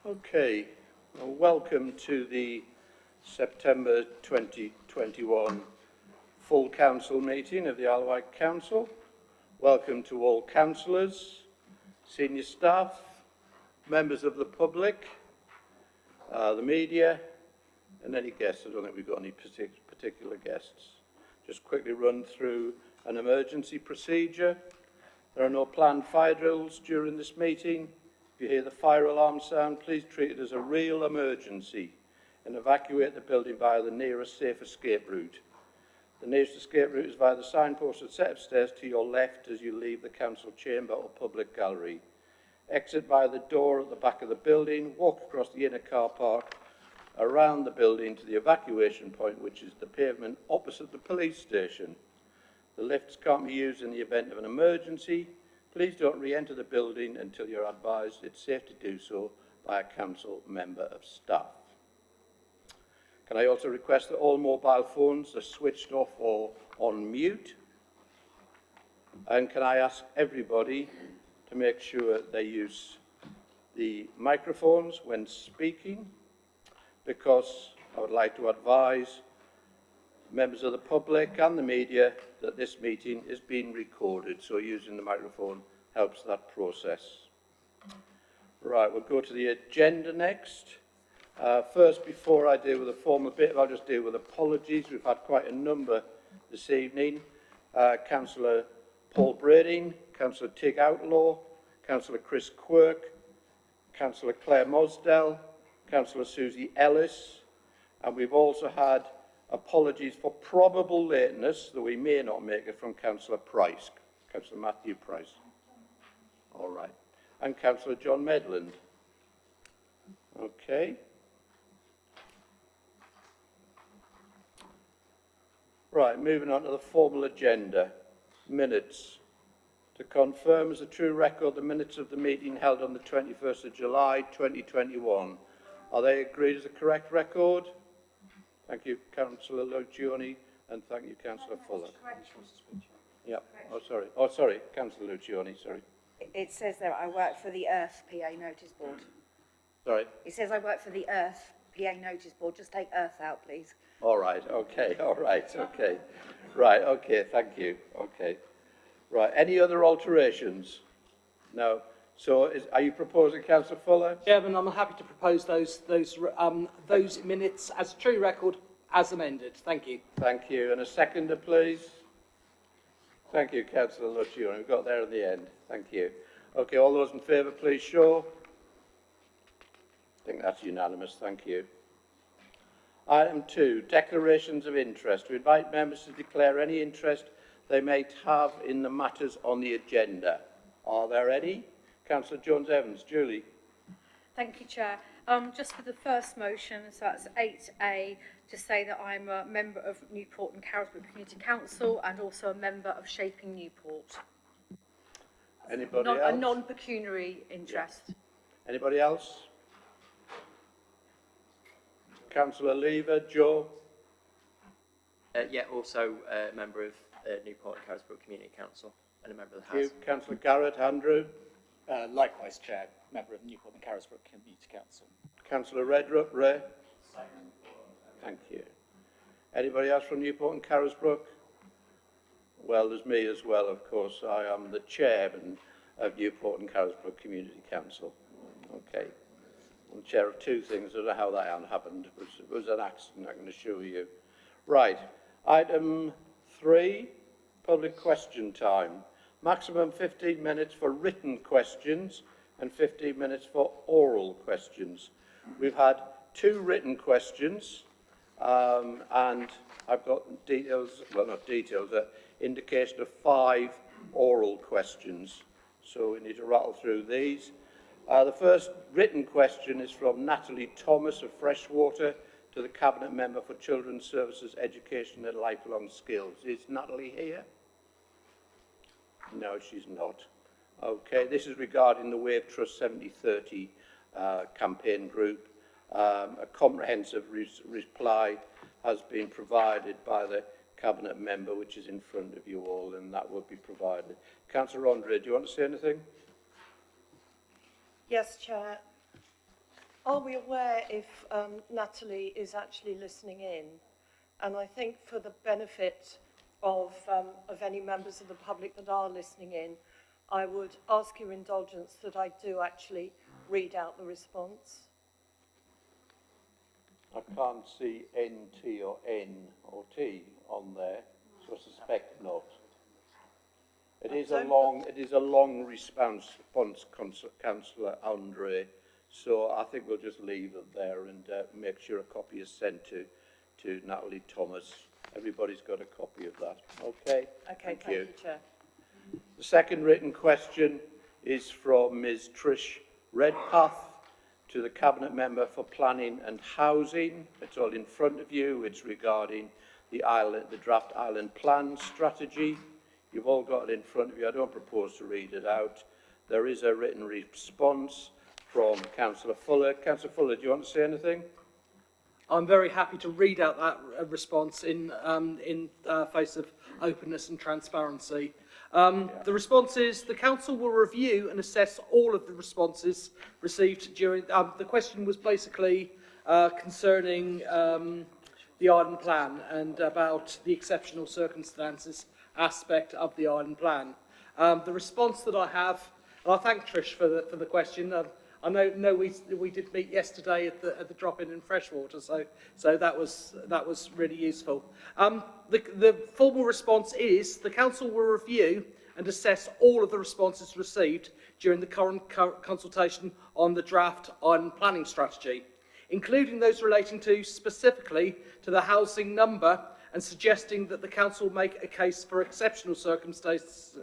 Okay, well, welcome to the September 2021 full council meeting of the Isle of Wight Council. Welcome to all councillors, senior staff, members of the public, the media, and any guests. I don't think we've got any particular guests. Just quickly run through an emergency procedure. There are no planned fire drills during this meeting. If you hear the fire alarm sound, please treat it as a real emergency and evacuate the building via the nearest safe escape route. The nearest escape route is via the signposted set of stairs to your left as you leave the council chamber or public gallery. Exit via the door at the back of the building, walk across the inner car park, around the building to the evacuation point, which is the pavement opposite the police station. The lifts can't be used in the event of an emergency. Please don't re-enter the building until you're advised it's safe to do so by a council member of staff. Can I also request that all mobile phones are switched off or on mute? And can I ask everybody to make sure they use the microphones when speaking? Because I would like to advise members of the public and the media that this meeting is being recorded, so using the microphone helps that process. Right, we'll go to the agenda next. First, before I deal with the formal bit, I'll just deal with apologies. We've had quite a number this evening. Councillor Paul Brading, Councillor Tig Outlaw, Councillor Chris Quirk, Councillor Claire Mosdell, Councillor Susie Ellis, and we've also had apologies for probable lateness, though we may not make it, from Councillor Price, Councillor Matthew Price. All right. And Councillor John Medland. Okay. Right, moving on to the formal agenda. Minutes. To confirm as a true record the minutes of the meeting held on the 21st of July 2021. Are they agreed as a correct record? Thank you, Councillor Lucioni, and thank you, Councillor Fuller. Yeah. Oh, sorry, Councillor Lucioni, sorry. It says there I work for the Earth PA Notice Board. Sorry? It says I work for the Earth PA Notice Board. Just take Earth out, please. All right, okay, all right, okay. Right, okay, thank you, okay. Right, any other alterations? No. So, are you proposing, Councillor Fuller? Chairman, I'm happy to propose those minutes as a true record as amended. Thank you. Thank you. And a seconder, please. Thank you, Councillor Lucioni. We got there in the end. Thank you. Okay, all those in favour, please show. I think that's unanimous. Thank you. Item 2, declarations of interest. We invite members to declare any interest they may have in the matters on the agenda. Are there any? Councillor Jones-Evans. Julie. Thank you, Chair. Just for the first motion, so that's 8A, to say that I'm a member of Newport and Carisbrooke Community Council and also a member of Shaping Newport. Anybody else? A non-pecuniary interest. Yeah. Anybody else? Councillor Lever. Joe. Yeah, also a member of Newport and Carisbrooke Community Council and a member of the House. Councillor Garrett. Andrew. Likewise, Chair, member of Newport and Carisbrooke Community Council. Councillor Redrup. Ray. Thank you. Anybody else from Newport and Carisbrooke? Well, there's me as well, of course. I am the chairman of Newport and Carisbrooke Community Council. Okay. I'm chair of two things. I don't know how that happened. It was an accident, I can assure you. Right. Item 3, public question time. Maximum 15 minutes for written questions and 15 minutes for oral questions. We've had 2 written questions and I've got details, well not details, indication of 5 oral questions. So we need to rattle through these. The first written question is from Natalie Thomas of Freshwater to the Cabinet Member for Children's Services, Education and Lifelong Skills. Is Natalie here? No, she's not. Okay, this is regarding the Wave Trust 7030 campaign group. A comprehensive reply has been provided by the Cabinet Member, which is in front of you all, and that will be provided. Councillor Andre, do you want to say anything? Yes, Chair. Are we aware if Natalie is actually listening in? And I think for the benefit of any members of the public that are listening in, I would ask your indulgence that I do actually read out the response. I can't see NT or N or T on there, so I suspect not. It is a long response, Councillor Andre. So I think we'll just leave it there and make sure a copy is sent to Natalie Thomas. Everybody's got a copy of that. Okay? Okay, thank you, Chair. The second written question is from Ms Trish Redpath to the Cabinet Member for Planning and Housing. It's all in front of you. It's regarding the draft island plan strategy. You've all got it in front of you. I don't propose to read it out. There is a written response from Councillor Fuller. Councillor Fuller, do you want to say anything? I'm very happy to read out that response in face of openness and transparency. The response is, the Council will review and assess all of the responses received during... the question was basically concerning the island plan and about the exceptional circumstances aspect of the island plan. The response that I have, and I thank Trish for the question. I know we did meet yesterday at the drop-in in Freshwater, so that was really useful. The formal response is the Council will review and assess all of the responses received during the current consultation on the draft island planning strategy, including those relating specifically to the housing number, and suggesting that the Council make a case for exceptional circumstances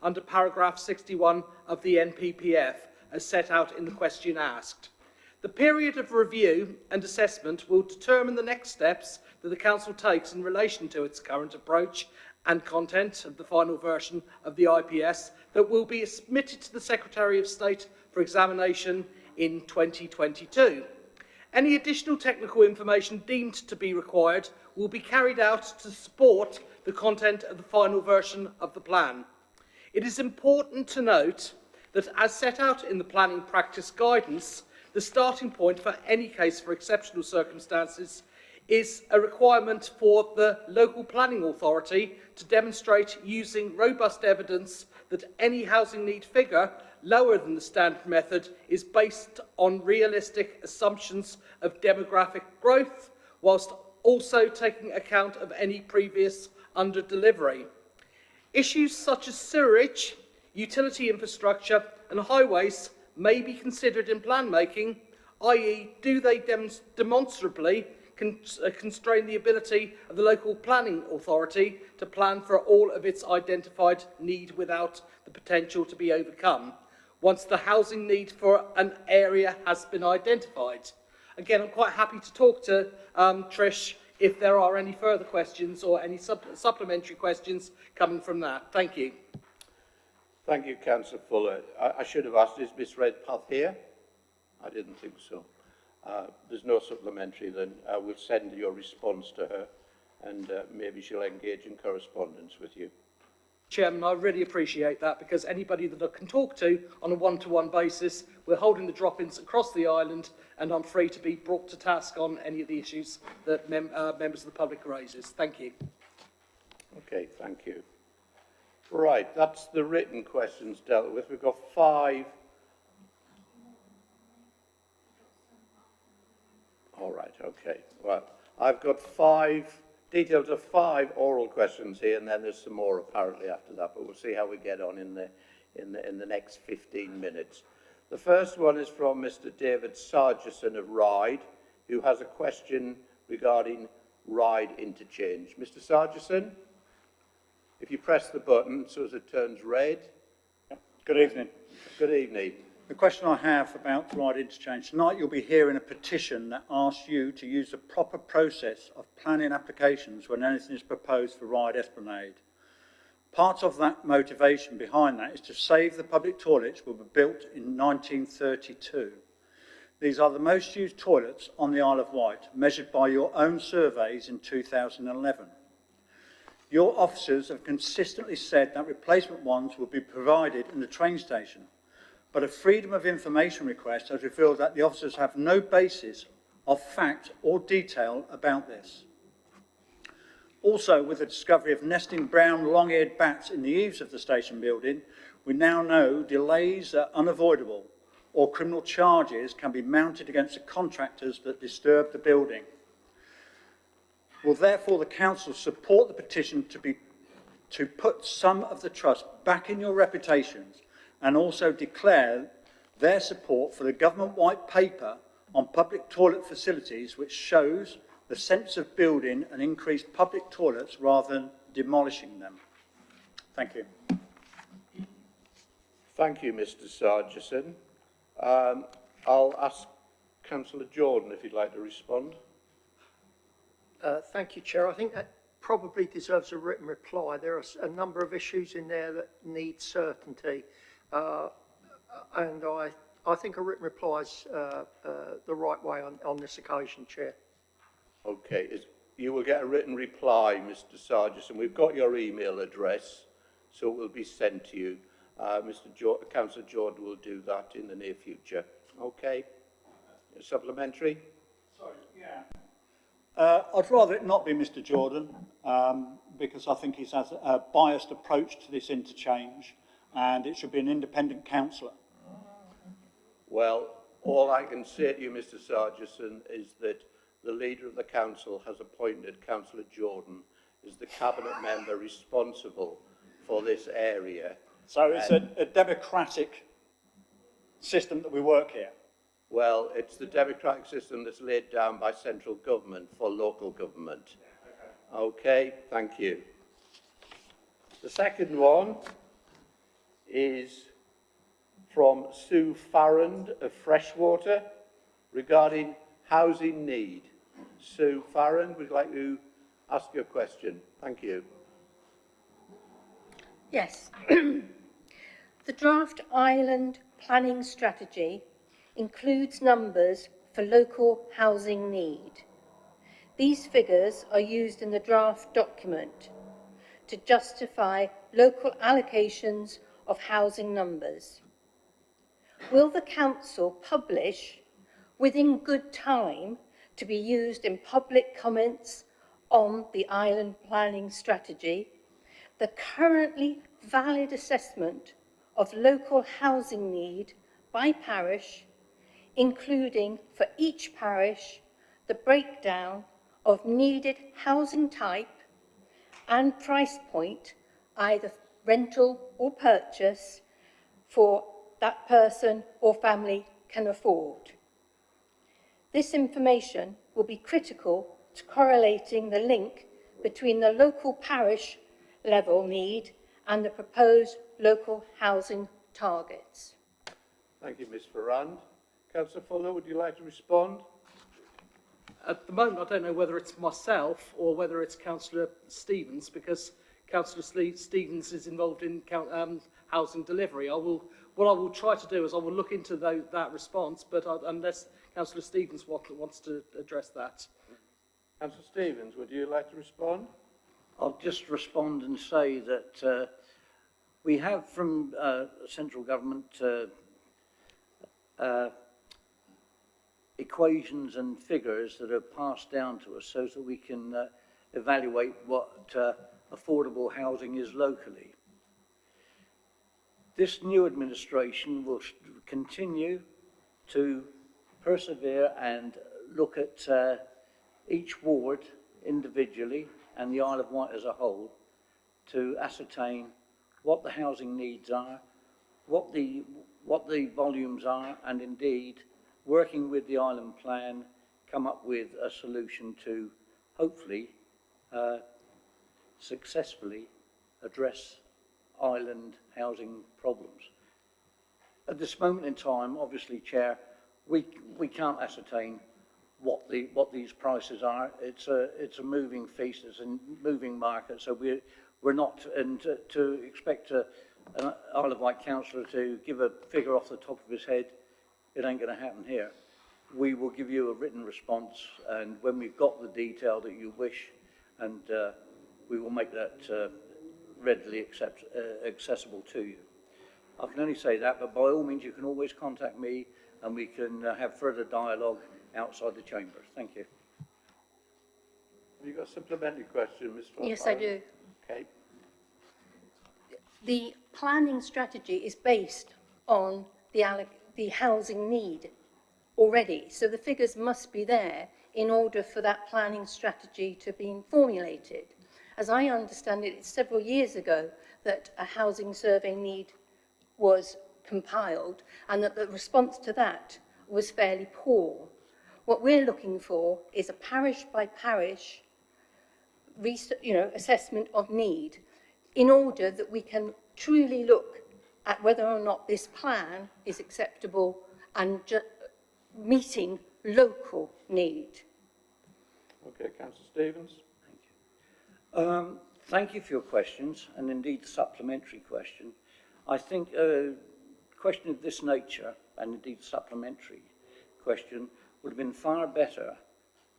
under paragraph 61 of the NPPF, as set out in the question asked. The period of review and assessment will determine the next steps that the Council takes in relation to its current approach and content of the final version of the IPS that will be submitted to the Secretary of State for examination in 2022. Any additional technical information deemed to be required will be carried out to support the content of the final version of the plan. It is important to note that, as set out in the planning practice guidance, the starting point for any case for exceptional circumstances is a requirement for the local planning authority to demonstrate using robust evidence that any housing need figure lower than the standard method is based on realistic assumptions of demographic growth, whilst also taking account of any previous under-delivery. Issues such as sewerage, utility infrastructure and highways may be considered in plan making, i.e. do they demonstrably constrain the ability of the local planning authority to plan for all of its identified need without the potential to be overcome, once the housing need for an area has been identified. Again, I'm quite happy to talk to Trish if there are any further questions or any supplementary questions coming from that. Thank you. Thank you, Councillor Fuller. I should have asked, is Miss Redpath here? I didn't think so. There's no supplementary, then we'll send your response to her and maybe she'll engage in correspondence with you. Chairman, I really appreciate that, because anybody that I can talk to on a one-to-one basis, we're holding the drop-ins across the island and I'm free to be brought to task on any of the issues that members of the public raises. Thank you. Okay, thank you. Right, that's the written questions dealt with. We've got 5. All right, okay. Well, I've got 5 details of 5 oral questions here, and then there's some more apparently after that, but we'll see how we get on in the next 15 minutes. The first one is from Mr. David Sargison of Ryde, who has a question regarding Ryde interchange. Mr. Sargison, if you press the button so as it turns red. Good evening. Good evening. The question I have about Ryde interchange, tonight you'll be hearing a petition that asks you to use the proper process of planning applications when anything is proposed for Ryde Esplanade. Part of that motivation behind that is to save the public toilets which were built in 1932. These are the most used toilets on the Isle of Wight, measured by your own surveys in 2011. Your officers have consistently said that replacement ones will be provided in the train station. but a freedom of information request has revealed that the officers have no basis of fact or detail about this. Also, with the discovery of nesting brown long-eared bats in the eaves of the station building, we now know delays are unavoidable or criminal charges can be mounted against the contractors that disturb the building. Will therefore the council support the petition to put some of the trust back in your reputations and also declare their support for the government white paper on public toilet facilities, which shows the sense of building and increased public toilets rather than demolishing them? Thank you. Thank you, Mr. Sargison. I'll ask Councillor Jordan if he'd like to respond. Thank you, Chair. I think that probably deserves a written reply. There are a number of issues in there that need certainty, and I think a written reply is the right way on this occasion, Chair. Okay, you will get a written reply, Mr. Sargison. We've got your email address, so it will be sent to you. Councillor Jordan will do that in the near future. Okay. Supplementary? Sorry, yeah. I'd rather it not be Mr. Jordan, because I think he has a biased approach to this interchange, and it should be an independent councillor. Well, all I can say to you, Mr. Sargison, is that the leader of the council has appointed Councillor Jordan as the cabinet member responsible for this area. So it's a democratic system that we work here. Well, it's the democratic system that's laid down by central government for local government. Okay, thank you. The second one is from Sue Farrand of Freshwater regarding housing need. Sue Farrand, would you like to ask your question? Thank you. Yes. The draft island planning strategy includes numbers for local housing need. These figures are used in the draft document to justify local allocations of housing numbers. Will the council publish within good time to be used in public comments on the island planning strategy the currently valid assessment of local housing need by parish, including for each parish the breakdown of needed housing type and price point, either rental or purchase, for that person or family can afford? This information will be critical to correlating the link between the local parish level need and the proposed local housing targets. Thank you, Ms. Farrand. Councillor Fuller, would you like to respond? At the moment, I don't know whether it's myself or whether it's Councillor Stevens, because Councillor Stevens is involved in housing delivery. What I will try to do is I will look into that response, but unless Councillor Stevens wants to address that. Councillor Stevens, would you like to respond? I'll just respond and say that we have from central government equations and figures that are passed down to us so that we can evaluate what affordable housing is locally. This new administration will continue to persevere and look at each ward individually and the Isle of Wight as a whole to ascertain what the housing needs are, what the volumes are, and indeed, working with the island plan, come up with a solution to hopefully successfully address island housing problems. At this moment in time, obviously, Chair, we can't ascertain what these prices are. It's a moving feast, it's a moving market, so we're not, and to expect an Isle of Wight councillor to give a figure off the top of his head, it ain't going to happen here. We will give you a written response, and when we've got the detail that you wish, and we will make that readily accessible to you. I can only say that, but by all means, you can always contact me and we can have further dialogue outside the chambers. Thank you. Have you got a supplementary question, Ms. Fox? Yes, I do. Okay. The planning strategy is based on the housing need already, so the figures must be there in order for that planning strategy to be formulated. As I understand it, it's several years ago that a housing survey need was compiled and that the response to that was fairly poor. What we're looking for is a parish by parish assessment of need in order that we can truly look at whether or not this plan is acceptable and meeting local need. Okay, Councillor Stevens. Thank you for your questions, and indeed the supplementary question. I think a question of this nature, and indeed the supplementary question, would have been far better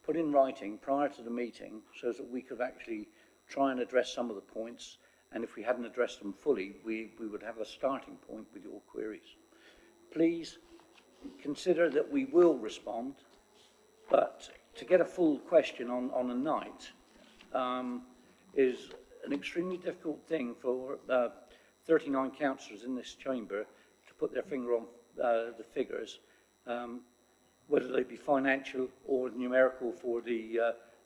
put in writing prior to the meeting so that we could actually try and address some of the points, and if we hadn't addressed them fully, we would have a starting point with your queries. Please consider that we will respond, but to get a full question on a night is an extremely difficult thing for 39 councillors in this chamber to put their finger on the figures, whether they be financial or numerical for the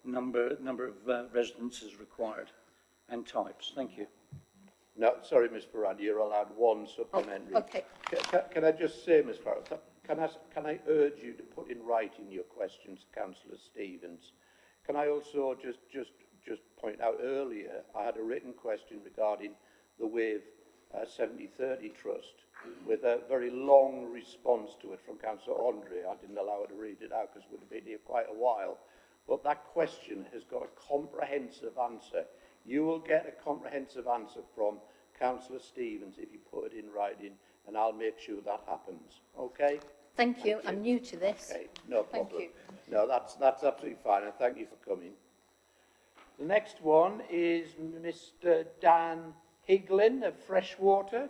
number of residences required and types. Thank you. No, sorry, Ms. Farad, you're allowed one supplementary. Oh, okay. Can I just say, Ms. Farad, can I urge you to put in writing your questions, Councillor Stevens? Can I also just point out earlier, I had a written question regarding the WAVE 70/30 Trust with a very long response to it from Councillor Andre. I didn't allow her to read it out because it would have been here quite a while. But that question has got a comprehensive answer. You will get a comprehensive answer from Councillor Stevens if you put it in writing, and I'll make sure that happens. Okay? Thank you. I'm new to this. Okay, no problem. Thank you. No, that's absolutely fine, and thank you for coming. The next one is Mr. Dan Higlin of Freshwater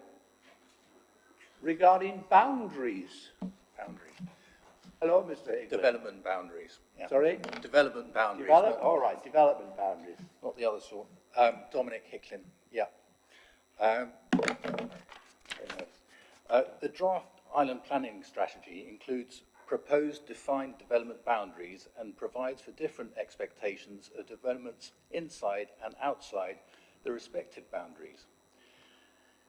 regarding boundaries. Hello, Mr. Higlin. Development boundaries. Yeah. Sorry? Development boundaries. All right, development boundaries. Not the other sort. Dominic Hicklin. Yeah. The draft island planning strategy includes proposed defined development boundaries and provides for different expectations of developments inside and outside the respective boundaries.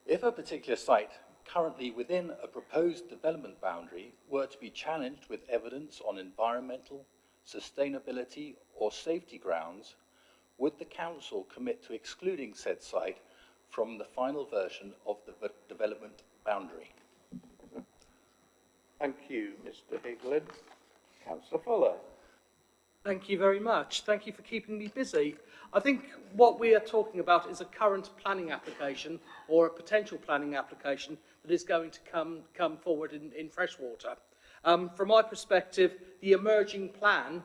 If a particular site currently within a proposed development boundary were to be challenged with evidence on environmental, sustainability or safety grounds, would the council commit to excluding said site from the final version of the development boundary? Thank you, Mr. Higlin. Councillor Fuller. Thank you very much. Thank you for keeping me busy. I think what we are talking about is a current planning application or a potential planning application that is going to come forward in Freshwater. From my perspective, the emerging plan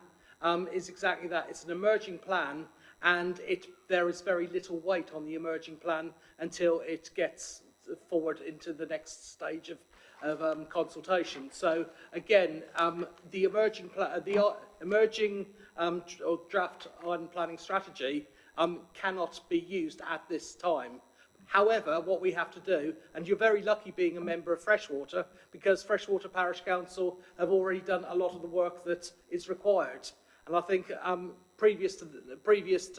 is exactly that. It's an emerging plan, and there is very little weight on the emerging plan until it gets forward into the next stage of consultation. So again, the emerging or draft island planning strategy cannot be used at this time. However, what we have to do, and you're very lucky being a member of Freshwater, because Freshwater Parish Council have already done a lot of the work that is required. And I think previous to the previous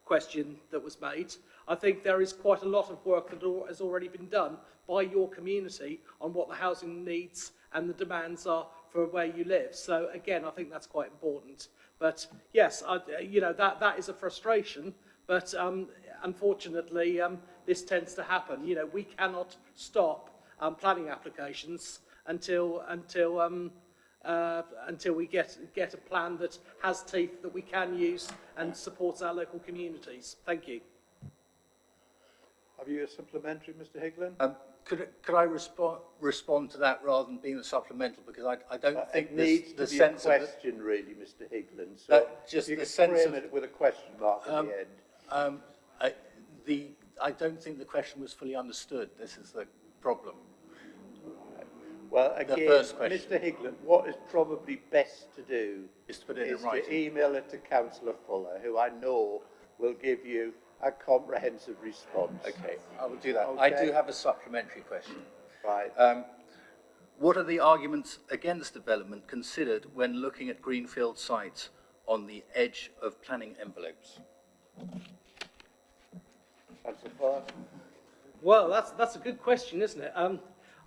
question that was made, I think there is quite a lot of work that has already been done by your community on what the housing needs and the demands are for where you live. So again, I think that's quite important. But yes, that is a frustration. But unfortunately, this tends to happen. We cannot stop planning applications until we get a plan that has teeth that we can use and supports our local communities. Thank you. Have you a supplementary, Mr. Higlin? Could I respond to that rather than being a supplemental, because I don't think it needs the to be sense a question, really, Mr. Higlin. So just you the could sense frame of it with a question mark at the end. I don't think the question was fully understood. This is the problem. Well, again, first question. Mr Higland, what is probably best to do Is to put it in is writing. to email it to Councillor Fuller, who I know will give you a comprehensive response. Okay, I will do that. Okay. I do have a supplementary question. Right. What are the arguments against development considered when looking at Greenfield sites on the edge of planning envelopes? Councillor Fuller. Well, that's a good question, isn't it?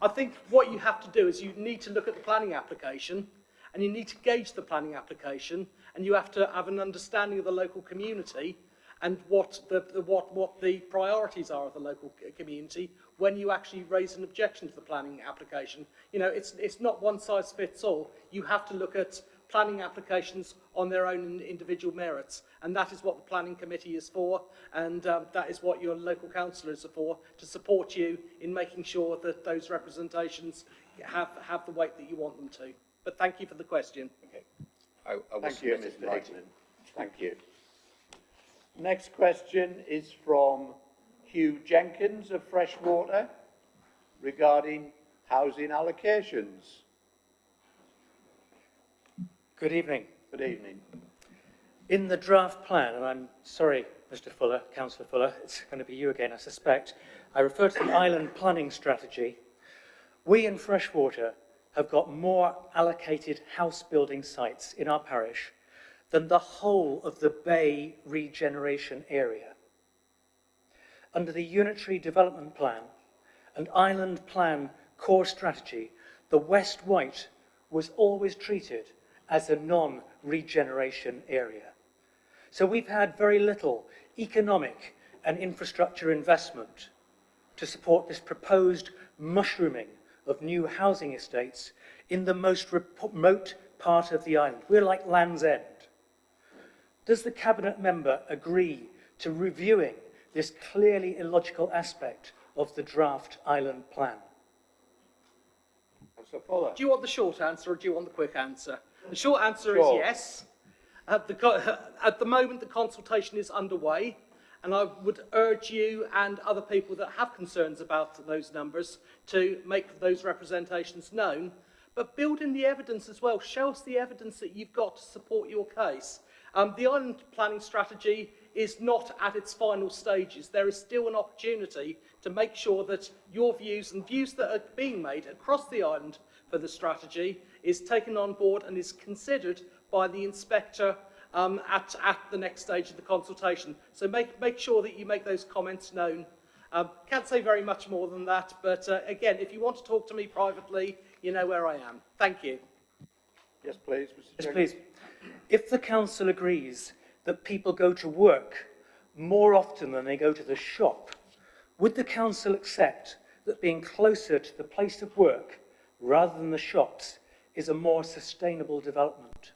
I think what you have to do is you need to look at the planning application, and you need to gauge the planning application, and you have to have an understanding of the local community and what the priorities are of the local community when you actually raise an objection to the planning application. You know, it's not one size fits all. You have to look at planning applications on their own individual merits, and that is what the planning committee is for, and that is what your local councillors are for, to support you in making sure that those representations have the weight that you want them to. But thank you for the question. Okay. I will Thank you, submit it Mr in writing. Higland. Thank you. Next question is from Hugh Jenkins of Freshwater regarding housing allocations. Good evening. Good evening. In the draft plan, and I'm sorry, Mr. Fuller, Councillor Fuller, it's going to be you again, I suspect, I refer to the island planning strategy. We in Freshwater have got more allocated house building sites in our parish than the whole of the Bay regeneration area. Under the Unitary Development Plan and Island Plan core strategy, the West White was always treated as a non-regeneration area. So we've had very little economic and infrastructure investment to support this proposed mushrooming of new housing estates in the most remote part of the island. We're like Land's End. Does the Cabinet member agree to reviewing this clearly illogical aspect of the draft island plan? Councillor Fuller. Do you want the short answer or do you want the quick answer? The short answer Sure. is yes. At the moment, the consultation is underway, and I would urge you and other people that have concerns about those numbers to make those representations known, but build in the evidence as well. Show us the evidence that you've got to support your case. The island planning strategy is not at its final stages. There is still an opportunity to make sure that your views and views that are being made across the island for the strategy is taken on board and is considered by the inspector at the next stage of the consultation. So make sure that you make those comments known. Can't say very much more than that, but again, if you want to talk to me privately, you know where I am. Thank you. Yes, please, Mr. Yes, Jenkins. please. If the council agrees that people go to work more often than they go to the shop, would the council accept that being closer to the place of work rather than the shops is a more sustainable development?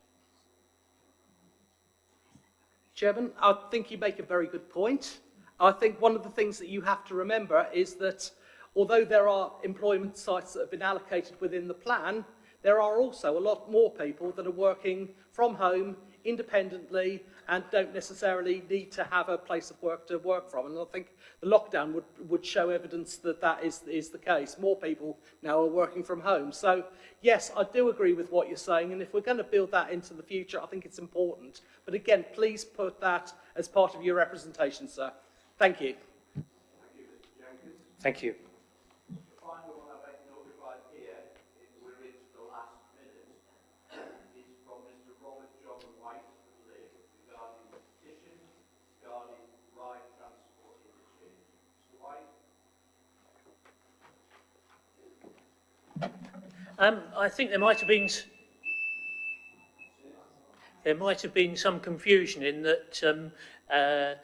Chairman, I think you make a very good point. I think one of the things that you have to remember is that although there are employment sites that have been allocated within the plan, there are also a lot more people that are working from home independently and don't necessarily need to have a place of work to work from. And I think the lockdown would show evidence that that is the case. More people now are working from home. So, yes, I do agree with what you're saying. And if we're going to build that into the future, I think it's important. But again, please put that as part of your representation, sir. Thank you. Thank you. I think there might have been some confusion in that,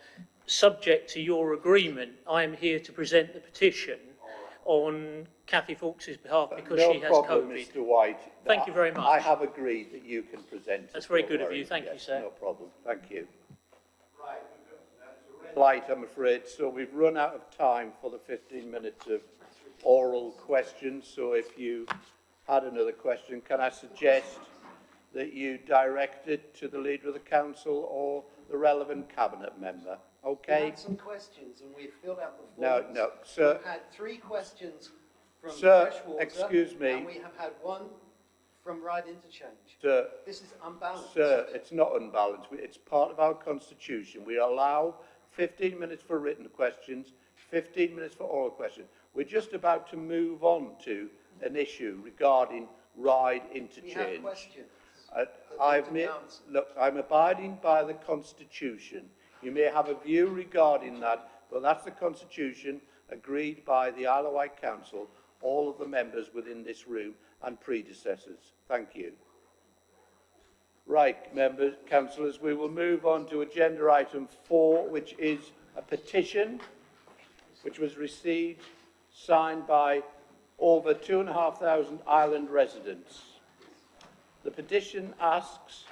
subject to your agreement, I am here to present the petition on Cathy Fawkes' behalf because she has No problem, COVID. Mr. White. Thank you very much. I have agreed that you can present it. That's very Don't good of worry. you. Thank you, Yes, sir. No problem. Thank you. Right, that's a red light, I'm afraid. So we've run out of time for the 15 minutes of oral questions. So if you had another question, can I suggest that you direct it to the Leader of the Council or the relevant Cabinet member? Okay? We had some questions and we've filled out the No, forms. no, sir. We've had 3 questions from Sir, Freshwater. excuse me. And we have had 1 from Ryde Interchange. Sir, This is unbalanced. Sir, it's not unbalanced. It's part of our constitution. We allow 15 minutes for written questions, 15 minutes for oral questions. We're just about to move on to an issue regarding Ryde Interchange. We have questions. Look, I'm abiding by the constitution. You may have a view regarding that, but that's the constitution agreed by the Isle of Wight Council, all of the members within this room and predecessors. Thank you. Right, members, councillors, we will move on to agenda item 4, which is a petition which was received, signed by over 2,500 island residents. The petition asks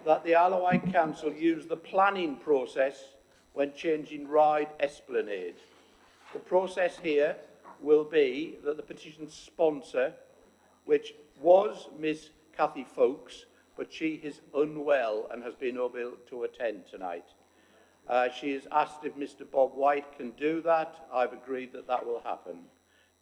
that the Isle of Wight Council use the planning process when changing Ryde Esplanade. The process here will be that the petition sponsor, which was Miss Cathy Folkes, but she is unwell and has been unable to attend tonight. She has asked if Mr. Bob White can do that. I've agreed that that will happen.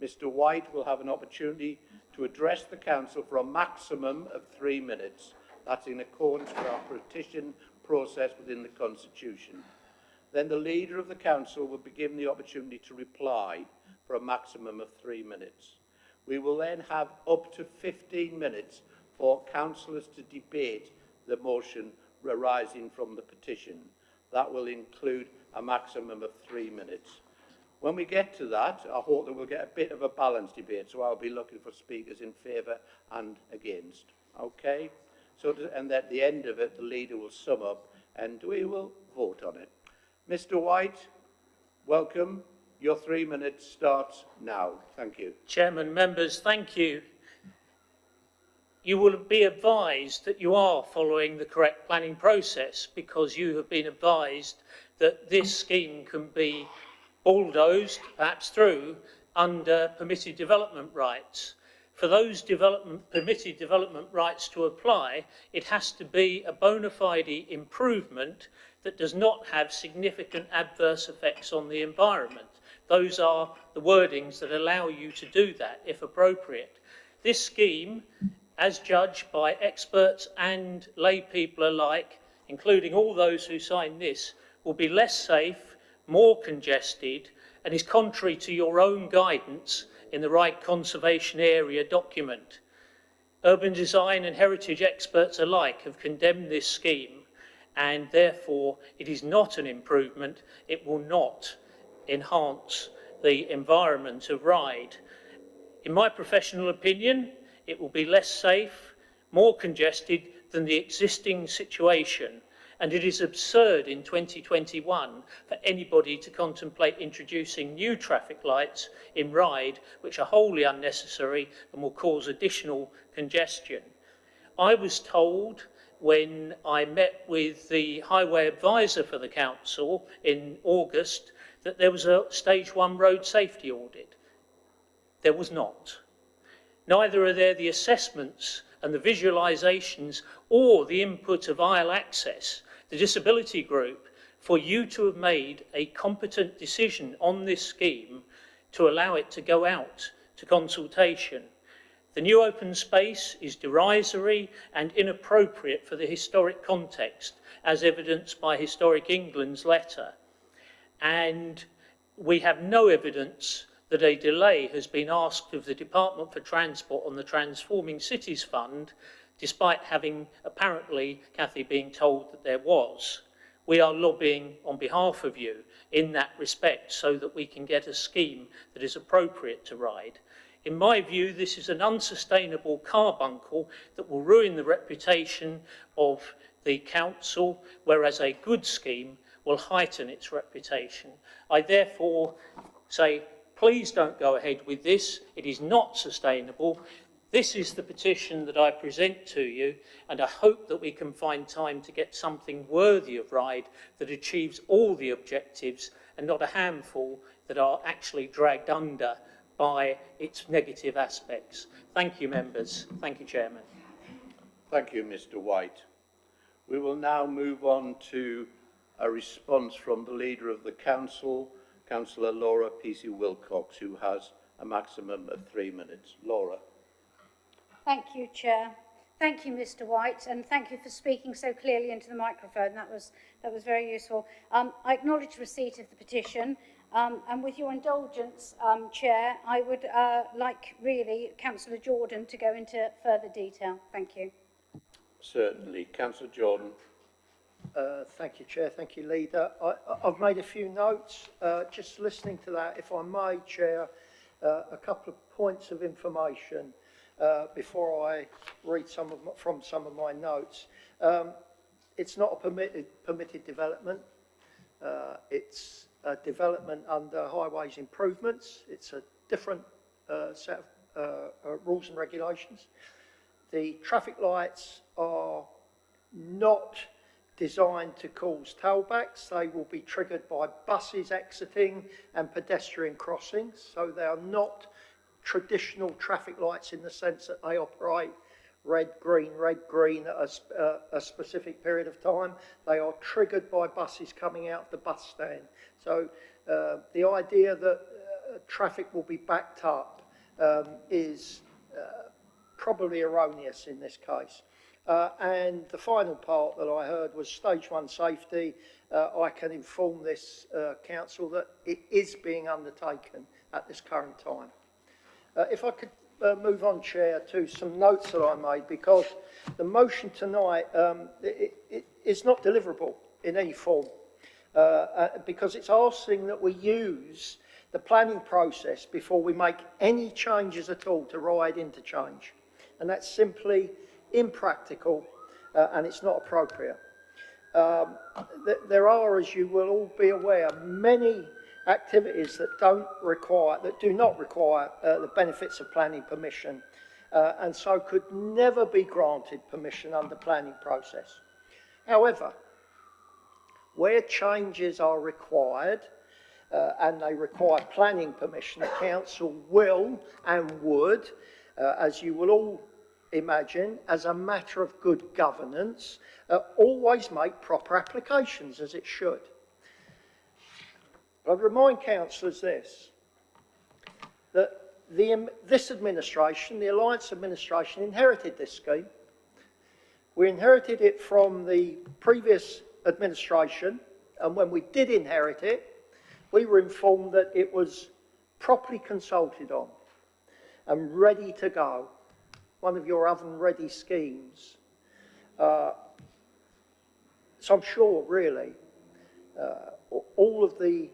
Mr. White will have an opportunity to address the council for a maximum of 3 minutes. That's in accordance with our petition process within the constitution. Then the leader of the council will be given the opportunity to reply for a maximum of 3 minutes. We will then have up to 15 minutes for councillors to debate the motion arising from the petition. That will include a maximum of 3 minutes. When we get to that, I hope that we'll get a bit of a balanced debate, so I'll be looking for speakers in favour and against. Okay? And at the end of it, the leader will sum up and we will vote on it. Mr. White, welcome. Your 3 minutes starts now. Thank you. Chairman, members, thank you. You will be advised that you are following the correct planning process, because you have been advised that this scheme can be bulldozed, perhaps through, under permitted development rights. For those permitted development rights to apply, it has to be a bona fide improvement that does not have significant adverse effects on the environment. Those are the wordings that allow you to do that, if appropriate. This scheme, as judged by experts and lay people alike, including all those who sign this, will be less safe, more congested, and is contrary to your own guidance in the Ryde Conservation Area document. Urban design and heritage experts alike have condemned this scheme, and therefore it is not an improvement. It will not enhance the environment of Ryde. In my professional opinion, it will be less safe, more congested than the existing situation, and it is absurd in 2021 for anybody to contemplate introducing new traffic lights in Ryde, which are wholly unnecessary and will cause additional congestion. I was told when I met with the highway advisor for the council in August that there was a stage 1 road safety audit. There was not. Neither are there the assessments and the visualisations or the input of Isle Access, the disability group, for you to have made a competent decision on this scheme to allow it to go out to consultation. The new open space is derisory and inappropriate for the historic context, as evidenced by Historic England's letter. And we have no evidence that a delay has been asked of the Department for Transport on the Transforming Cities Fund, despite having apparently, Cathy, being told that there was. We are lobbying on behalf of you in that respect so that we can get a scheme that is appropriate to Ryde. In my view, this is an unsustainable carbuncle that will ruin the reputation of the council, whereas a good scheme will heighten its reputation. I therefore say, please don't go ahead with this. It is not sustainable. This is the petition that I present to you, and I hope that we can find time to get something worthy of Ryde that achieves all the objectives and not a handful that are actually dragged under by its negative aspects. Thank you, members. Thank you, Chairman. Thank you, Mr. White. We will now move on to a response from the Leader of the Council, Councillor Laura P.C. Wilcox, who has a maximum of 3 minutes. Laura. Thank you, Chair. Thank you, Mr. White, and thank you for speaking so clearly into the microphone. That was very useful. I acknowledge receipt of the petition, and with your indulgence, Chair, I would like really Councillor Jordan to go into further detail. Thank you. Certainly. Councillor Jordan. Thank you, Chair. Thank you, Leader. I've made a few notes. Just listening to that, if I may, Chair, a couple of points of information before I read from some of my notes. It's not a permitted development. It's a development under highways improvements. It's a different set of rules and regulations. The traffic lights are not designed to cause tailbacks. They will be triggered by buses exiting and pedestrian crossings. So they are not traditional traffic lights in the sense that they operate red, green at a specific period of time. They are triggered by buses coming out of the bus stand. So the idea that traffic will be backed up is probably erroneous in this case. And the final part that I heard was stage 1 safety. I can inform this council that it is being undertaken at this current time. If I could move on, Chair, to some notes that I made, because the motion tonight it is not deliverable in any form, because it's asking that we use the planning process before we make any changes at all to ride interchange. And that's simply impractical and it's not appropriate. There are, as you will all be aware, many activities that do not require the benefits of planning permission and so could never be granted permission under planning process. However, where changes are required and they require planning permission, the council will and would, as you will all imagine, as a matter of good governance, always make proper applications, as it should. I'd remind councillors that this administration, the Alliance administration, inherited this scheme. We inherited it from the previous administration, and when we did inherit it, we were informed that it was properly consulted on and ready to go. One of your oven-ready schemes. So I'm sure, really, all of the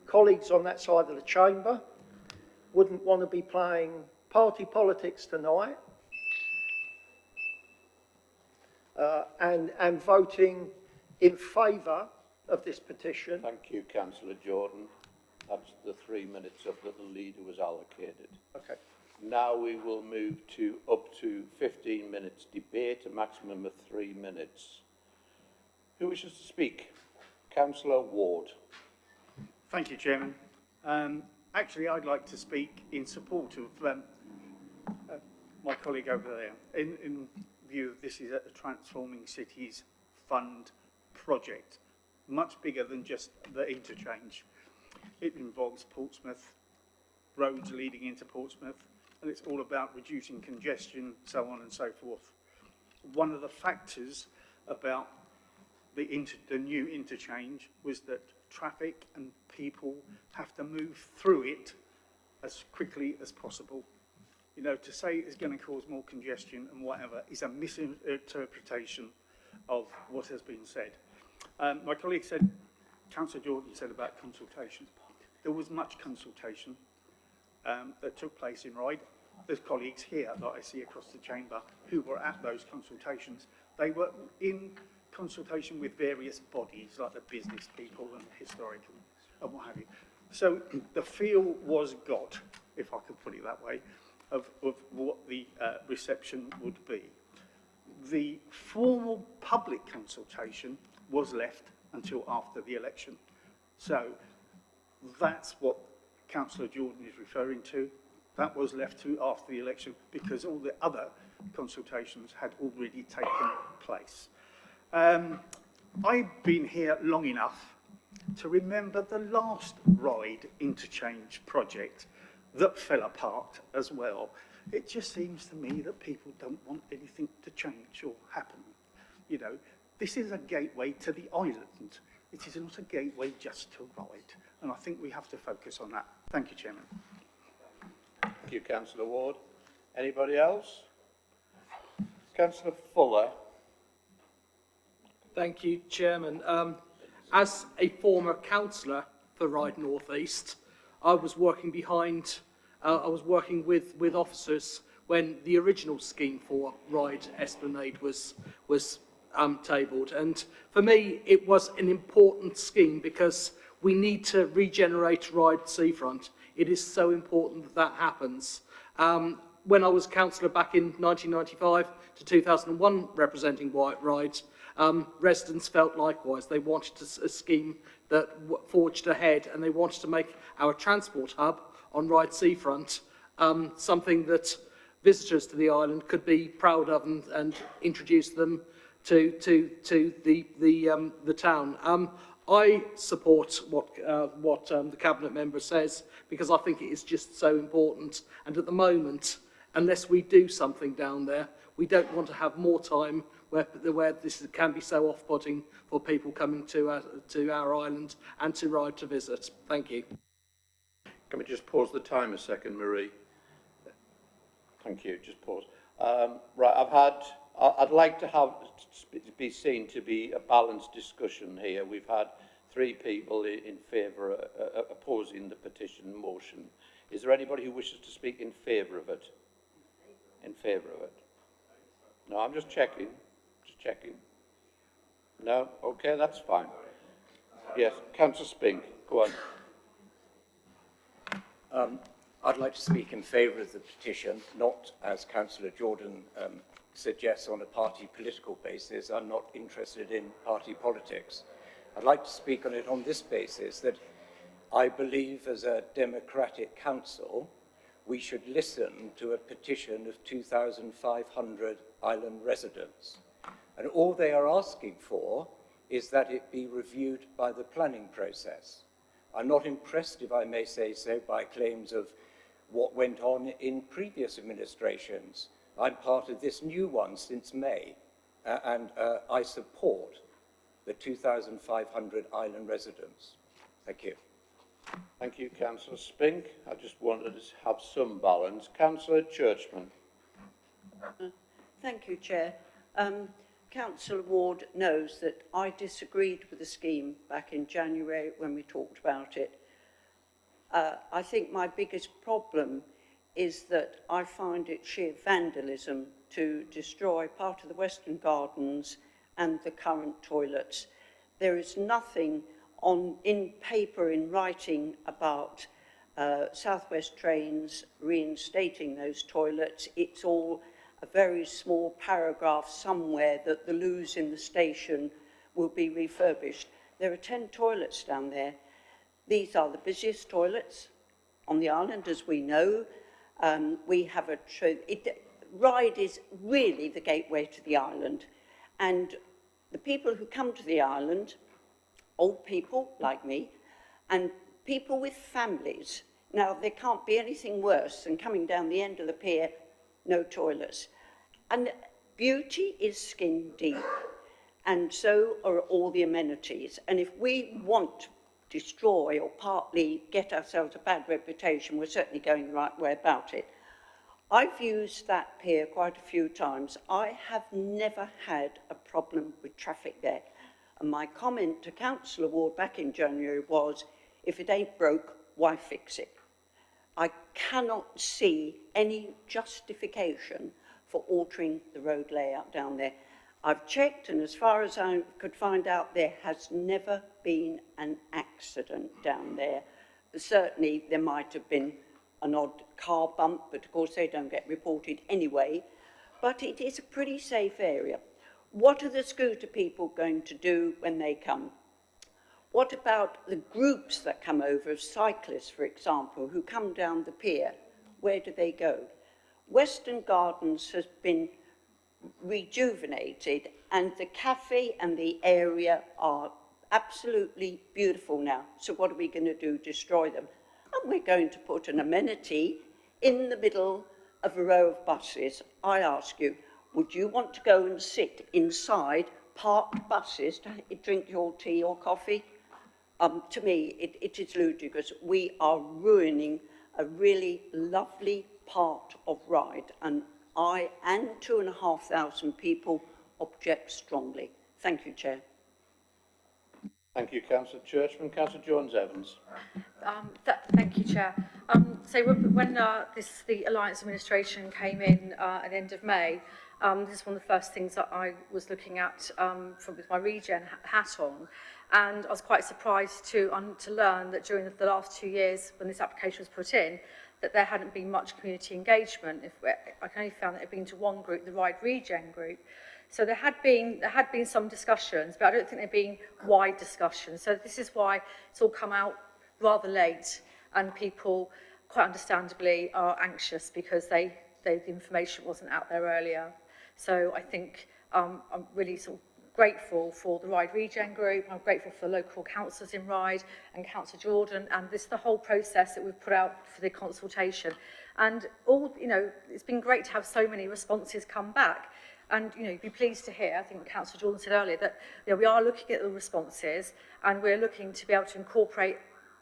colleagues on that side of the chamber wouldn't want to be playing party politics tonight and voting in favour of this petition. Thank you, Councillor Jordan. That's the 3 minutes of that the Leader was allocated. Okay. Now we will move to up to 15 minutes debate, a maximum of 3 minutes. Who wishes to speak? Councillor Ward. Thank you, Chairman. Actually, I'd like to speak in support of my colleague over there. In view of this is a Transforming Cities Fund project, much bigger than just the interchange. It involves Portsmouth, roads leading into Portsmouth, and it's all about reducing congestion, so on and so forth. One of the factors about the new interchange was that traffic and people have to move through it as quickly as possible. You know, to say it's going to cause more congestion and whatever is a misinterpretation of what has been said. My colleague said, Councillor Jordan said about consultation. There was much consultation that took place in Ryde. There's colleagues here that I see across the chamber who were at those consultations. They were in consultation with various bodies like the business people and historical and what have you. So the feel was got, if I could put it that way, of what the reception would be. The formal public consultation was left until after the election. So that's what Councillor Jordan is referring to. That was left to after the election because all the other consultations had already taken place. I've been here long enough to remember the last ride interchange project that fell apart as well. It just seems to me that people don't want anything to change or happen. You know, this is a gateway to the island. It is not a gateway just to ride. And I think we have to focus on that. Thank you, Chairman. Thank you, Councillor Ward. Anybody else? Councillor Fuller. Thank you, Chairman. As a former councillor for Ryde North East, I was working with officers when the original scheme for Ryde Esplanade was tabled. And for me, it was an important scheme because we need to regenerate Ryde Seafront. It is so important that that happens. When I was councillor back in 1995 to 2001 representing Ryde, residents felt likewise. They wanted a scheme that forged ahead, and they wanted to make our transport hub on Ryde Seafront something that visitors to the island could be proud of and introduce them to the town. I support what the Cabinet member says because I think it is just so important. And at the moment, unless we do something down there, we don't want to have more time where this can be so off-putting for people coming to our island and to Ryde to visit. Thank you. Can we just pause the time a second, Marie? Thank you. Just pause. Right, I'd like to be seen to be a balanced discussion here. We've had 3 people in favour opposing the petition motion. Is there anybody who wishes to speak in favour of it? In favour of it? No, I'm just checking. Just checking. No? Okay, that's fine. Yes, Councillor Spink, go on. I'd like to speak in favour of the petition, not as Councillor Jordan suggests on a party political basis. I'm not interested in party politics. I'd like to speak on it on this basis, that I believe as a democratic council, we should listen to a petition of 2,500 island residents. And all they are asking for is that it be reviewed by the planning process. I'm not impressed, if I may say so, by claims of what went on in previous administrations. I'm part of this new one since May, and I support the 2,500 island residents. Thank you. Thank you, Councillor Spink. I just wanted to have some balance. Councillor Churchman. Thank you, Chair. Councillor Ward knows that I disagreed with the scheme back in January when we talked about it. I think my biggest problem is that I find it sheer vandalism to destroy part of the Western Gardens and the current toilets. There is nothing in paper, in writing, about South West Trains reinstating those toilets. It's all a very small paragraph somewhere that the loos in the station will be refurbished. There are 10 toilets down there. These are the busiest toilets on the island, as we know. We have Ryde is really the gateway to the island, and the people who come to the island, old people like me, and people with families. Now, there can't be anything worse than coming down the end of the pier, no toilets. And beauty is skin deep, and so are all the amenities. And if we want to destroy or partly get ourselves a bad reputation, we're certainly going the right way about it. I've used that pier quite a few times. I have never had a problem with traffic there. And my comment to Councillor Ward back in January was, if it ain't broke, why fix it? I cannot see any justification for altering the road layout down there. I've checked, and as far as I could find out, there has never been an accident down there. Certainly, there might have been an odd car bump, but of course they don't get reported anyway. But it is a pretty safe area. What are the scooter people going to do when they come? What about the groups that come over, of cyclists, for example, who come down the pier? Where do they go? Western Gardens has been rejuvenated, And the cafe and the area are absolutely beautiful now. So what are we going to do? Destroy them? And we're going to put an amenity in the middle of a row of buses. I ask you, would you want to go and sit inside parked buses to drink your tea or coffee? To me, it is ludicrous. We are ruining a really lovely part of Ryde, and I and 2,500 people object strongly. Thank you, Chair. Thank you, Councillor Churchman. Councillor Jones-Evans. Thank you, Chair. So when the Alliance administration came in at the end of May, this is one of the first things that I was looking at with my regen hat on, and I was quite surprised to learn that during the last 2 years, when this application was put in, that there hadn't been much community engagement. I can only found that it had been to one group, the Ryde Regen group. So there had been some discussions, but I don't think there had been wide discussions. So this is why it's all come out rather late, and people, quite understandably, are anxious because the information wasn't out there earlier. So I think I'm really sort of grateful for the Ryde Regen group. I'm grateful for local councillors in Ryde and Councillor Jordan, and the whole process that we've put out for the consultation. And it's been great to have so many responses come back. And you'd be pleased to hear, I think what Councillor Jordan said earlier, that we are looking at the responses and we're looking to be able to incorporate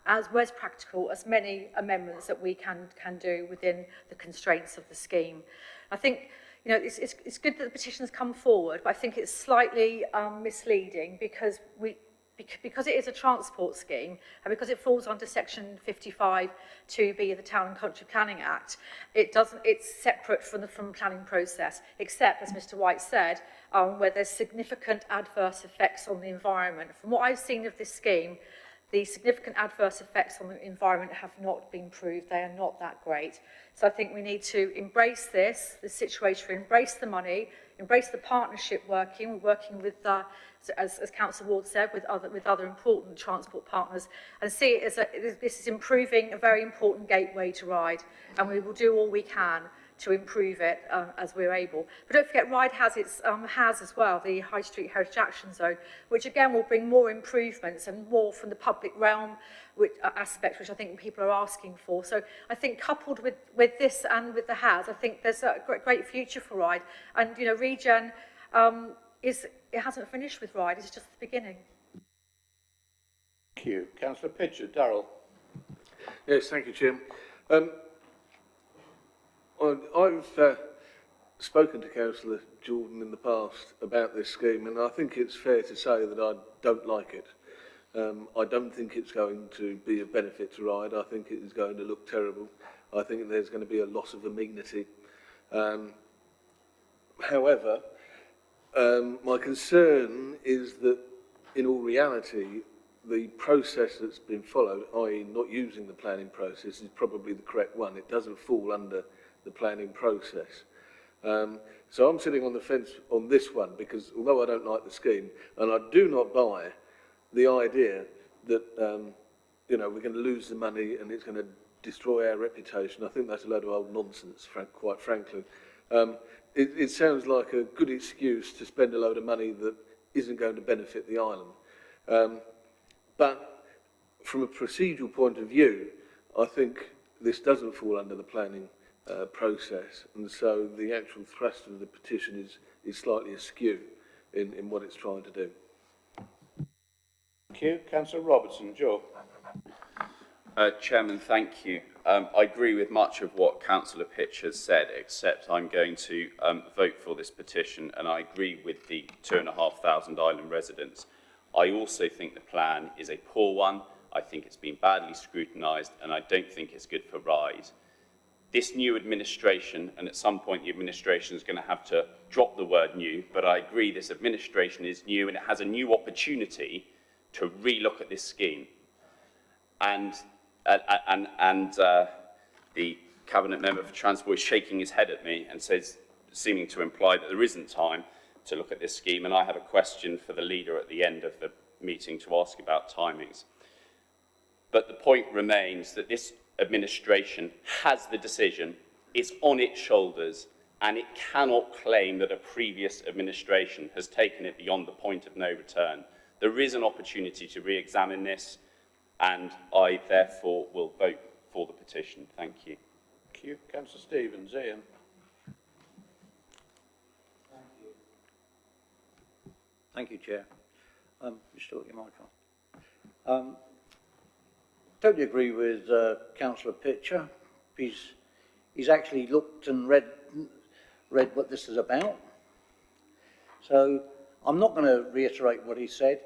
as practical as many amendments that we can do within the constraints of the scheme. I think it's good that the petitions come forward, but I think it's slightly misleading because it is a transport scheme and because it falls under section 55 2B of the Town and Country Planning Act, it's separate from the planning process, except, as Mr. White said, where there's significant adverse effects on the environment. From what I've seen of this scheme, the significant adverse effects on the environment have not been proved. They are not that great. So I think we need to embrace the situation, embrace the money, embrace the partnership working with, as Councillor Ward said, with other important transport partners, and see it as this is improving a very important gateway to Ryde, and we will do all we can to improve it as we're able. But don't forget, Ryde has as well the High Street Heritage Action Zone, which again will bring more improvements and more from the public realm aspects, which I think people are asking for. So I think coupled with this and with the HAS, I think there's a great future for Ryde. And Regen it hasn't finished with Ryde; it's just the beginning. Thank you, Councillor Pitcher. Darrell. Yes, thank you, Chairman. I've spoken to Councillor Jordan in the past about this scheme, and I think it's fair to say that I don't like it. I don't think it's going to be of benefit to Ryde. I think it is going to look terrible. I think there's going to be a loss of amenity. However, my concern is that, in all reality, the process that's been followed, i.e. not using the planning process, is probably the correct one. It doesn't fall under the planning process. So I'm sitting on the fence on this one because although I don't like the scheme, and I do not buy the idea that we're going to lose the money and it's going to destroy our reputation, I think that's a load of old nonsense, quite frankly. It sounds like a good excuse to spend a load of money that isn't going to benefit the island. But from a procedural point of view, I think this doesn't fall under the planning process, and so the actual thrust of the petition is slightly askew in what it's trying to do. Thank you. Councillor Robertson. Joe. Chairman, thank you. I agree with much of what Councillor Pitcher has said, except I'm going to vote for this petition, and I agree with the 2,500 island residents. I also think the plan is a poor one. I think it's been badly scrutinised, and I don't think it's good for Ryde. This new administration, and at some point the administration is going to have to drop the word new, but I agree this administration is new and it has a new opportunity to relook at this scheme. And the Cabinet Member for Transport is shaking his head at me and says, seeming to imply that there isn't time to look at this scheme. And I have a question for the leader at the end of the meeting to ask about timings. But the point remains that this administration has the decision, it's on its shoulders, and it cannot claim that a previous administration has taken it beyond the point of no return. There is an opportunity to re-examine this, and I therefore will vote for the petition. Thank you. Thank you. Councillor Stevens. Ian. Thank you, Chair. You still got your mic on. Totally agree with Councillor Pitcher. He's actually looked and read what this is about. So I'm not going to reiterate what he said.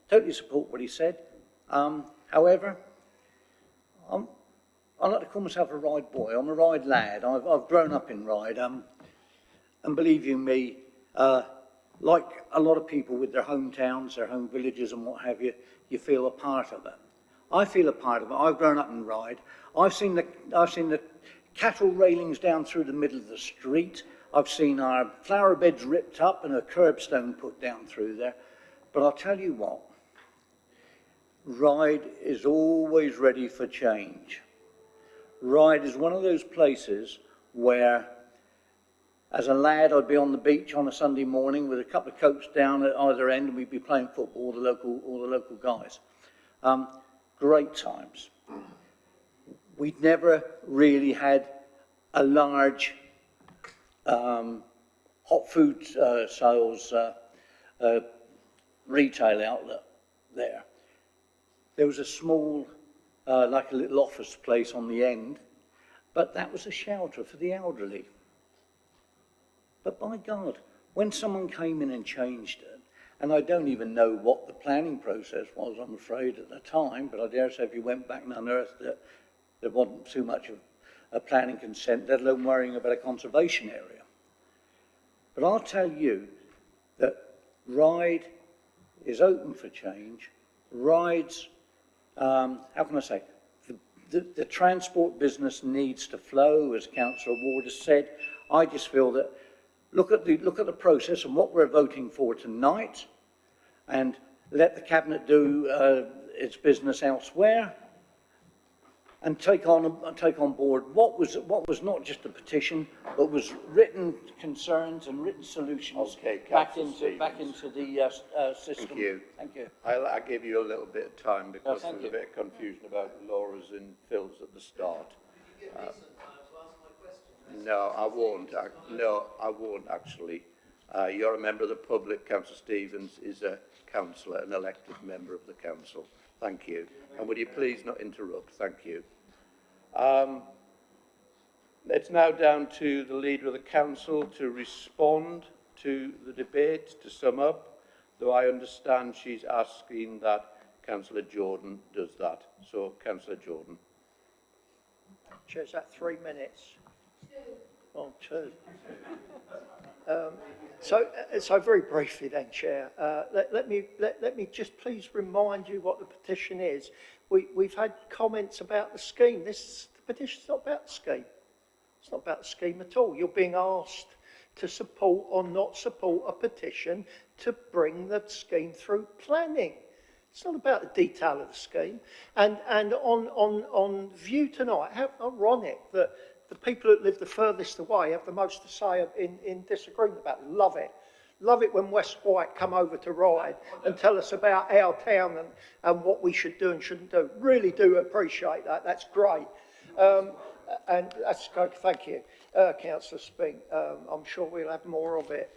Totally support what he said. However, I like to call myself a Ryde boy. I'm a Ryde lad. I've grown up in Ryde. And believe you me, like a lot of people with their hometowns, their home villages and what have you, you feel a part of it. I feel a part of it. I've grown up in Ryde. I've seen the cattle railings down through the middle of the street. I've seen our flower beds ripped up and a curbstone put down through there. But I'll tell you what, Ryde is always ready for change. Ryde is one of those places where, as a lad, I'd be on the beach on a Sunday morning with a couple of coats down at either end, and we'd be playing football, all the local guys. Great times. We'd never really had a large hot food sales retail outlet there. There was a small, like a little office place on the end, but that was a shelter for the elderly. But by God, when someone came in and changed it, and I don't even know what the planning process was, I'm afraid, at the time, but I dare say if you went back and unearthed it, there wasn't too much of a planning consent, let alone worrying about a conservation area. But I'll tell you that Ryde is open for change. Ryde's, how can I say, the transport business needs to flow, as Councillor Ward has said. I just feel that look at the process and what we're voting for tonight, and let the Cabinet do its business elsewhere, and take on board what was not just a petition, but was written concerns and written solutions back into the system. Thank you. Thank you. I'll give you a little bit of time because there's a bit of confusion about Laura's and Phil's at the start. No, I won't. I won't actually. You're a member of the public. Councillor Stevens is a councillor, an elected member of the council. Thank you. And would you please not interrupt? Thank you. It's now down to the Leader of the Council to respond to the debate, to sum up, though I understand she's asking that Councillor Jordan does that. So, Councillor Jordan. Chair, is that 3 minutes? 2. Oh, 2. So very briefly then, Chair, let me just please remind you what the petition is. We've had comments about the scheme. The petition's not about the scheme. It's not about the scheme at all. You're being asked to support or not support a petition to bring the scheme through planning. It's not about the detail of the scheme. And on view tonight, how ironic that the people that live the furthest away have the most to say in disagreement about it. Love it. Love it when West White come over to Ryde and tell us about our town and what we should do and shouldn't do. Really do appreciate that. That's great. And that's good. Thank you, Councillor Spink. I'm sure we'll have more of it.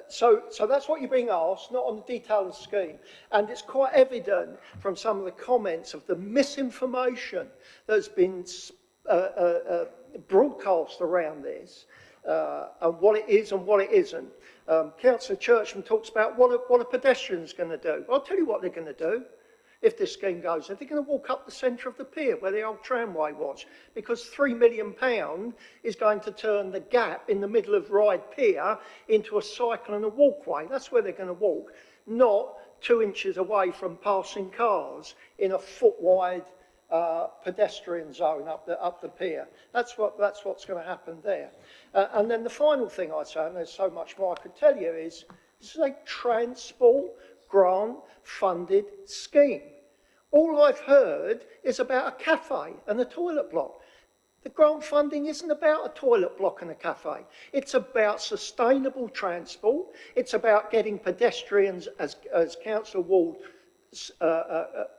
So that's what you're being asked, not on the detail of the scheme. And it's quite evident from some of the comments of the misinformation that's been broadcast around this, and what it is and what it isn't. Councillor Churchman talks about what a pedestrian's going to do. Well, I'll tell you what they're going to do. If this scheme goes, they're going to walk up the centre of the pier where the old tramway was, because £3 million is going to turn the gap in the middle of Ryde Pier into a cycle and a walkway. That's where they're going to walk, not 2 inches away from passing cars in a foot-wide pedestrian zone up the pier. That's what's going to happen there. And then the final thing I'd say, and there's so much more I could tell you, is this is a transport grant-funded scheme. All I've heard is about a cafe and a toilet block. The grant funding isn't about a toilet block and a cafe. It's about sustainable transport. It's about getting pedestrians, as Councillor Ward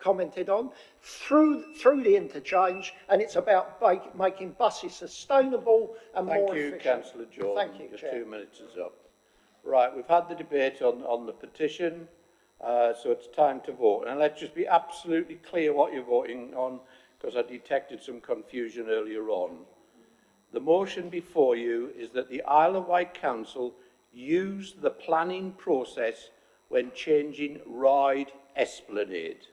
commented on, through the interchange, and it's about making buses sustainable and more efficient. Thank you, Councillor Jordan. Thank you, Your Chair. 2 minutes is up. Right, we've had the debate on the petition, so it's time to vote. And let's just be absolutely clear what you're voting on, because I detected some confusion earlier on. The motion before you is that the Isle of Wight Council use the planning process when changing Ride Esplanade.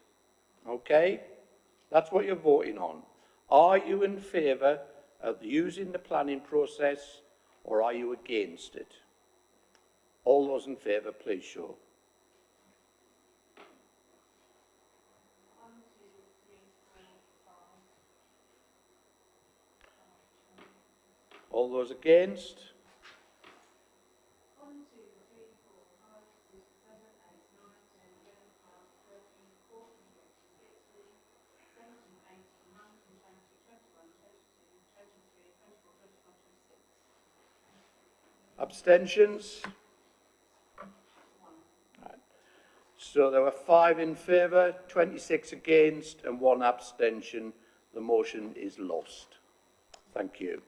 Okay? That's what you're voting on. Are you in favour of using the planning process, or are you against it? All those in favour, please show. All those against? Abstentions? Right. So there were 5 in favour, 26 against and 1 abstention. The motion is lost. Thank you.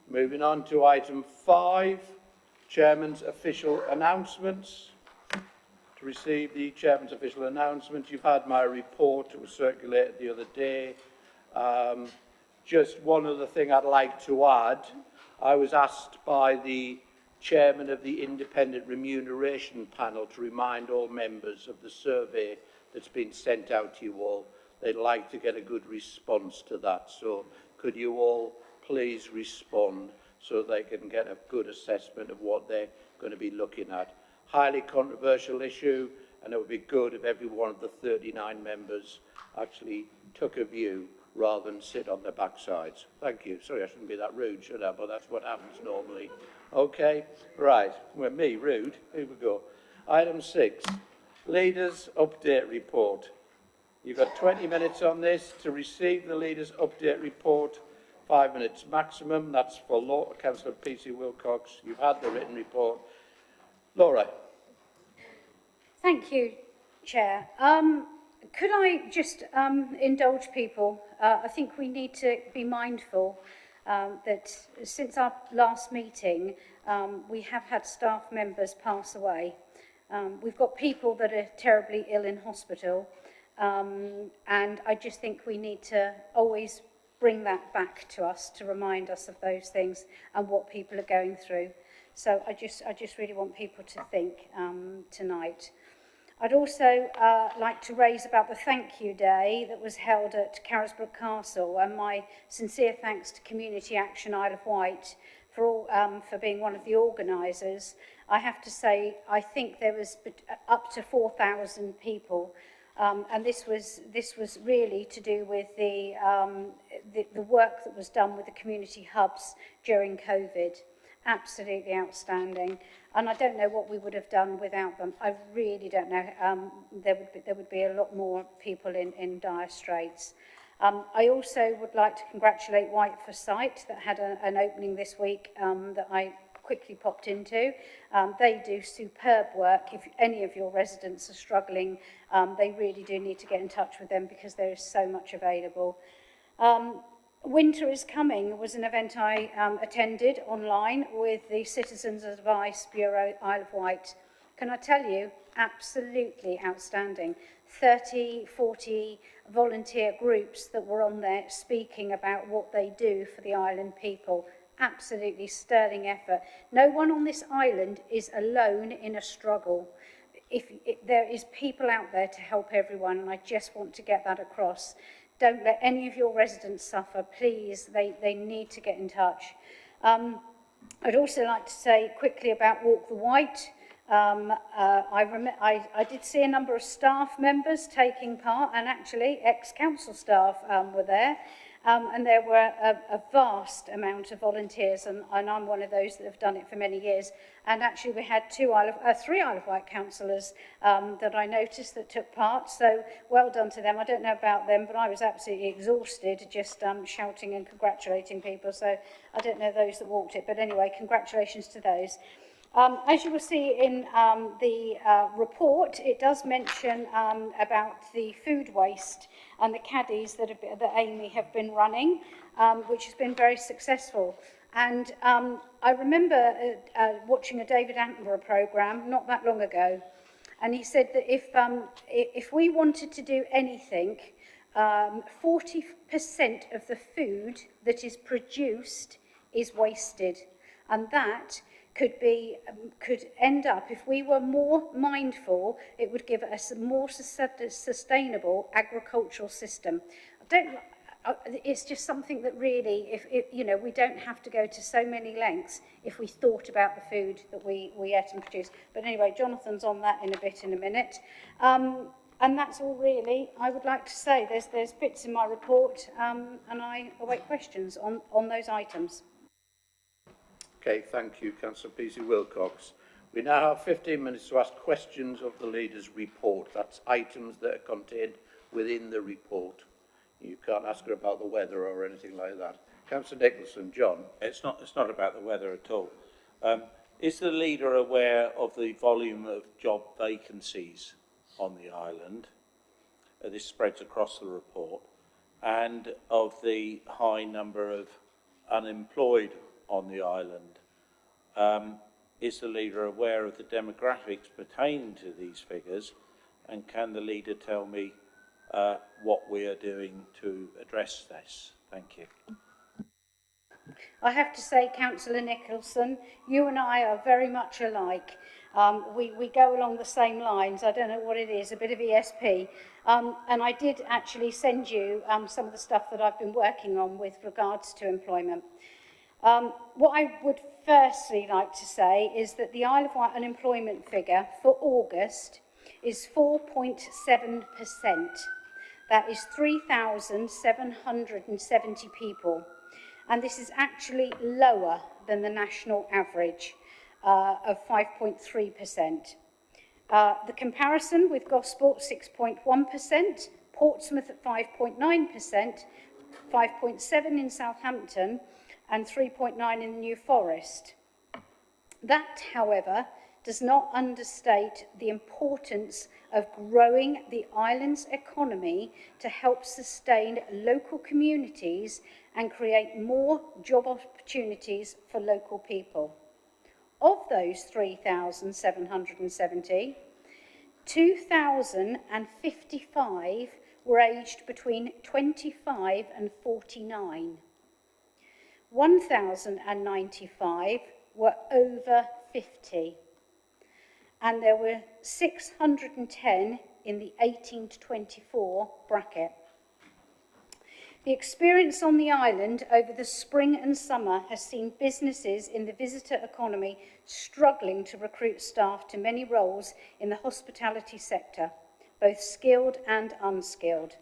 Moving on to item 5, Chairman's official announcements. To receive the Chairman's official announcement, you've had my report. It was circulated the other day. Just one other thing I'd like to add. I was asked by the Chairman of the Independent Remuneration Panel to remind all members of the survey that's been sent out to you all. They'd like to get a good response to that. So could you all please respond so they can get a good assessment of what they're going to be looking at. Highly controversial issue, and it would be good if every one of the 39 members actually took a view rather than sit on their backsides. Thank you. Sorry, I shouldn't be that rude, should I? But that's what happens normally. Okay, right. Well, me, rude. Here we go. Item 6, Leaders Update Report. You've got 20 minutes on this to receive the Leaders Update Report. 5 minutes maximum. That's for Councillor P.C. Wilcox. You've had the written report. Laura. Thank you, Chair. Could I just indulge people? I think we need to be mindful that since our last meeting, we have had staff members pass away. We've got people that are terribly ill in hospital, and I just think we need to always bring that back to us to remind us of those things and what people are going through. So I just really want people to think tonight. I'd also like to raise about the thank you day that was held at Carisbrooke Castle, and my sincere thanks to Community Action Isle of Wight for being one of the organisers. I have to say, I think there was up to 4,000 people, and this was really to do with the work that was done with the community hubs during COVID. Absolutely outstanding, and I don't know what we would have done without them. I really don't know. There would be a lot more people in dire straits. I also would like to congratulate White for Sight that had an opening this week that I quickly popped into. They do superb work. If any of your residents are struggling, they really do need to get in touch with them because there is so much available. Winter is Coming was an event I attended online with the Citizens Advice Bureau Isle of Wight. Can I tell you, absolutely outstanding. 30, 40 volunteer groups that were on there speaking about what they do for the island people. Absolutely sterling effort. No one on this island is alone in a struggle. There is people out there to help everyone, and I just want to get that across. Don't let any of your residents suffer, please. They need to get in touch. I'd also like to say quickly about Walk the Wight. I did see a number of staff members taking part, and actually ex-council staff were there. And there were a vast amount of volunteers, and I'm one of those that have done it for many years. And actually we had three Isle of Wight councillors that I noticed that took part, so well done to them. I don't know about them, but I was absolutely exhausted just shouting and congratulating people, so I don't know those that walked it, but anyway, congratulations to those. As you will see in the report, it does mention about the food waste and the caddies that Amy have been running, which has been very successful. And I remember watching a David Attenborough programme not that long ago, and he said that if we wanted to do anything, 40% of the food that is produced is wasted, and that could end up, if we were more mindful, it would give us a more sustainable agricultural system. It's just something that really, you know, we don't have to go to so many lengths if we thought about the food that we ate and produced. But anyway, Jonathan's on that in a minute. And that's all really I would like to say. There's bits in my report, and I await questions on those items. Okay, thank you, Councillor Peasy Wilcox. We now have 15 minutes to ask questions of the leader's report. That's items that are contained within the report. You can't ask her about the weather or anything like that. Councillor Nicholson, John. It's not about the weather at all. Is the leader aware of the volume of job vacancies on the island? This spreads across the report. And of the high number of unemployed on the island. Is the leader aware of the demographics pertaining to these figures, and can the leader tell me what we are doing to address this? Thank you. I have to say, Councillor Nicholson, you and I are very much alike. We go along the same lines. I don't know what it is, a bit of ESP. And I did actually send you some of the stuff that I've been working on with regards to employment. What I would firstly like to say is that the Isle of Wight unemployment figure for August is 4.7%. That is 3,770 people. And this is actually lower than the national average of 5.3%. The comparison with Gosport, 6.1%, Portsmouth at 5.9%, 5.7% in Southampton, and 3.9% in the New Forest. That, however, does not understate the importance of growing the island's economy to help sustain local communities and create more job opportunities for local people. Of those 3,770, 2,055 were aged between 25 and 49. 1,095 were over 50. And there were 610 in the 18 to 24 bracket. The experience on the island over the spring and summer has seen businesses in the visitor economy struggling to recruit staff to many roles in the hospitality sector, both skilled and unskilled.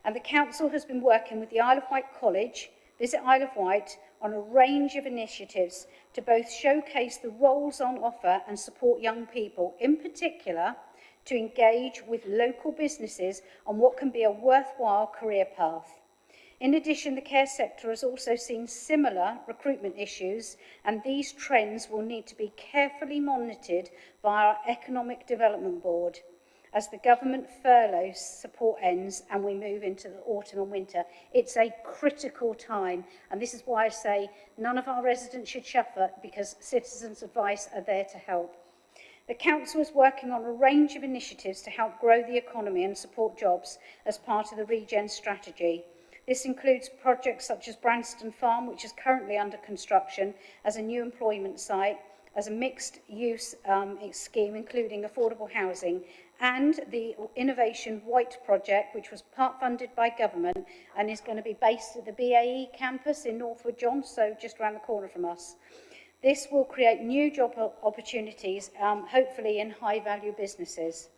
And the council has been working with the Isle of Wight College, Visit Isle of Wight, on a range of initiatives to both showcase the roles on offer and support young people, in particular to engage with local businesses on what can be a worthwhile career path. In addition, the care sector has also seen similar recruitment issues, and these trends will need to be carefully monitored by our Economic Development Board as the government furlough support ends and we move into the autumn and winter. It's a critical time, and this is why I say none of our residents should suffer, because citizens' advice are there to help. The council is working on a range of initiatives to help grow the economy and support jobs as part of the Regen strategy. This includes projects such as Branston Farm, which is currently under construction as a new employment site, as a mixed-use scheme, including affordable housing, and the Innovation White project, which was part-funded by government and is going to be based at the BAE campus in Northwood John, so just around the corner from us. This will create new job opportunities, hopefully in high-value businesses.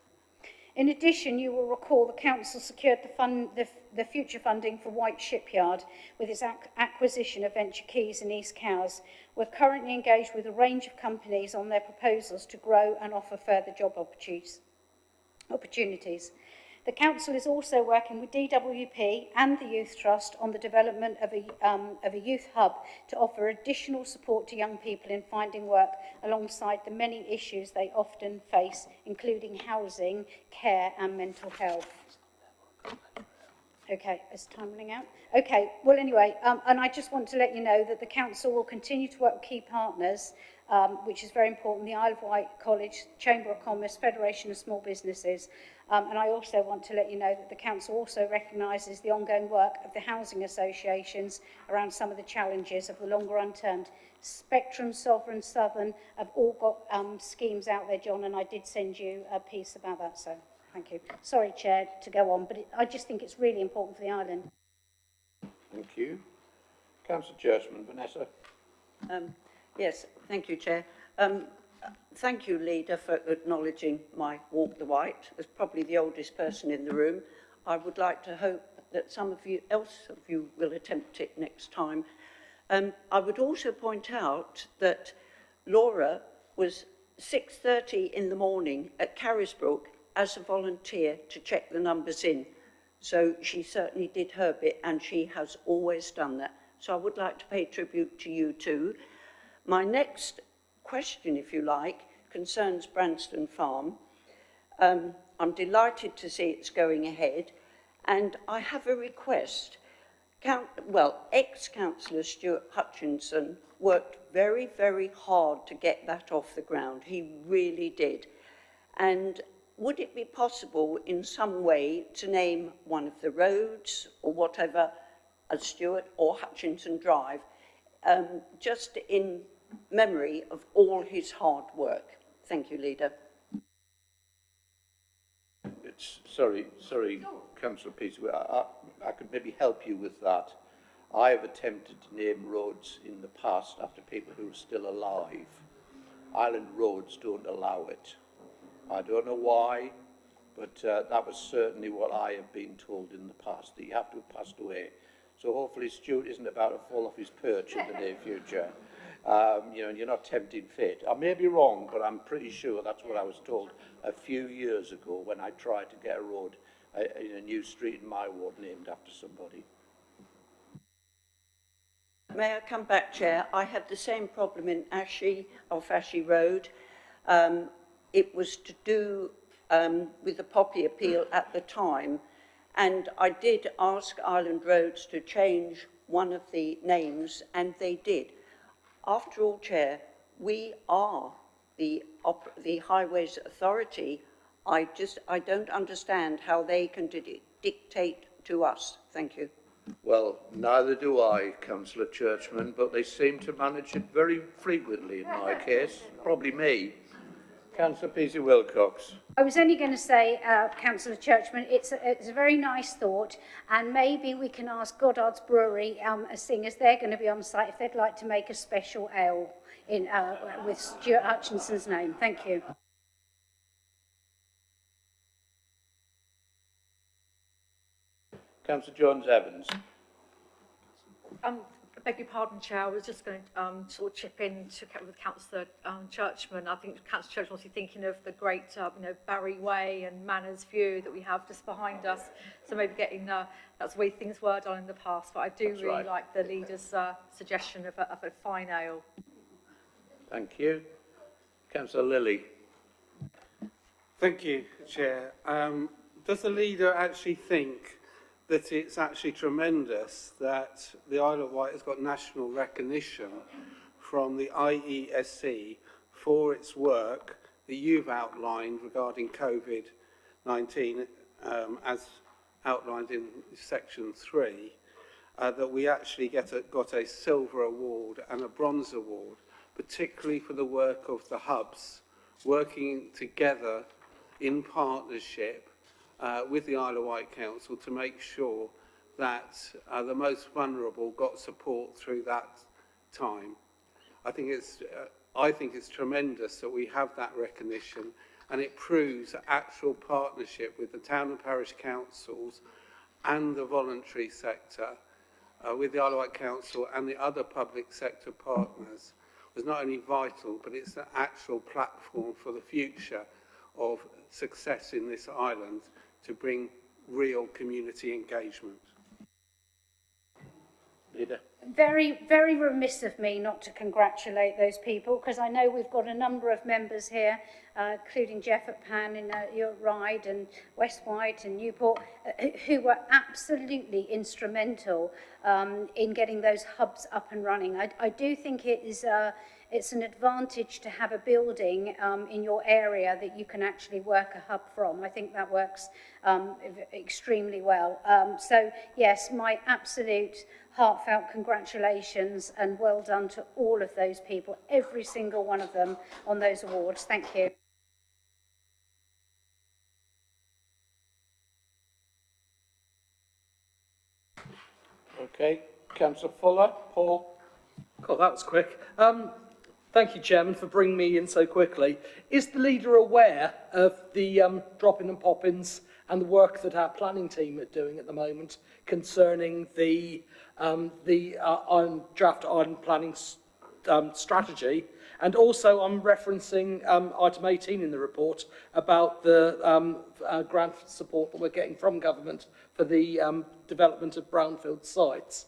In addition, you will recall the Council secured the future funding for White Shipyard with its acquisition of Venture Quays in East Cowes. We're currently engaged with a range of companies on their proposals to grow and offer further job opportunities. The Council is also working with DWP and the Youth Trust on the development of a youth hub to offer additional support to young people in finding work alongside the many issues they often face, including housing, care and mental health. Okay, is time running out? Okay, well anyway, and I just want to let you know that the Council will continue to work with key partners, which is very important, the Isle of Wight College, Chamber of Commerce, Federation of Small Businesses. And I also want to let you know that the Council also recognises the ongoing work of the housing associations around some of the challenges of the longer run term. Spectrum, Sovereign, Southern have all got schemes out there, John, and I did send you a piece about that, so thank you. Sorry, Chair, to go on, but I just think it's really important for the island. Thank you. Councillor Churchman, Vanessa. Yes, thank you, Chair. Thank you, Leader, for acknowledging my Walk the White. As probably the oldest person in the room, I would like to hope that some of you will attempt it next time. I would also point out that Laura was 6:30 in the morning at Carisbrooke as a volunteer to check the numbers in. So she certainly did her bit, and she has always done that. So I would like to pay tribute to you too. My next question, if you like, concerns Branston Farm. I'm delighted to see it's going ahead, and I have a request. Ex-councillor Stuart Hutchinson worked very, very hard to get that off the ground. He really did. And would it be possible in some way to name one of the roads or whatever as Stuart or Hutchinson Drive, just in memory of all his hard work? Thank you, Leader. Sorry, Councillor Peter, I could maybe help you with that. I have attempted to name roads in the past after people who are still alive. Island roads don't allow it. I don't know why, but that was certainly what I have been told in the past, that you have to have passed away. So hopefully Stuart isn't about to fall off his perch in the near future. You know, and you're not tempting fate. I may be wrong, but I'm pretty sure that's what I was told a few years ago when I tried to get a road in a new street in my ward named after somebody. May I come back, Chair? I had the same problem in off Ashy Road. It was to do with the Poppy appeal at the time, and I did ask Island Roads to change one of the names, and they did. After all, Chair, we are the Highways Authority. I don't understand how they can dictate to us. Thank you. Well, neither do I, Councillor Churchman, but they seem to manage it very frequently in my case. Probably me. Councillor Peter Wilcox. I was only going to say, Councillor Churchman, it's a very nice thought, and maybe we can ask Goddard's Brewery, seeing as they're going to be on site, if they'd like to make a special ale in, with Stuart Hutchinson's name. Thank you. Councillor Jones-Evans. I beg your pardon, Chair. I was just going to sort of chip in with Councillor Churchman. I think Councillor Churchman was thinking of the great, Barry Way and Manners View that we have just behind us. So maybe getting that's the way things were done in the past. But I do really like the leader's suggestion of a fine ale. Thank you. Councillor Lilly. Thank you, Chair. Does the leader actually think that it's actually tremendous that the Isle of Wight has got national recognition from the IESC for its work that you've outlined regarding COVID-19, as outlined in section 3, that we actually got a silver award and a bronze award, particularly for the work of the hubs, working together in partnership with the Isle of Wight Council to make sure that the most vulnerable got support through that time. I think it's tremendous that we have that recognition, and it proves actual partnership with the town and parish councils and the voluntary sector, with the Isle of Wight Council and the other public sector partners, was not only vital, but it's an actual platform for the future of success in this island to bring real community engagement. Leader. Very, very remiss of me not to congratulate those people, because I know we've got a number of members here, including Jeff at Pan in your ride, and West White and Newport, who were absolutely instrumental in getting those hubs up and running. I do think it is it's an advantage to have a building in your area that you can actually work a hub from. I think that works extremely well. So yes, my absolute heartfelt congratulations and well done to all of those people, every single one of them on those awards. Thank you. Okay, Councillor Fuller, Paul. Cool, that was quick. Thank you, Chairman, for bringing me in so quickly. Is the leader aware of the drop-in and pop-ins and the work that our planning team are doing at the moment concerning the draft island planning strategy? And also I'm referencing item 18 in the report about the grant support that we're getting from government for the development of brownfield sites.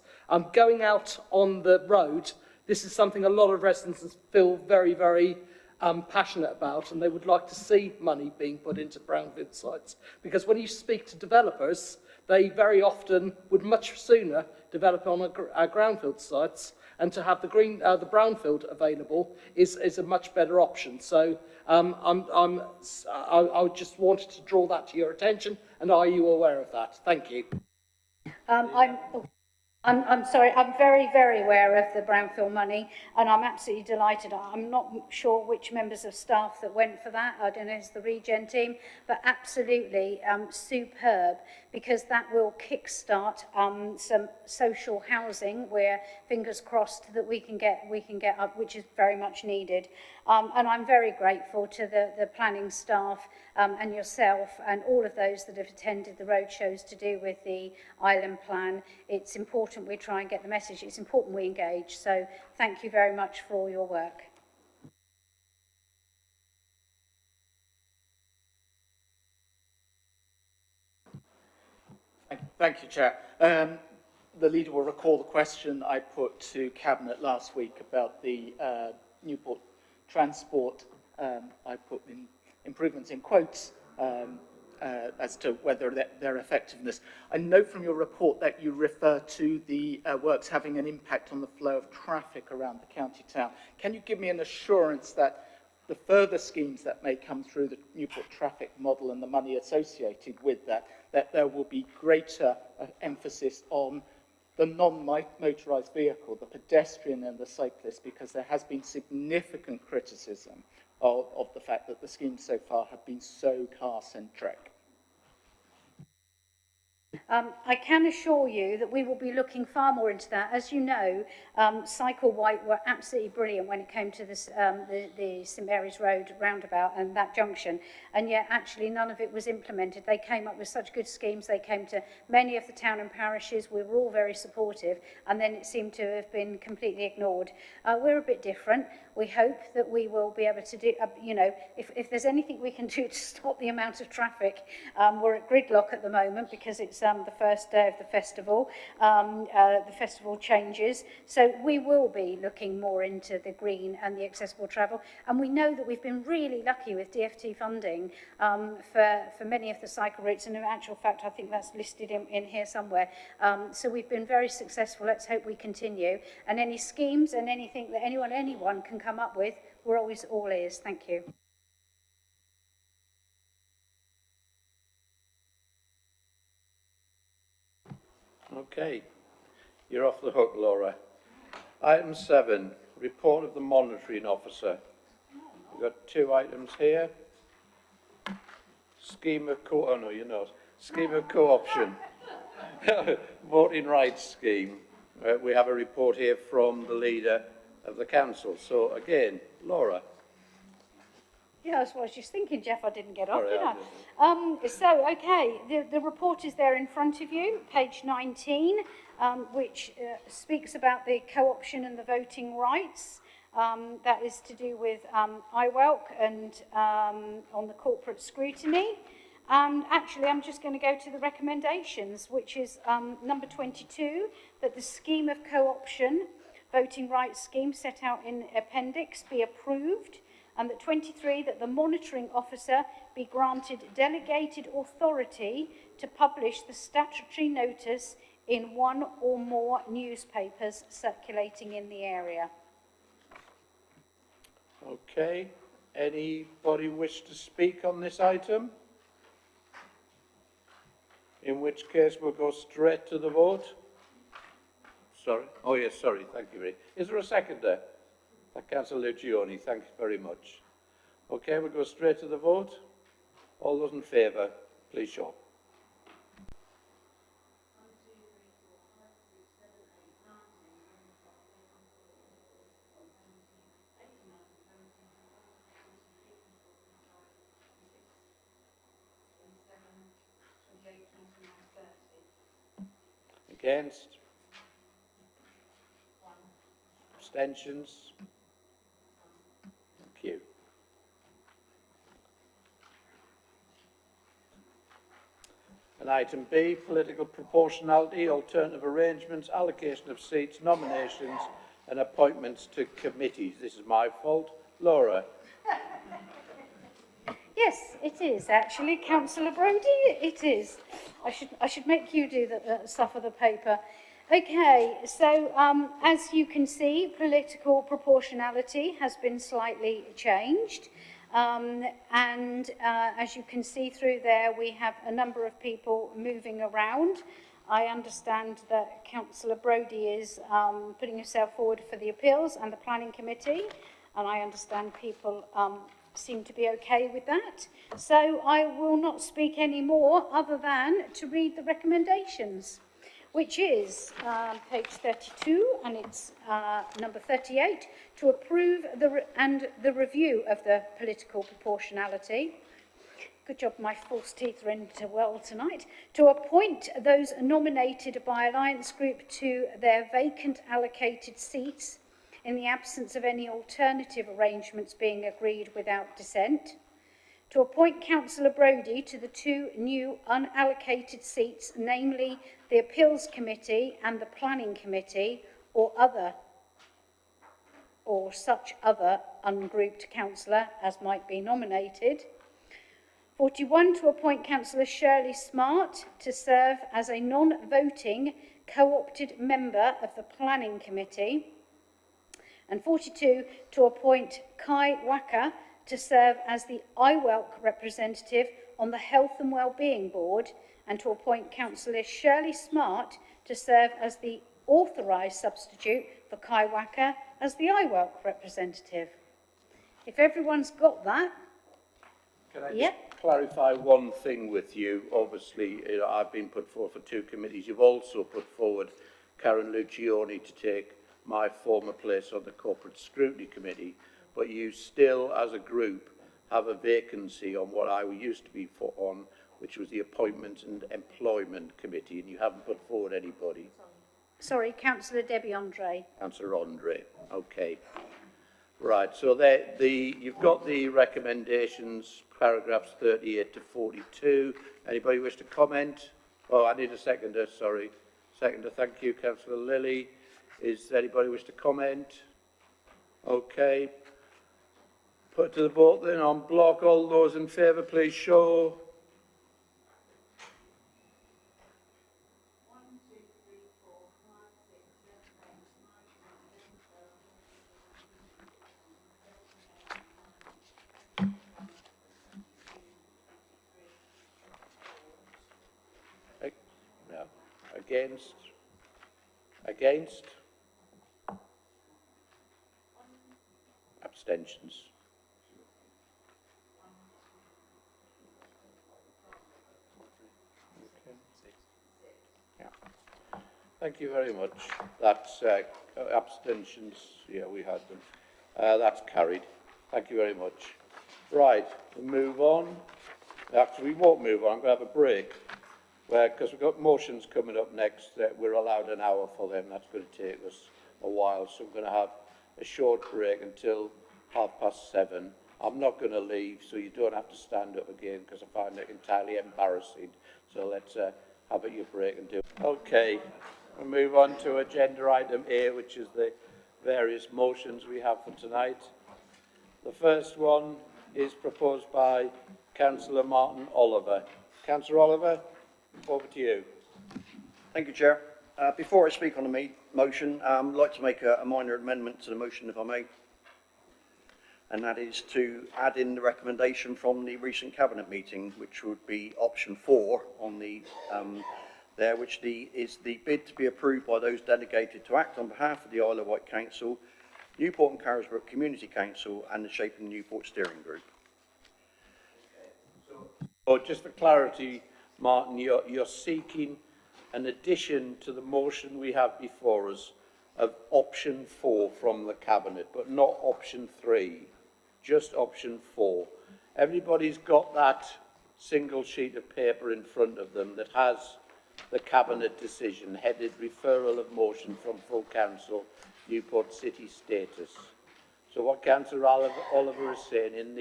Going out on the road, this is something a lot of residents feel very, very passionate about, and they would like to see money being put into brownfield sites. Because when you speak to developers, they very often would much sooner develop on our brownfield sites, and to have the brownfield available is a much better option. So I just wanted to draw that to your attention, and are you aware of that? Thank you. I'm sorry, I'm very, very aware of the brownfield money, and I'm absolutely delighted. I'm not sure which members of staff that went for that. I don't know if it's the regen team, but absolutely superb, because that will kickstart some social housing where, fingers crossed, that we can get up, which is very much needed. And I'm very grateful to the planning staff and yourself and all of those that have attended the roadshows to do with the island plan. It's important we try and get the message. It's important we engage. So thank you very much for all your work. Thank you, Chair. The leader will recall the question I put to Cabinet last week about the Newport transport. I put in improvements in quotes as to whether their effectiveness. I note from your report that you refer to the works having an impact on the flow of traffic around the county town. Can you give me an assurance that the further schemes that may come through the Newport traffic model and the money associated with that there will be greater emphasis on the non-motorised vehicle, the pedestrian and the cyclist, because there has been significant criticism of the fact that the schemes so far have been so car-centric? I can assure you that we will be looking far more into that. As you know, Cycle White were absolutely brilliant when it came to this, the St Mary's Road roundabout and that junction, and yet actually none of it was implemented. They came up with such good schemes. They came to many of the town and parishes. We were all very supportive, and then it seemed to have been completely ignored. We're a bit different. We hope that we will be able to do, you know, if there's anything we can do to stop the amount of traffic. We're at gridlock at the moment because it's the first day of the festival. The festival changes. So we will be looking more into the green and the accessible travel. And we know that we've been really lucky with DFT funding for many of the cycle routes. And in actual fact, I think that's listed in here somewhere. So we've been very successful. Let's hope we continue. And any schemes and anything that anyone can come up with, we're always all ears. Thank you. Okay, you're off the hook, Laura. Item 7, report of the monitoring officer. We've got 2 items here. Scheme of co-option. Voting rights scheme. We have a report here from the leader of the council. So again, Laura. Yeah, that's what I was just thinking, Jeff. I didn't get off, Sorry, did I I? Okay, the report is there in front of you, page 19, which speaks about the co-option and the voting rights. That is to do with IWELC and on the corporate scrutiny. And actually, I'm just going to go to the recommendations, which is number 22, that the scheme of co-option, voting rights scheme set out in appendix, be approved. And that 23, that the monitoring officer be granted delegated authority to publish the statutory notice in one or more newspapers circulating in the area. Okay. Anybody wish to speak on this item? In which case we'll go straight to the vote. Sorry. Oh, yes, sorry. Thank you, Ray. Is there a seconder? Councillor Lucioni, thank you very much. Okay, we'll go straight to the vote. All those in favour, please show. Against? Abstentions? Thank you. And item B, political proportionality, alternative arrangements, allocation of seats, nominations and appointments to committees. This is my fault. Laura. Yes, it is actually, Councillor Brodie, it is. I should make you do the stuff of the paper. Okay, so as you can see, political proportionality has been slightly changed. As you can see through there, we have a number of people moving around. I understand that Councillor Brodie is putting himself forward for the appeals and the planning committee, and I understand people seem to be okay with that. So I will not speak any more other than to read the recommendations, which is page 32, and it's number 38, to approve the review of the political proportionality. Good job, my false teeth are into well tonight. To appoint those nominated by Alliance Group to their vacant allocated seats in the absence of any alternative arrangements being agreed without dissent. To appoint Councillor Brodie to the two new unallocated seats, namely the Appeals Committee and the Planning Committee, or such other ungrouped councillor as might be nominated. 41, to appoint Councillor Shirley Smart to serve as a non-voting co-opted member of the Planning Committee. And 42, to appoint Kai Waka to serve as the IWELC representative on the Health and Wellbeing Board, and to appoint Councillor Shirley Smart to serve as the authorised substitute for Kai Waka as the IWELC representative. If everyone's got that. Can I just clarify one thing with you? Obviously, I've been put forward for two committees. You've also put forward Karen Lucioni to take my former place on the Corporate Scrutiny Committee, but you still, as a group, have a vacancy on what I used to be on, which was the Appointment and Employment Committee, and you haven't put forward anybody. Sorry, Councillor Debbie Andre. Councillor Andre, okay. Right, so you've got the recommendations, paragraphs 38 to 42. Anybody wish to comment? Oh, I need a seconder, sorry. Seconder, thank you, Councillor Lilly. Is anybody wish to comment? Okay. Put to the vote then on block. All those in favour, please show. 1, 2, 3, 4, 5, 6, 7, 8, 9, 10, 11, 12, 13, 14, 15, 16, 17, 18, 19, 20, 21, 22, 23, 24, 25, 26, 27, 28, 29, 30. Against? Abstentions? Yeah. Thank you very much. That's abstentions. Yeah, we had them. That's carried. Thank you very much. Right, we'll move on. Actually, we won't move on. I'm going to have a break. Because we've got motions coming up next, we're allowed an hour for them. That's going to take us a while. So we're going to have a short break until 7:30. I'm not going to leave, so you don't have to stand up again because I find it entirely embarrassing. So let's have your break and do it. Okay, we'll move on to agenda item A, which is the various motions we have for tonight. The first one is proposed by Councillor Martin Oliver. Councillor Oliver, over to you. Thank you, Chair. Before I speak on the motion, I'd like to make a minor amendment to the motion, if I may. And that is to add in the recommendation from the recent Cabinet meeting, which would be option 4 on the there, which is the bid to be approved by those delegated to act on behalf of the Isle of Wight Council, Newport and Carisbrooke Community Council, and the Shaping Newport Steering Group. So just for clarity, Martin, you're seeking an addition to the motion we have before us of option 4 from the Cabinet, but not option 3, just option 4. Everybody's got that single sheet of paper in front of them that has the Cabinet decision headed referral of motion from full council, Newport City status. So what Councillor Oliver is saying in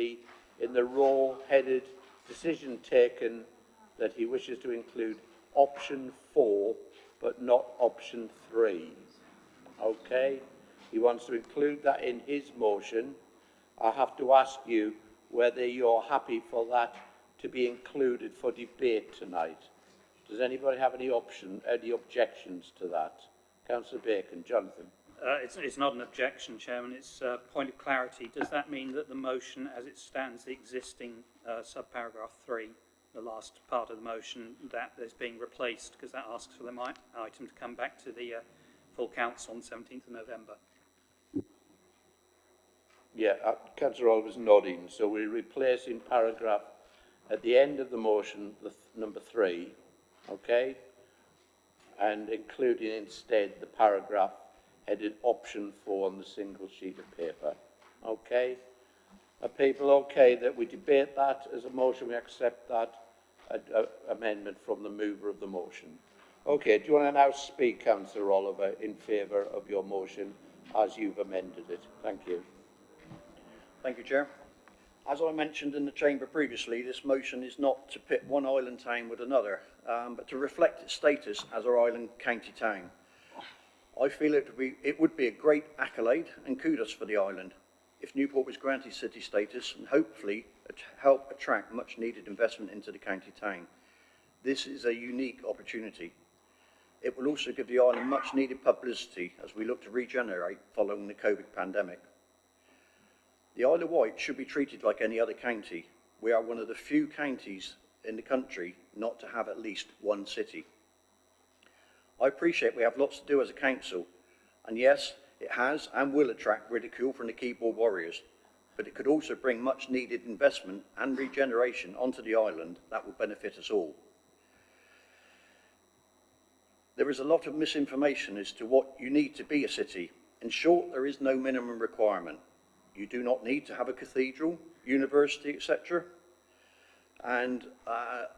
the row headed decision taken that he wishes to include option 4 but not option 3. Okay? He wants to include that in his motion. I have to ask you whether you're happy for that to be included for debate tonight. Does anybody have any objections to that? Councillor Bacon. Jonathan. It's not an objection, Chairman. It's a point of clarity. Does that mean that the motion, as it stands, the existing subparagraph 3, the last part of the motion, that is being replaced because that asks for the item to come back to the full council on the 17th of November? Yeah, Councillor Oliver's nodding. So we're replacing paragraph at the end of the motion, number 3, okay, and including instead the paragraph headed option 4 on the single sheet of paper. Okay? Are people okay that we debate that as a motion? We accept that amendment from the mover of the motion. Okay, do you want to now speak, Councillor Oliver, in favour of your motion as you've amended it? Thank you. Thank you, Chair. As I mentioned in the Chamber previously, this motion is not to pit one island town with another, but to reflect its status as our island county town. I feel it would be a great accolade and kudos for the island if Newport was granted city status and hopefully help attract much needed investment into the county town. This is a unique opportunity. It will also give the island much needed publicity as we look to regenerate following the COVID pandemic. The Isle of Wight should be treated like any other county. We are one of the few counties in the country not to have at least one city. I appreciate we have lots to do as a council, and yes, it has and will attract ridicule from the keyboard warriors, but it could also bring much needed investment and regeneration onto the island that will benefit us all. There is a lot of misinformation as to what you need to be a city. In short, there is no minimum requirement. You do not need to have a cathedral, university, etc. And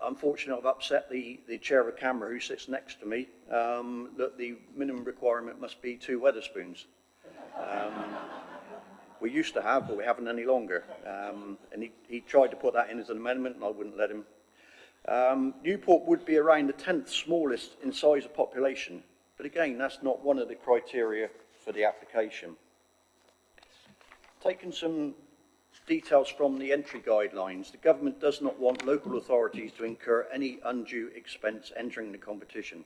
unfortunately, I've upset the chair of a camera who sits next to me that the minimum requirement must be 2 Wetherspoons. We used to have, but we haven't any longer. And he tried to put that in as an amendment, and I wouldn't let him. Newport would be around the 10th smallest in size of population, but again, that's not one of the criteria for the application. Taking some details from the entry guidelines, the government does not want local authorities to incur any undue expense entering the competition.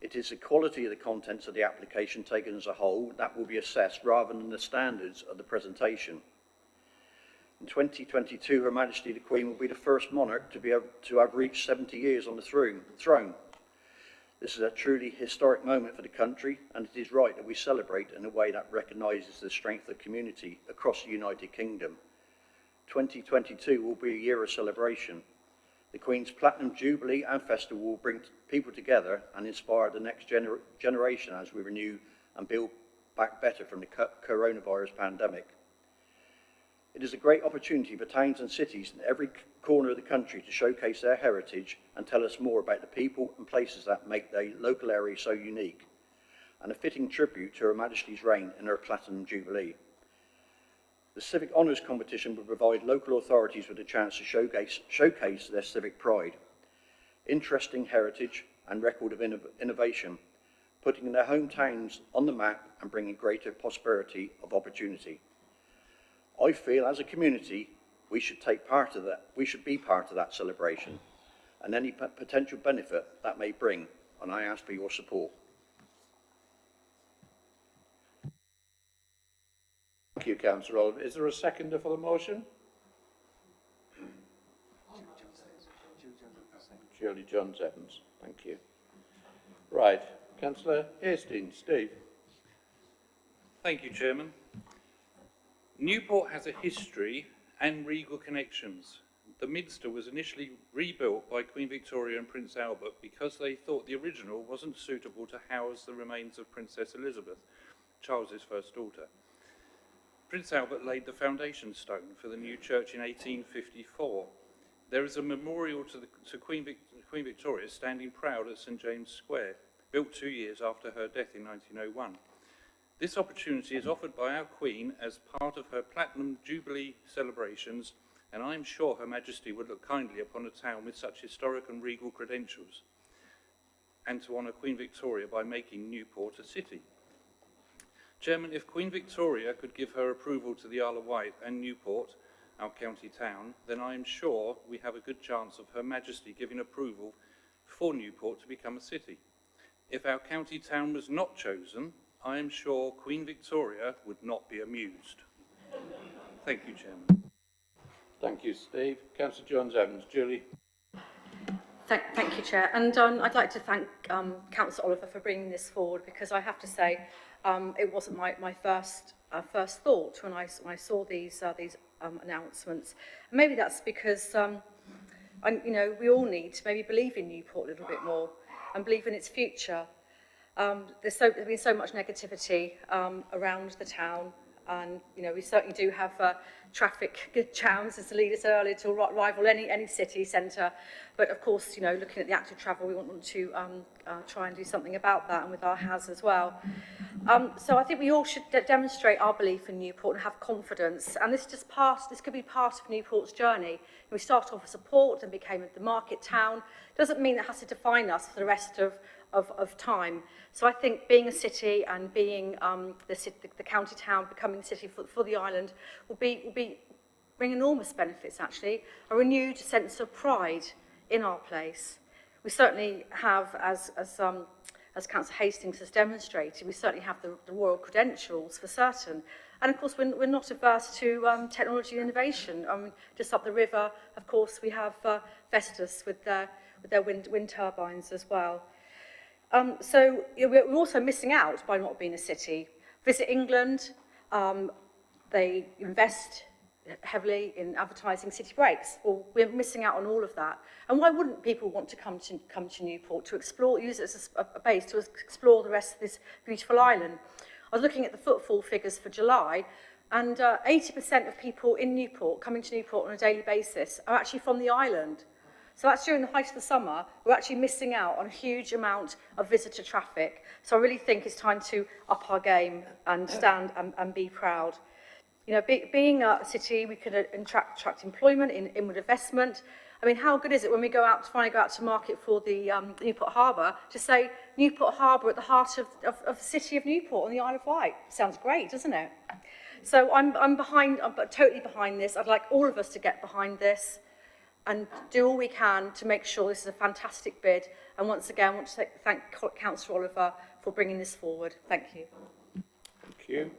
It is the quality of the contents of the application taken as a whole that will be assessed rather than the standards of the presentation. In 2022, Her Majesty the Queen will be the first monarch to have reached 70 years on the throne. This is a truly historic moment for the country, and it is right that we celebrate in a way that recognises the strength of the community across the United Kingdom. 2022 will be a year of celebration. The Queen's Platinum Jubilee and Festival will bring people together and inspire the next generation as we renew and build back better from the coronavirus pandemic. It is a great opportunity for towns and cities in every corner of the country to showcase their heritage and tell us more about the people and places that make their local area so unique, and a fitting tribute to Her Majesty's reign in her Platinum Jubilee. The Civic Honours competition will provide local authorities with a chance to showcase their civic pride, interesting heritage and record of innovation, putting their hometowns on the map and bringing greater prosperity of opportunity. I feel as a community we should take part of that. We should be part of that celebration and any potential benefit that may bring, and I ask for your support. Thank you, Councillor Oliver. Is there a seconder for the motion? Shirley Jones-Evans. Thank you. Right. Councillor Hastings. Steve. Thank you, Chairman. Newport has a history and regal connections. The Minster was initially rebuilt by Queen Victoria and Prince Albert because they thought the original wasn't suitable to house the remains of Princess Elizabeth, Charles's first daughter. Prince Albert laid the foundation stone for the new church in 1854. There is a memorial to Queen Victoria standing proud at St James Square, built 2 years after her death in 1901. This opportunity is offered by our Queen as part of her Platinum Jubilee celebrations, and I am sure Her Majesty would look kindly upon a town with such historic and regal credentials, and to honour Queen Victoria by making Newport a city. Chairman, if Queen Victoria could give her approval to the Isle of Wight and Newport, our county town, then I am sure we have a good chance of Her Majesty giving approval for Newport to become a city. If our county town was not chosen, I am sure Queen Victoria would not be amused. Thank you, Chairman. Thank you, Steve. Councillor Jones-Evans. Julie. Thank you, Chair. And I'd like to thank Councillor Oliver for bringing this forward, because I have to say it wasn't my first thought when I saw these announcements. And maybe that's because we all need to maybe believe in Newport a little bit more and believe in its future. There's been so much negativity around the town, and we certainly do have traffic jams, as the leader said earlier, to rival any city centre. But of course, looking at the active travel, we want to try and do something about that, and with our HAS as well. So I think we all should demonstrate our belief in Newport and have confidence. And this could be part of Newport's journey. We started off as a port and became the market town. Doesn't mean it has to define us for the rest of time. So I think being a city and being the county town, becoming a city for the island, will bring enormous benefits, actually. A renewed sense of pride in our place. We certainly have, as Councillor Hastings has demonstrated, we certainly have the royal credentials for certain. And of course, we're not averse to technology and innovation. Just up the river, of course, we have Vestas with their wind turbines as well. So we're also missing out by not being a city. Visit England, they invest heavily in advertising city breaks. Well, we're missing out on all of that. And why wouldn't people want to come to Newport to explore, use it as a base to explore the rest of this beautiful island? I was looking at the footfall figures for July, and 80% of people in Newport, coming to Newport on a daily basis, are actually from the island. So that's during the height of the summer. We're actually missing out on a huge amount of visitor traffic. So I really think it's time to up our game and stand and be proud. Being a city, we can attract employment, inward investment. I mean, how good is it when we finally go out to market for the Newport Harbour to say Newport Harbour at the heart of the city of Newport on the Isle of Wight? Sounds great, doesn't it? So I'm totally behind this. I'd like all of us to get behind this and do all we can to make sure this is a fantastic bid. And once again, I want to thank Councillor Oliver for bringing this forward. Thank you. Thank you.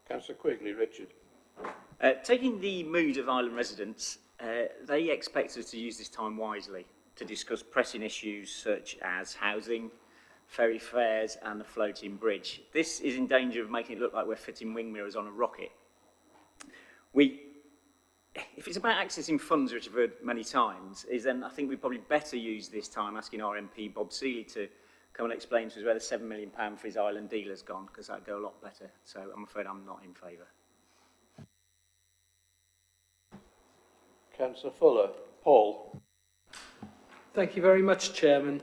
Councillor Quigley. Richard. Taking the mood of island residents, they expect us to use this time wisely to discuss pressing issues such as housing, ferry fares and the floating bridge. This is in danger of making it look like we're fitting wing mirrors on a rocket. If it's about accessing funds, which I've heard many times, then I think we probably better use this time asking our MP Bob Seeley to come and explain to us where the £7 million for his island deal has gone, because that'd go a lot better. So I'm afraid I'm not in favour. Councillor Fuller. Paul. Thank you very much, Chairman.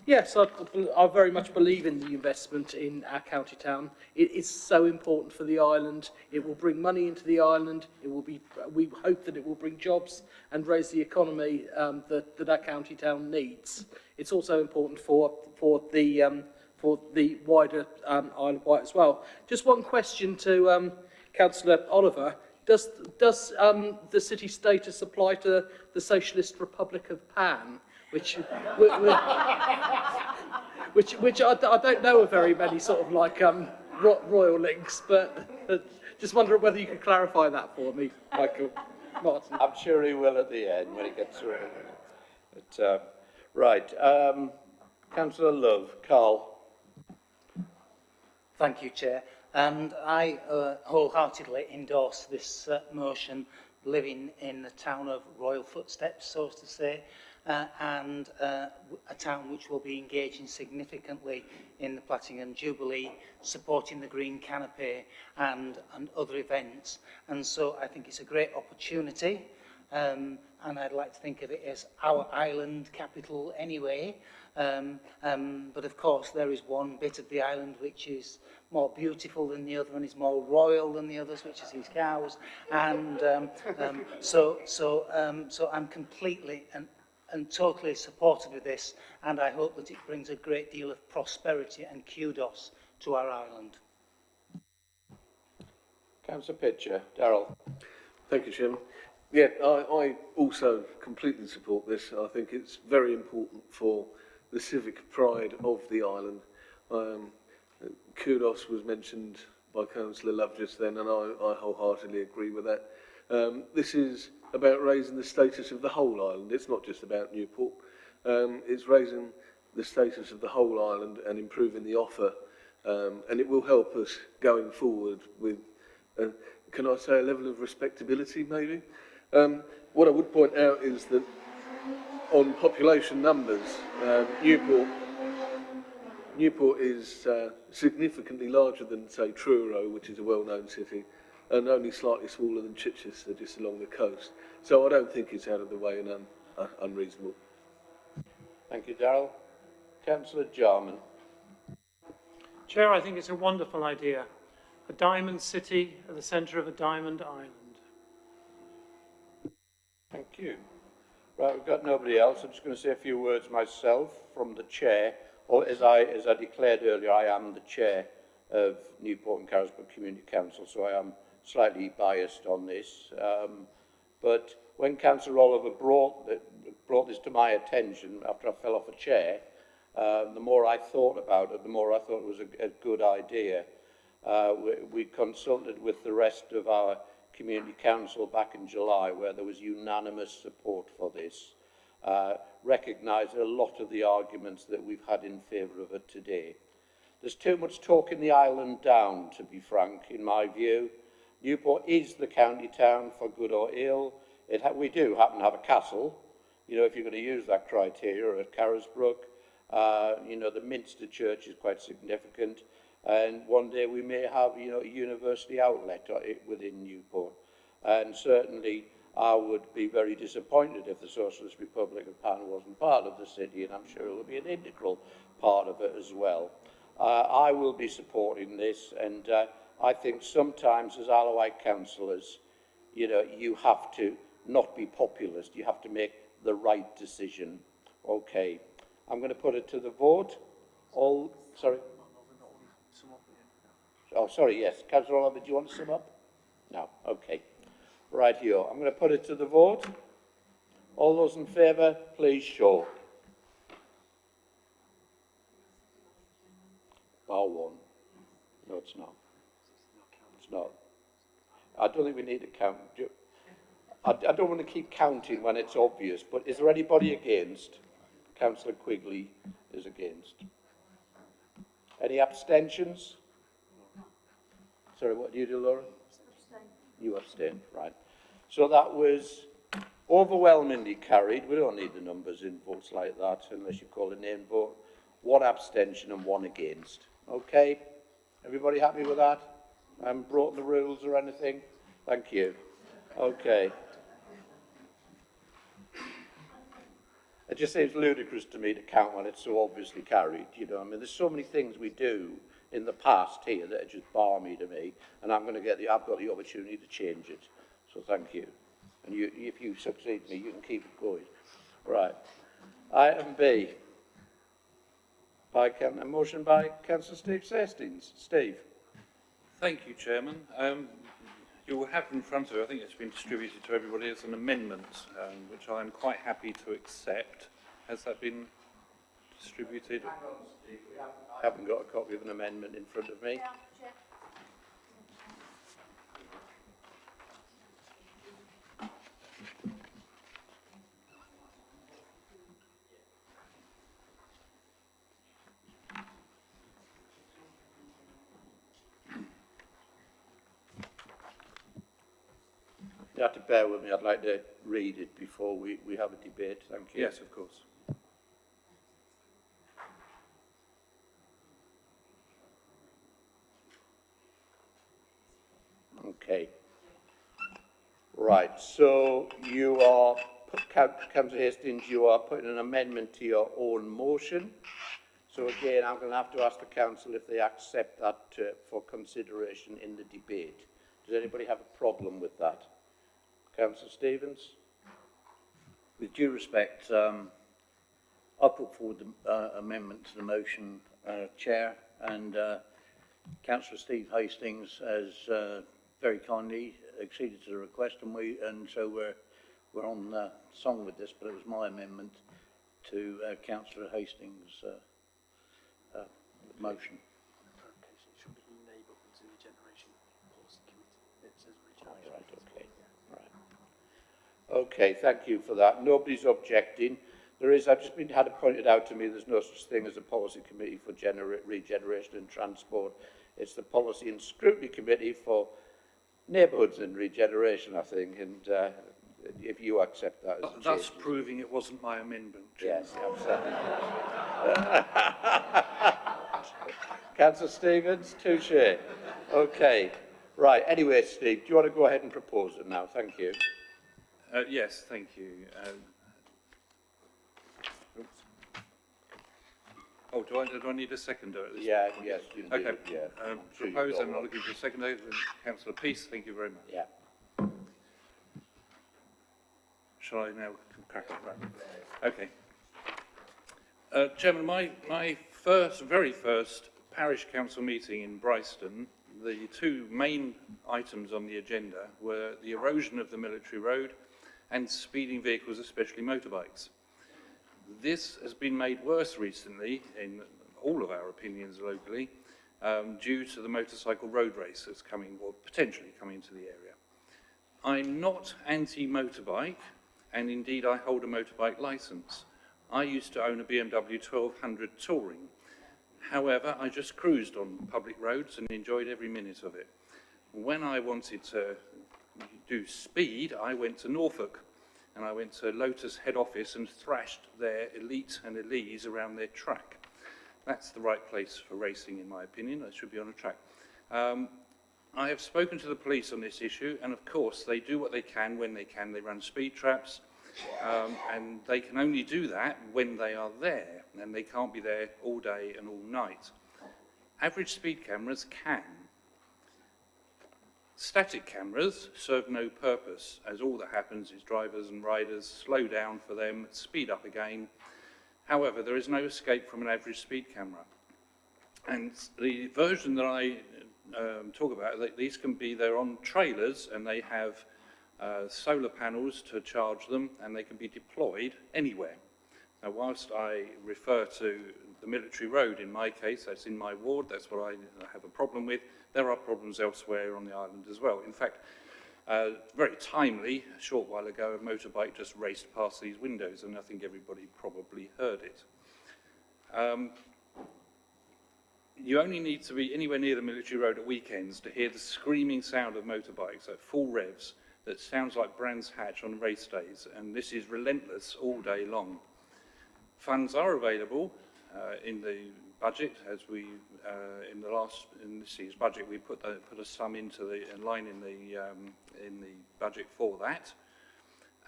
Yes, I very much believe in the investment in our county town. It is so important for the island. It will bring money into the island. It will be. We hope that it will bring jobs and raise the economy that our county town needs. It's also important for the wider Isle of Wight as well. Just one question to Councillor Oliver. Does the city status apply to the Socialist Republic of Pan, which I don't know of very many sort of like royal links, but just wondering whether you could clarify that for me, Michael Martin. I'm sure he will at the end when he gets through. But, right, Councillor Love. Carl. Thank you, Chair. And I wholeheartedly endorse this motion, living in the town of royal footsteps, so to say, and a town which will be engaging significantly in the Platinum Jubilee, supporting the Green Canopy and other events. And so I think it's a great opportunity, and I'd like to think of it as our island capital anyway. But of course there is one bit of the island which is more beautiful than the other and is more royal than the others, which is his cows. And so I'm completely and totally supportive of this, and I hope that it brings a great deal of prosperity and kudos to our island. Councillor Pitcher. Darrell. Thank you, Chairman. Yeah, I also completely support this. I think it's very important for the civic pride of the island. Kudos was mentioned by Councillor Love just then, and I wholeheartedly agree with that. This is about raising the status of the whole island. It's not just about Newport. It's raising the status of the whole island and improving the offer, and it will help us going forward with, can I say, a level of respectability maybe? What I would point out is that on population numbers, Newport is significantly larger than, say, Truro, which is a well-known city, and only slightly smaller than Chichester, just along the coast. So I don't think it's out of the way and unreasonable. Thank you, Darrell. Councillor Jarman. Chair, I think it's a wonderful idea. A diamond city at the centre of a diamond island. Thank you. Right, we've got nobody else. I'm just going to say a few words myself from the chair. Or as I declared earlier, I am the chair of Newport and Carisbrooke Community Council, so I am slightly biased on this. But when Councillor Oliver brought this to my attention after I fell off a chair, the more I thought about it, the more I thought it was a good idea. We consulted with the rest of our community council back in July, where there was unanimous support for this. Recognise a lot of the arguments that we've had in favour of it today. There's too much talking the island down, to be frank, in my view. Newport is the county town, for good or ill. We do happen to have a castle, you know, if you're going to use that criteria at Carisbrooke. You know, the Minster Church is quite significant. And one day we may have, you know, a university outlet within Newport. And certainly I would be very disappointed if the Socialist Republic of Pan wasn't part of the city, and I'm sure it will be an integral part of it as well. I will be supporting this, and I think sometimes as Isle of Wight councillors, you know, you have to not be populist, you have to make the right decision. Okay, I'm going to put it to the vote. Sorry. Oh, sorry, yes. Councillor Oliver, do you want to sum up? No, okay. Right here. I'm going to put it to the vote. All those in favour, please show. Bar one. No, it's not. It's not. I don't think we need to count. I don't want to keep counting when it's obvious, but is there anybody against? Councillor Quigley is against. Any abstentions? Sorry, what do you do, Laura? Abstain. You abstain, right. So that was overwhelmingly carried. We don't need the numbers in votes like that unless you call a name vote. One abstention and one against. Okay? Everybody happy with that? I haven't broken the rules or anything? Thank you. Okay. It just seems ludicrous to me to count when it's so obviously carried, you know. I mean, there's so many things we do in the past here that are just balmy to me, and I've got the opportunity to change it. So thank you. And if you succeed me, you can keep it going. Right. Item B. A motion by Councillor Steve Hastings. Steve. Thank you, Chairman. You will have in front of you, I think it's been distributed to everybody, as an amendment, which I am quite happy to accept. Has that been distributed? Hang on, Steve. I haven't got a copy of an amendment in front of me. You have to bear with me. I'd like to read it before we have a debate. Thank you. Yes, of course. Okay. Right. So you are, Councillor Hastings, you are putting an amendment to your own motion. So again, I'm going to have to ask the council if they accept that for consideration in the debate. Does anybody have a problem with that? Councillor Stevens? With due respect, I put forward the amendment to the motion, Chair, and Councillor Steve Hastings has very kindly acceded to the request, and so we're on song with this. But it was my amendment to Councillor Hastings' motion. Okay, thank you for that. Nobody's objecting. There is, I've just had it pointed out to me, there's no such thing as a policy committee for regeneration and transport. It's the policy and scrutiny committee for neighbourhoods and regeneration, I think, and if you accept that as a Thus change. proving it wasn't my amendment. Yes, absolutely. Councillor Stevens, touche. Okay, right. Anyway, Steve, do you want to go ahead and propose it now? Thank you. Yes, thank you. Oh, do I need a seconder at this point? Yes, you do. Okay. Yeah, Propose, and I'll give you a seconder. Councillor Peace, thank you very much. Yeah. Shall I now crack on? Right. Okay. Chairman, my very first parish council meeting in Bryston, the two main items on the agenda were the erosion of the military road and speeding vehicles, especially motorbikes. This has been made worse recently, in all of our opinions locally, due to the motorcycle road race that's coming, or potentially coming to the area. I'm not anti-motorbike, and indeed I hold a motorbike licence. I used to own a BMW 1200 Touring. However, I just cruised on public roads and enjoyed every minute of it. When I wanted to do speed, I went to Norfolk, and I went to Lotus head office and thrashed their elite and Elise around their track. That's the right place for racing, in my opinion. That should be on a track. I have spoken to the police on this issue, and of course they do what they can when they can. They run speed traps, and they can only do that when they are there, and they can't be there all day and all night. Average speed cameras can. Static cameras serve no purpose, as all that happens is drivers and riders slow down for them, speed up again. However, there is no escape from an average speed camera. And the version that I talk about, these can be, they're on trailers, and they have solar panels to charge them, and they can be deployed anywhere. Now, whilst I refer to the military road in my case, that's in my ward, that's what I have a problem with, there are problems elsewhere on the island as well. In fact, very timely, a short while ago, a motorbike just raced past these windows, and I think everybody probably heard it. You only need to be anywhere near the military road at weekends to hear the screaming sound of motorbikes at full revs that sounds like Brands Hatch on race days, and this is relentless all day long. Funds are available in the budget, as we in this year's budget we put a sum into the line in the budget for that.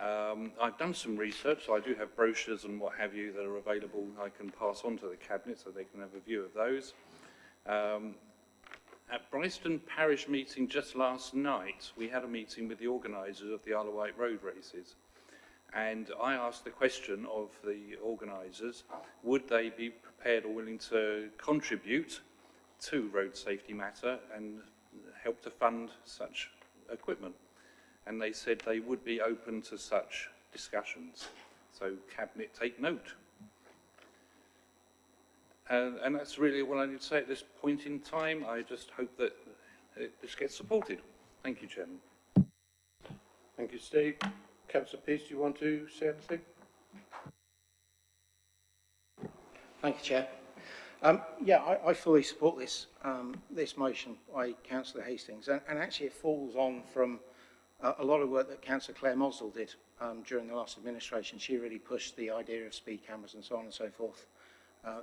I've done some research, so I do have brochures and what have you that are available. I can pass on to the Cabinet so they can have a view of those. At Bryston Parish meeting just last night, we had a meeting with the organisers of the Isle of Wight road races. And I asked the question of the organisers, would they be prepared or willing to contribute to road safety matter and help to fund such equipment? And they said they would be open to such discussions. So Cabinet, take note. And that's really what I need to say at this point in time. I just hope that this gets supported. Thank you, Chairman. Thank you, Steve. Councillor Peace, do you want to say anything? Thank you, Chair. Yeah, I fully support this this motion by Councillor Hastings, and actually it falls on from a lot of work that Councillor Claire Mosdell did during the last administration. She really pushed the idea of speed cameras and so on and so forth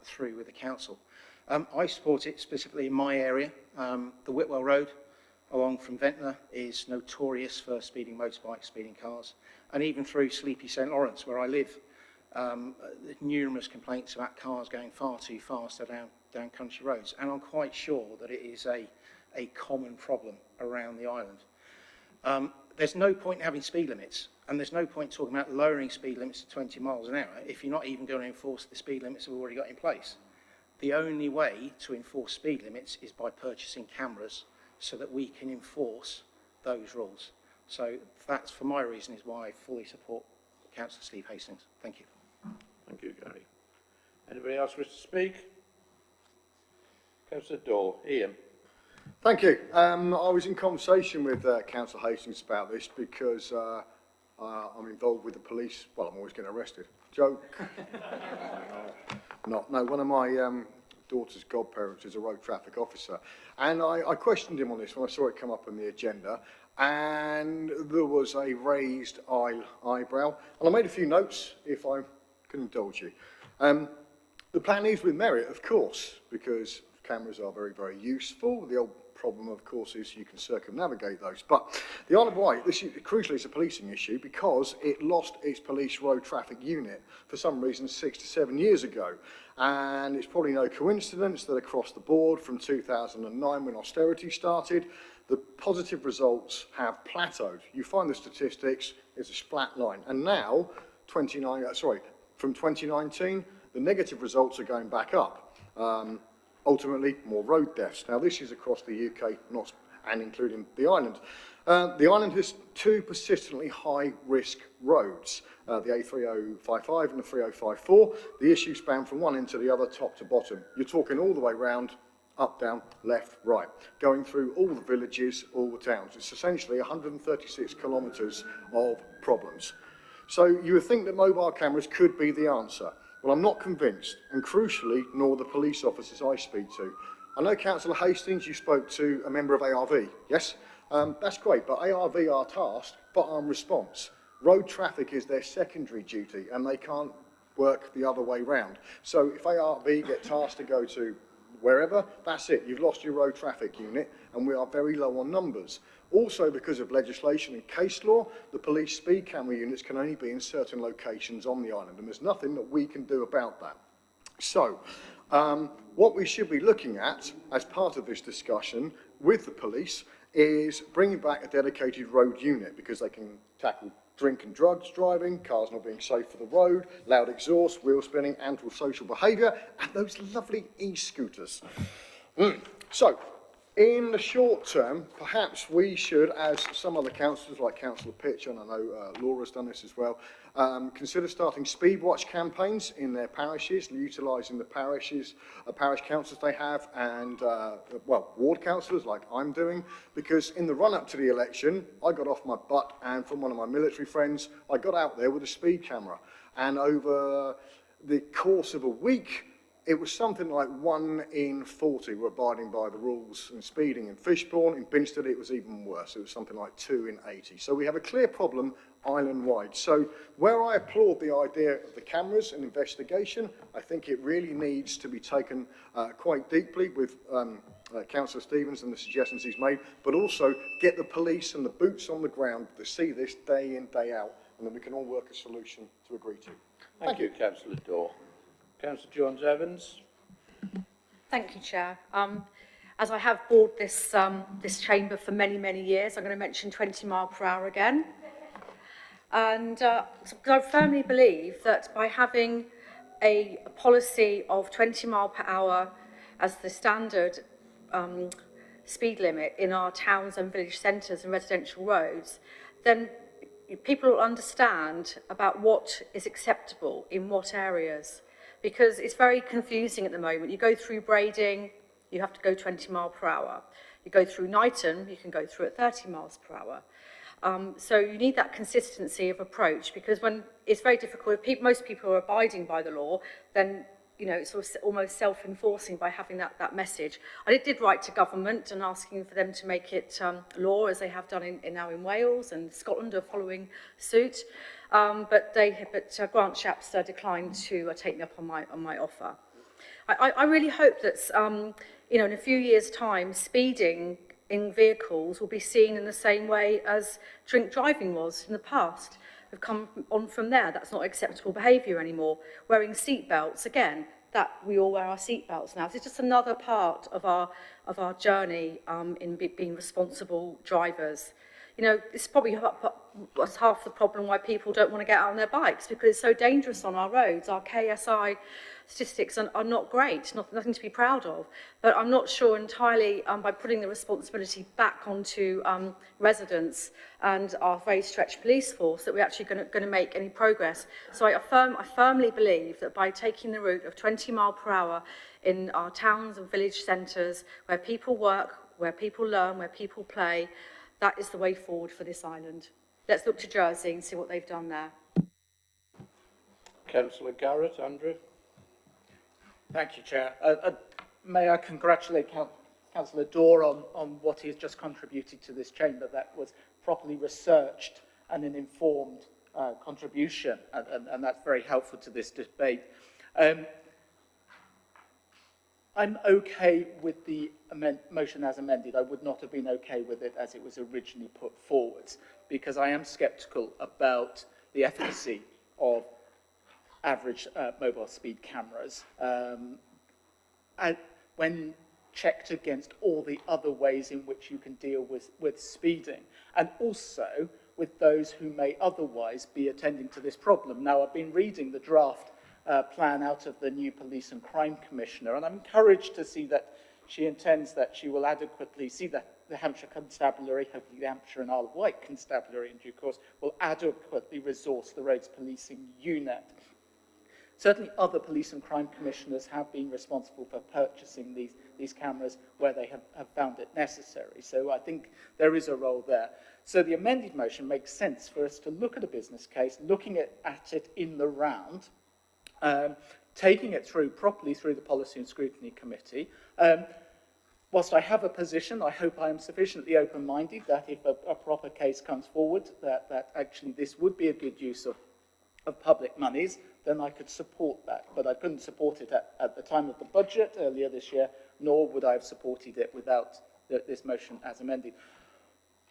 through with the council. I support it specifically in my area. The Whitwell Road along from Ventnor is notorious for speeding motorbikes, speeding cars, and even through Sleepy St Lawrence, where I live, numerous complaints about cars going far too fast down country roads, and I'm quite sure that it is a common problem around the island. There's no point in having speed limits, and there's no point talking about lowering speed limits to 20 miles an hour if you're not even going to enforce the speed limits we've already got in place. The only way to enforce speed limits is by purchasing cameras so that we can enforce those rules. So that's, for my reason, is why I fully support Councillor Steve Hastings. Thank you. Thank you, Gary. Anybody else wish to speak? Councillor Dole. Ian. Thank you. I was in conversation with Councillor Hastings about this because I'm involved with the police. Well, I'm always getting arrested. Joke. No, one of my daughter's godparents is a road traffic officer. And I questioned him on this when I saw it come up on the agenda. And there was a raised eyebrow. And I made a few notes, if I can indulge you. The plan is with merit, of course, because cameras are very, very useful. The old problem, of course, is you can circumnavigate those. But the Isle of Wight, this is, crucially, is a policing issue because it lost its police road traffic unit for some reason 6 to 7 years ago. And it's probably no coincidence that across the board from 2009, when austerity started, the positive results have plateaued. You find the statistics, it's a flat line. And now, from 2019, the negative results are going back up. Ultimately, more road deaths. Now, this is across the UK, and including the island. The island has two persistently high-risk roads, the A3055 and the 3054. The issues span from one end to the other, top to bottom. You're talking all the way round, up, down, left, right, going through all the villages, all the towns. It's essentially 136 kilometres of problems. So you would think that mobile cameras could be the answer. Well, I'm not convinced, and crucially, nor the police officers I speak to. I know, Councillor Hastings, you spoke to a member of ARV, yes? That's great, but ARV are tasked for armed response. Road traffic is their secondary duty, and they can't work the other way round. So if ARV get tasked to go to wherever, that's it. You've lost your road traffic unit, and we are very low on numbers. Also, because of legislation and case law, the police speed camera units can only be in certain locations on the island, and there's nothing that we can do about that. So, what we should be looking at as part of this discussion with the police is bringing back a dedicated road unit, because they can tackle drink and drugs driving, cars not being safe for the road, loud exhaust, wheel spinning, antisocial behaviour, and those lovely e-scooters. So, in the short term, perhaps we should, as some other councillors like Councillor Pitch, and I know Laura's done this as well, consider starting speed watch campaigns in their parishes, utilising the parishes, parish councillors they have, and ward councillors like I'm doing, because in the run-up to the election, I got off my butt, and from one of my military friends, I got out there with a speed camera, and over the course of a week, it was something like 1 in 40 were abiding by the rules and speeding in Fishbourne. In Binstead, it was even worse. It was something like 2 in 80. So we have a clear problem island-wide. So where I applaud the idea of the cameras and investigation, I think it really needs to be taken quite deeply with Councillor Stevens and the suggestions he's made, but also get the police and the boots on the ground to see this day in, day out. and that we can all work a solution to agree to. Thank you, Councillor Dorr. Councillor Jones-Evans. Thank you, Chair. As I have bored this, this chamber for many, many years, I'm going to mention 20 mile per hour again. And so I firmly believe that by having a policy of 20 mile per hour as the standard speed limit in our towns and village centres and residential roads, then people will understand about what is acceptable in what areas. Because it's very confusing at the moment. You go through Brading, you have to go 20 mile per hour. You go through Knighton, you can go through at 30 miles per hour. So you need that consistency of approach, because when it's very difficult, if most people are abiding by the law, then you know, it's sort of almost self-enforcing by having that message. I did write to government and asking for them to make it law, as they have done now in Wales, and Scotland are following suit. But Grant Shapps declined to take me up on my offer. I really hope that you know, in a few years' time, speeding in vehicles will be seen in the same way as drink driving was in the past. We've come on from there. That's not acceptable behaviour anymore. Wearing seat belts, again, that we all wear our seat belts now. So it's just another part of our journey in being responsible drivers. You know, it's probably half the problem why people don't want to get out on their bikes, because it's so dangerous on our roads. Our KSI statistics are not great, nothing to be proud of. But I'm not sure entirely by putting the responsibility back onto residents and our very stretched police force that we're actually going to make any progress. So I firmly believe that by taking the route of 20 mile per hour in our towns and village centres, where people work, where people learn, where people play, that is the way forward for this island. Let's look to Jersey and see what they've done there. Councillor Garrett, Andrew. Thank you, Chair. May I congratulate Councillor Dorr on what he has just contributed to this chamber. That was properly researched and an informed contribution, and that's very helpful to this debate. I'm okay with the motion as amended. I would not have been okay with it as it was originally put forward, because I am sceptical about the efficacy of average mobile speed cameras when checked against all the other ways in which you can deal with speeding, and also with those who may otherwise be attending to this problem. Now, I've been reading the draft plan out of the new Police and Crime Commissioner, and I'm encouraged to see that she intends that she will adequately see that the Hampshire Constabulary, hopefully the Hampshire and Isle of Wight Constabulary in due course, will adequately resource the roads policing unit. Certainly other police and crime commissioners have been responsible for purchasing these cameras where they have found it necessary. So I think there is a role there. So the amended motion makes sense for us to look at a business case, looking at it in the round, taking it through properly through the Policy and Scrutiny Committee. Whilst I have a position, I hope I am sufficiently open-minded that if a proper case comes forward, that actually this would be a good use of public monies, then I could support that. But I couldn't support it at the time of the budget earlier this year, nor would I have supported it without this motion as amended.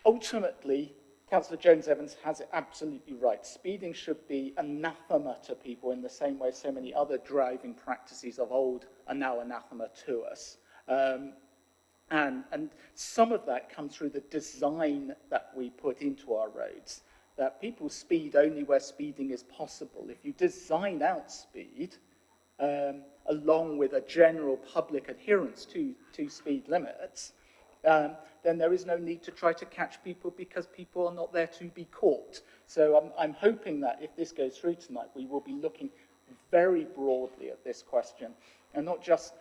Ultimately, Councillor Jones-Evans has it absolutely right. Speeding should be anathema to people in the same way so many other driving practices of old are now anathema to us. And some of that comes through the design that we put into our roads, that people speed only where speeding is possible. If you design out speed, along with a general public adherence to speed limits, then there is no need to try to catch people because people are not there to be caught. So I'm hoping that if this goes through tonight, we will be looking very broadly at this question and not just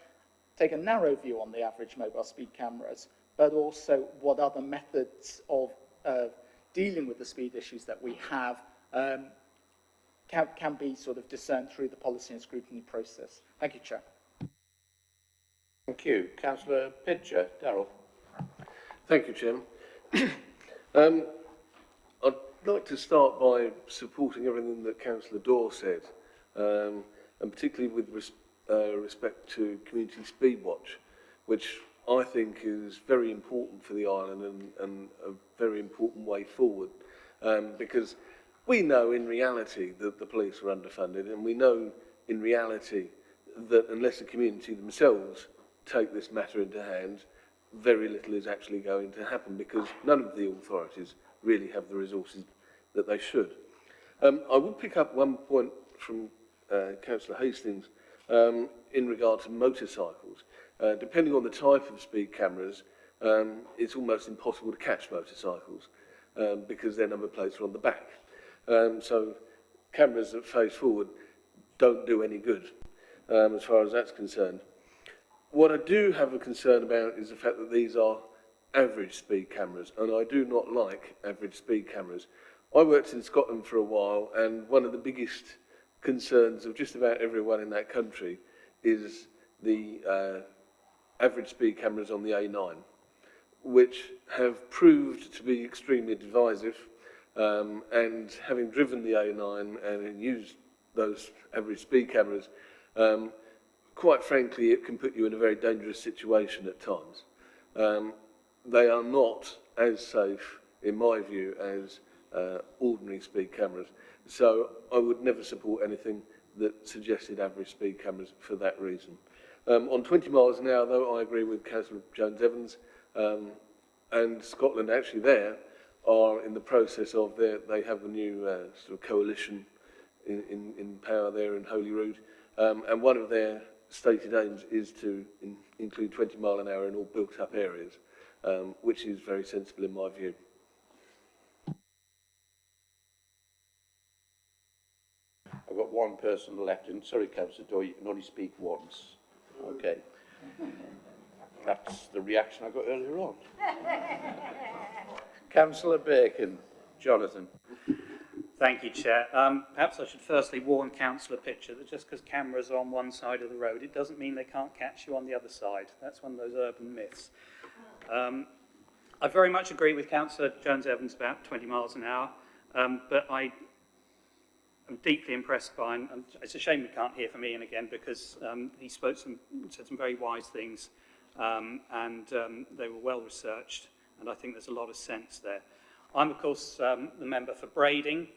take a narrow view on the average mobile speed cameras, but also what other methods of dealing with the speed issues that we have can be sort of discerned through the policy and scrutiny process. Thank you, Chair. Thank you. Councillor Pitcher. Darrell. Thank you, Chairman. I'd like to start by supporting everything that Councillor Dorr said, and particularly with respect to Community Speed Watch, which I think is very important for the island and a very important way forward, because We know in reality that the police are underfunded, and we know in reality that unless the community themselves take this matter into hand, very little is actually going to happen because none of the authorities really have the resources that they should. I will pick up one point from Councillor Hastings in regard to motorcycles. Depending on the type of speed cameras, it's almost impossible to catch motorcycles because their number plates are on the back. So cameras that face forward don't do any good as far as that's concerned. What I do have a concern about is the fact that these are average speed cameras, and I do not like average speed cameras. I worked in Scotland for a while, and one of the biggest concerns of just about everyone in that country is the average speed cameras on the A9, which have proved to be extremely divisive, and having driven the A9 and used those average speed cameras, quite frankly, it can put you in a very dangerous situation at times. They are not as safe, in my view, as ordinary speed cameras. So I would never support anything that suggested average speed cameras for that reason. On 20 miles an hour, though, I agree with Councillor Jones-Evans, and Scotland actually there are in the process of they have a new sort of coalition in power there in Holyrood, and one of their stated aims is to include 20 mile an hour in all built-up areas, which is very sensible in my view. I've got one person left, and sorry, Councillor Doyle, you can only speak once. Okay. That's the reaction I got earlier on. Councillor Bacon. Jonathan. Thank you, Chair. Perhaps I should firstly warn Councillor Pitcher that just because cameras are on one side of the road, it doesn't mean they can't catch you on the other side. That's one of those urban myths. I very much agree with Councillor Jones-Evans about 20 miles an hour, but I am deeply impressed by, and it's a shame we can't hear from Ian again because he said some very wise things, and they were well researched, and I think there's a lot of sense there. I'm, of course, the member for Brading,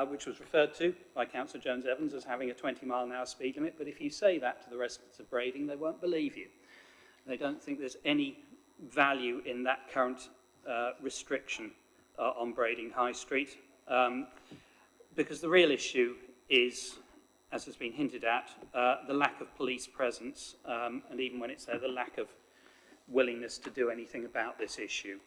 which was referred to by Councillor Jones-Evans as having a 20 mile an hour speed limit, but if you say that to the residents of Brading, they won't believe you. They don't think there's any value in that current restriction on Brading High Street, because the real issue is, as has been hinted at, the lack of police presence, and even when it's there, the lack of willingness to do anything about this issue.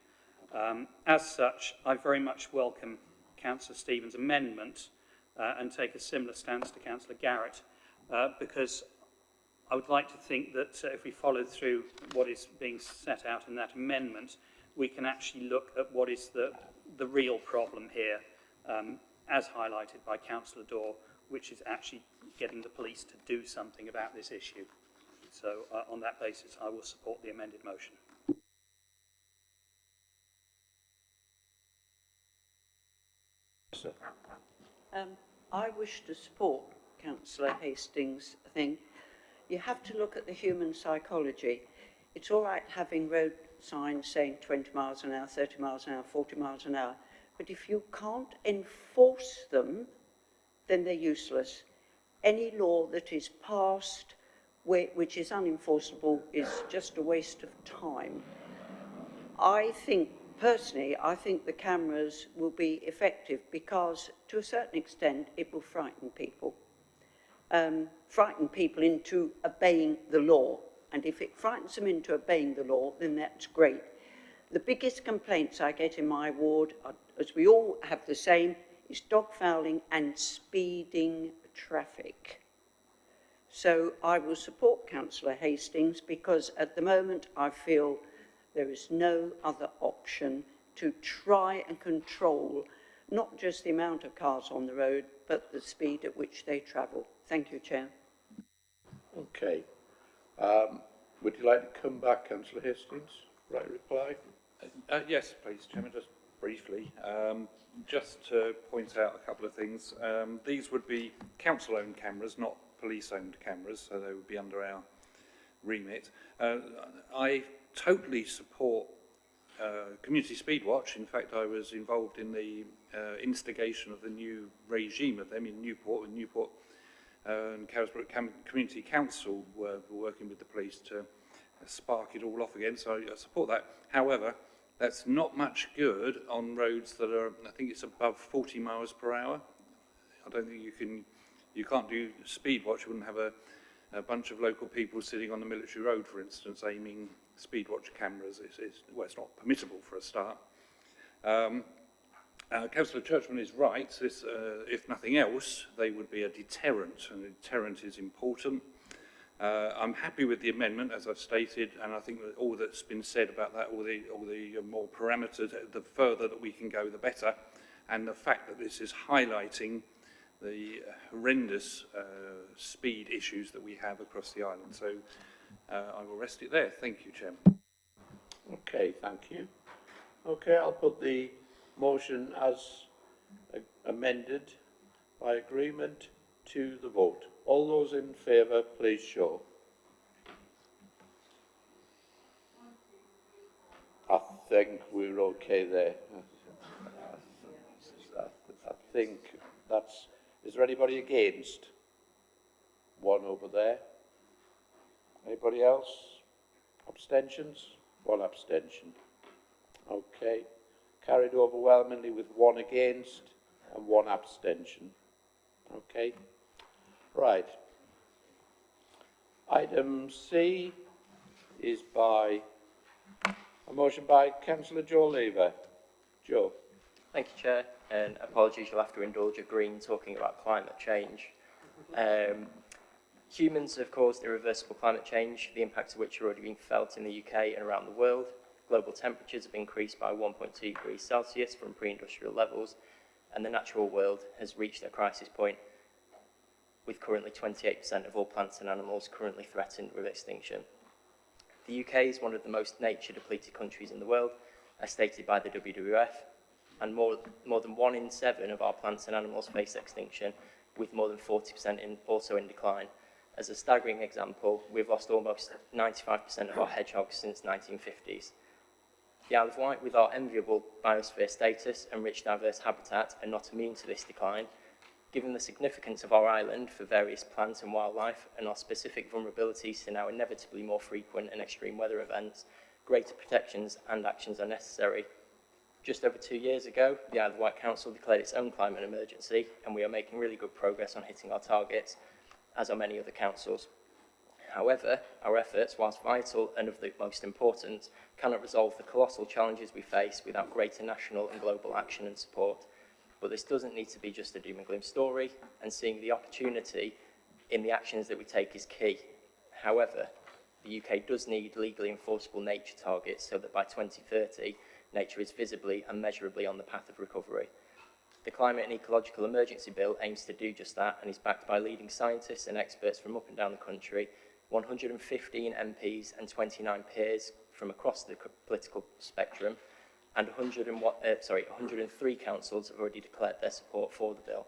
As such, I very much welcome Councillor Stevens' amendment and take a similar stance to Councillor Garrett, because I would like to think that if we follow through what is being set out in that amendment, we can actually look at what is the real problem here, as highlighted by Councillor Dorr, which is actually getting the police to do something about this issue. So on that basis, I will support the amended motion. I wish to support Councillor Hastings' thing. You have to look at the human psychology. It's all right having road signs saying 20 miles an hour, 30 miles an hour, 40 miles an hour, but if you can't enforce them, then they're useless. Any law that is passed which is unenforceable is just a waste of time. Personally, I think the cameras will be effective because, to a certain extent, it will frighten people. Frighten people into obeying the law. And if it frightens them into obeying the law, then that's great. The biggest complaints I get in my ward, as we all have the same, is dog fouling and speeding traffic. So I will support Councillor Hastings because at the moment I feel there is no other option to try and control not just the amount of cars on the road, but the speed at which they travel. Thank you, Chair. Okay. Would you like to come back, Councillor Hastings? Right reply? Yes, please, Chairman, just briefly. Just to point out a couple of things. These would be council-owned cameras, not police-owned cameras, so they would be under our remit. I totally support Community Speed Watch. In fact, I was involved in the instigation of the new regime of them in Newport, and Newport and Carisbrooke Community Council were working with the police to spark it all off again, so I support that. However, that's not much good on roads that are, I think it's above 40 miles per hour. I don't think you can't do speed watch. You wouldn't have a bunch of local people sitting on the military road, for instance, aiming speed watch cameras. Well, it's not permissible for a start. Councillor Churchman is right. This, if nothing else, they would be a deterrent, and a deterrent is important. I'm happy with the amendment, as I've stated, and I think that all that's been said about that, all the more parameters, the further that we can go, the better. And the fact that this is highlighting the horrendous speed issues that we have across the island. So I will rest it there. Thank you, Chairman. Okay, thank you. Okay, I'll put the motion as amended by agreement to the vote. All those in favour, please show. I think we're okay there. I think that's... Is there anybody against? One over there. Anybody else? Abstentions? One abstention. Okay. Carried overwhelmingly with one against and one abstention. Okay. Right. Item C is by a motion by Councillor Joe Lever. Joe. Thank you, Chair, and apologies, you'll have to indulge a Green talking about climate change. Humans have caused irreversible climate change, the impacts of which are already being felt in the UK and around the world. Global temperatures have increased by 1.2 degrees Celsius from pre-industrial levels, and the natural world has reached a crisis point, with currently 28% of all plants and animals currently threatened with extinction. The UK is one of the most nature-depleted countries in the world, as stated by the WWF, and more than 1 in 7 of our plants and animals face extinction, with more than 40% also in decline. As a staggering example, we've lost almost 95% of our hedgehogs since 1950s. The Isle of Wight, with our enviable biosphere status and rich diverse habitat, are not immune to this decline. Given the significance of our island for various plants and wildlife and our specific vulnerabilities to now inevitably more frequent and extreme weather events, greater protections and actions are necessary. Just over 2 years ago, the Isle of Wight Council declared its own climate emergency, and we are making really good progress on hitting our targets, as are many other councils. However, our efforts, whilst vital and of the utmost importance, cannot resolve the colossal challenges we face without greater national and global action and support. But this doesn't need to be just a doom and gloom story, and seeing the opportunity in the actions that we take is key. However, the UK does need legally enforceable nature targets so that by 2030, nature is visibly and measurably on the path of recovery. The Climate and Ecological Emergency Bill aims to do just that and is backed by leading scientists and experts from up and down the country, 115 MPs and 29 peers from across the political spectrum, and 103 councils have already declared their support for the bill.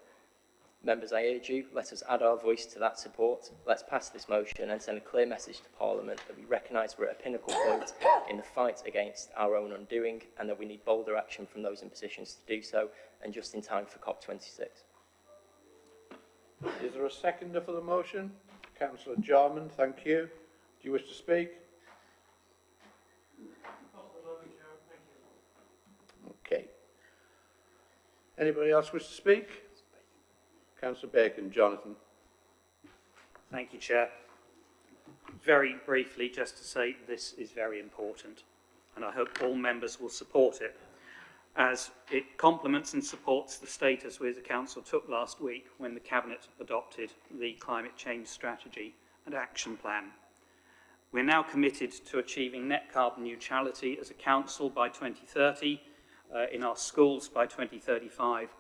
Members, I urge you, let us add our voice to that support. Let's pass this motion and send a clear message to Parliament that we recognise we're at a pinnacle point in the fight against our own undoing, and that we need bolder action from those in positions to do so, and just in time for COP26. Is there a seconder for the motion? Councillor Jarman, thank you. Do you wish to speak? Okay. Anybody else wish to speak? Councillor Bacon, Jonathan. Thank you, Chair. Very briefly, just to say this is very important, and I hope all members will support it, as it complements and supports the status we as a council took last week when the Cabinet adopted the Climate Change Strategy and Action Plan. We're now committed to achieving net carbon neutrality as a council by 2030, in our schools by 2035,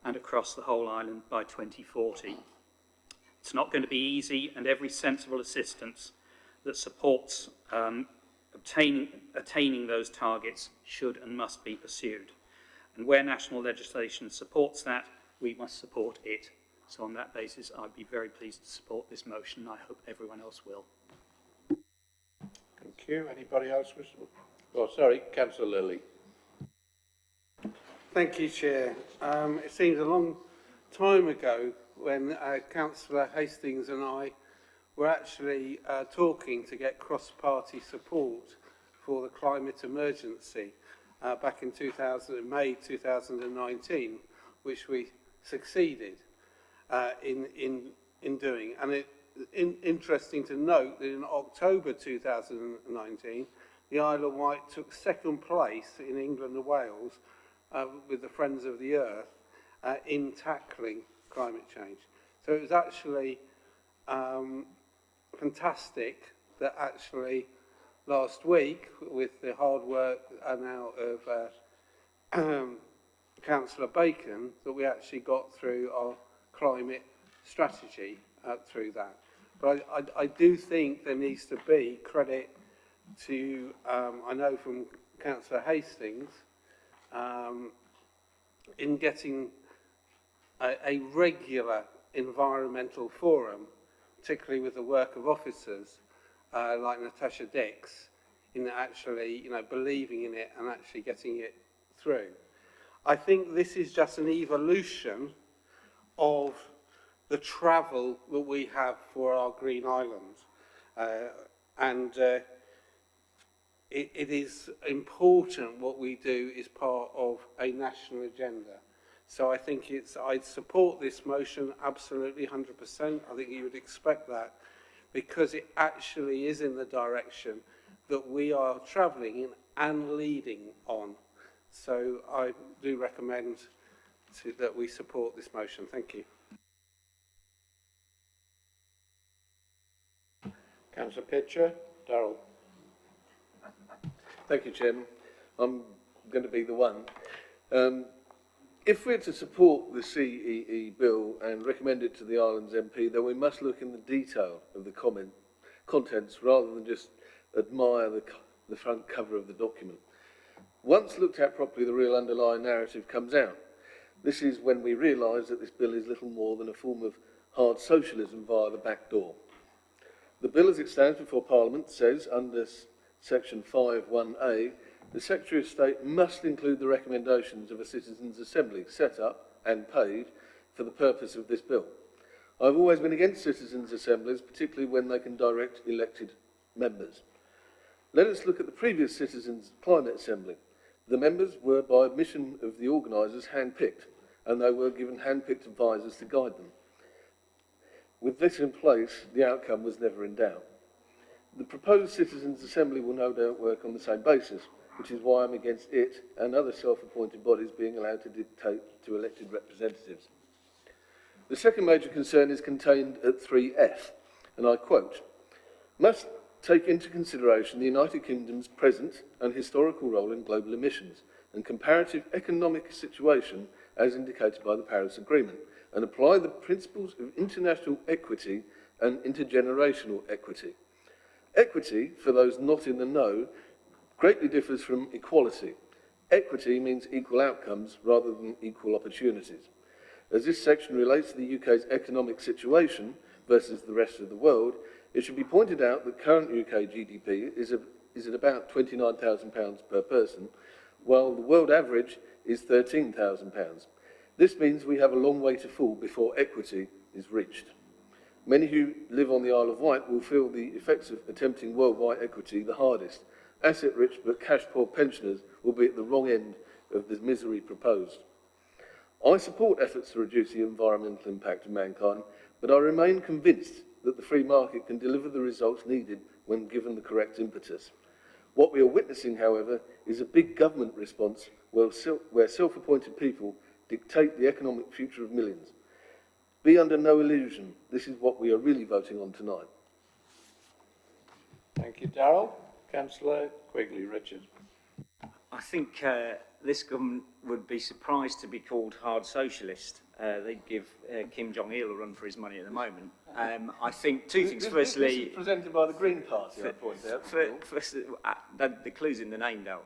and across the whole island by 2040. It's not going to be easy, and every sensible assistance that supports attaining those targets should and must be pursued. And where national legislation supports that, we must support it. So on that basis, I'd be very pleased to support this motion, and I hope everyone else will. Thank you. Anybody else wish to... Oh, sorry, Councillor Lilly. Thank you, Chair. It seems a long time ago when Councillor Hastings and I were actually talking to get cross-party support for the climate emergency back in May 2019, which we succeeded in doing. And it's interesting to note that in October 2019, the Isle of Wight took second place in England and Wales with the Friends of the Earth in tackling climate change. So it was actually fantastic that actually last week, with the hard work now of Councillor Bacon, that we actually got through our climate strategy through that. But I do think there needs to be credit to, I know from Councillor Hastings, in getting a regular environmental forum, particularly with the work of officers like Natasha Dix, in actually, believing in it and actually getting it through. I think this is just an evolution of the travel that we have for our Green Islands. It is important what we do is part of a national agenda. So I think I'd support this motion absolutely 100%. I think you would expect that because it actually is in the direction that we are travelling in and leading on. So I do recommend that we support this motion. Thank you. Councillor Pitcher. Darrell. Thank you, Chairman. I'm going to be the one. If we're to support the CEE bill and recommend it to the Islands MP, then we must look in the detail of the contents rather than just admire the front cover of the document. Once looked at properly, the real underlying narrative comes out. This is when we realise that this bill is little more than a form of hard socialism via the back door. The bill as it stands before Parliament says, under Section 5(1)(a), the Secretary of State must include the recommendations of a Citizens' Assembly set up and paid for the purpose of this bill. I've always been against Citizens' Assemblies, particularly when they can direct elected members. Let us look at the previous Citizens' Climate Assembly. The members were, by admission of the organisers, hand-picked, and they were given hand-picked advisors to guide them. With this in place, the outcome was never in doubt. The proposed Citizens' Assembly will no doubt work on the same basis, which is why I'm against it and other self-appointed bodies being allowed to dictate to elected representatives. The second major concern is contained at 3F, and I quote, must take into consideration the United Kingdom's present and historical role in global emissions and comparative economic situation as indicated by the Paris Agreement, and apply the principles of international equity and intergenerational equity. Equity, for those not in the know, greatly differs from equality. Equity means equal outcomes rather than equal opportunities. As this section relates to the UK's economic situation versus the rest of the world, it should be pointed out that current UK GDP is at about £29,000 per person, while the world average is £13,000. This means we have a long way to fall before equity is reached. Many who live on the Isle of Wight will feel the effects of attempting worldwide equity the hardest. Asset-rich but cash-poor pensioners will be at the wrong end of the misery proposed. I support efforts to reduce the environmental impact of mankind, but I remain convinced that the free market can deliver the results needed when given the correct impetus. What we are witnessing, however, is a big government response where self-appointed people dictate the economic future of millions. Be under no illusion, this is what we are really voting on tonight. Thank you, Darrell. Councillor Quigley-Richard. I think this government would be surprised to be called hard socialist. They'd give Kim Jong-il a run for his money at the moment. I think two things. Firstly, this is presented by the Green Party, I point out. The clue's in the name, Dal.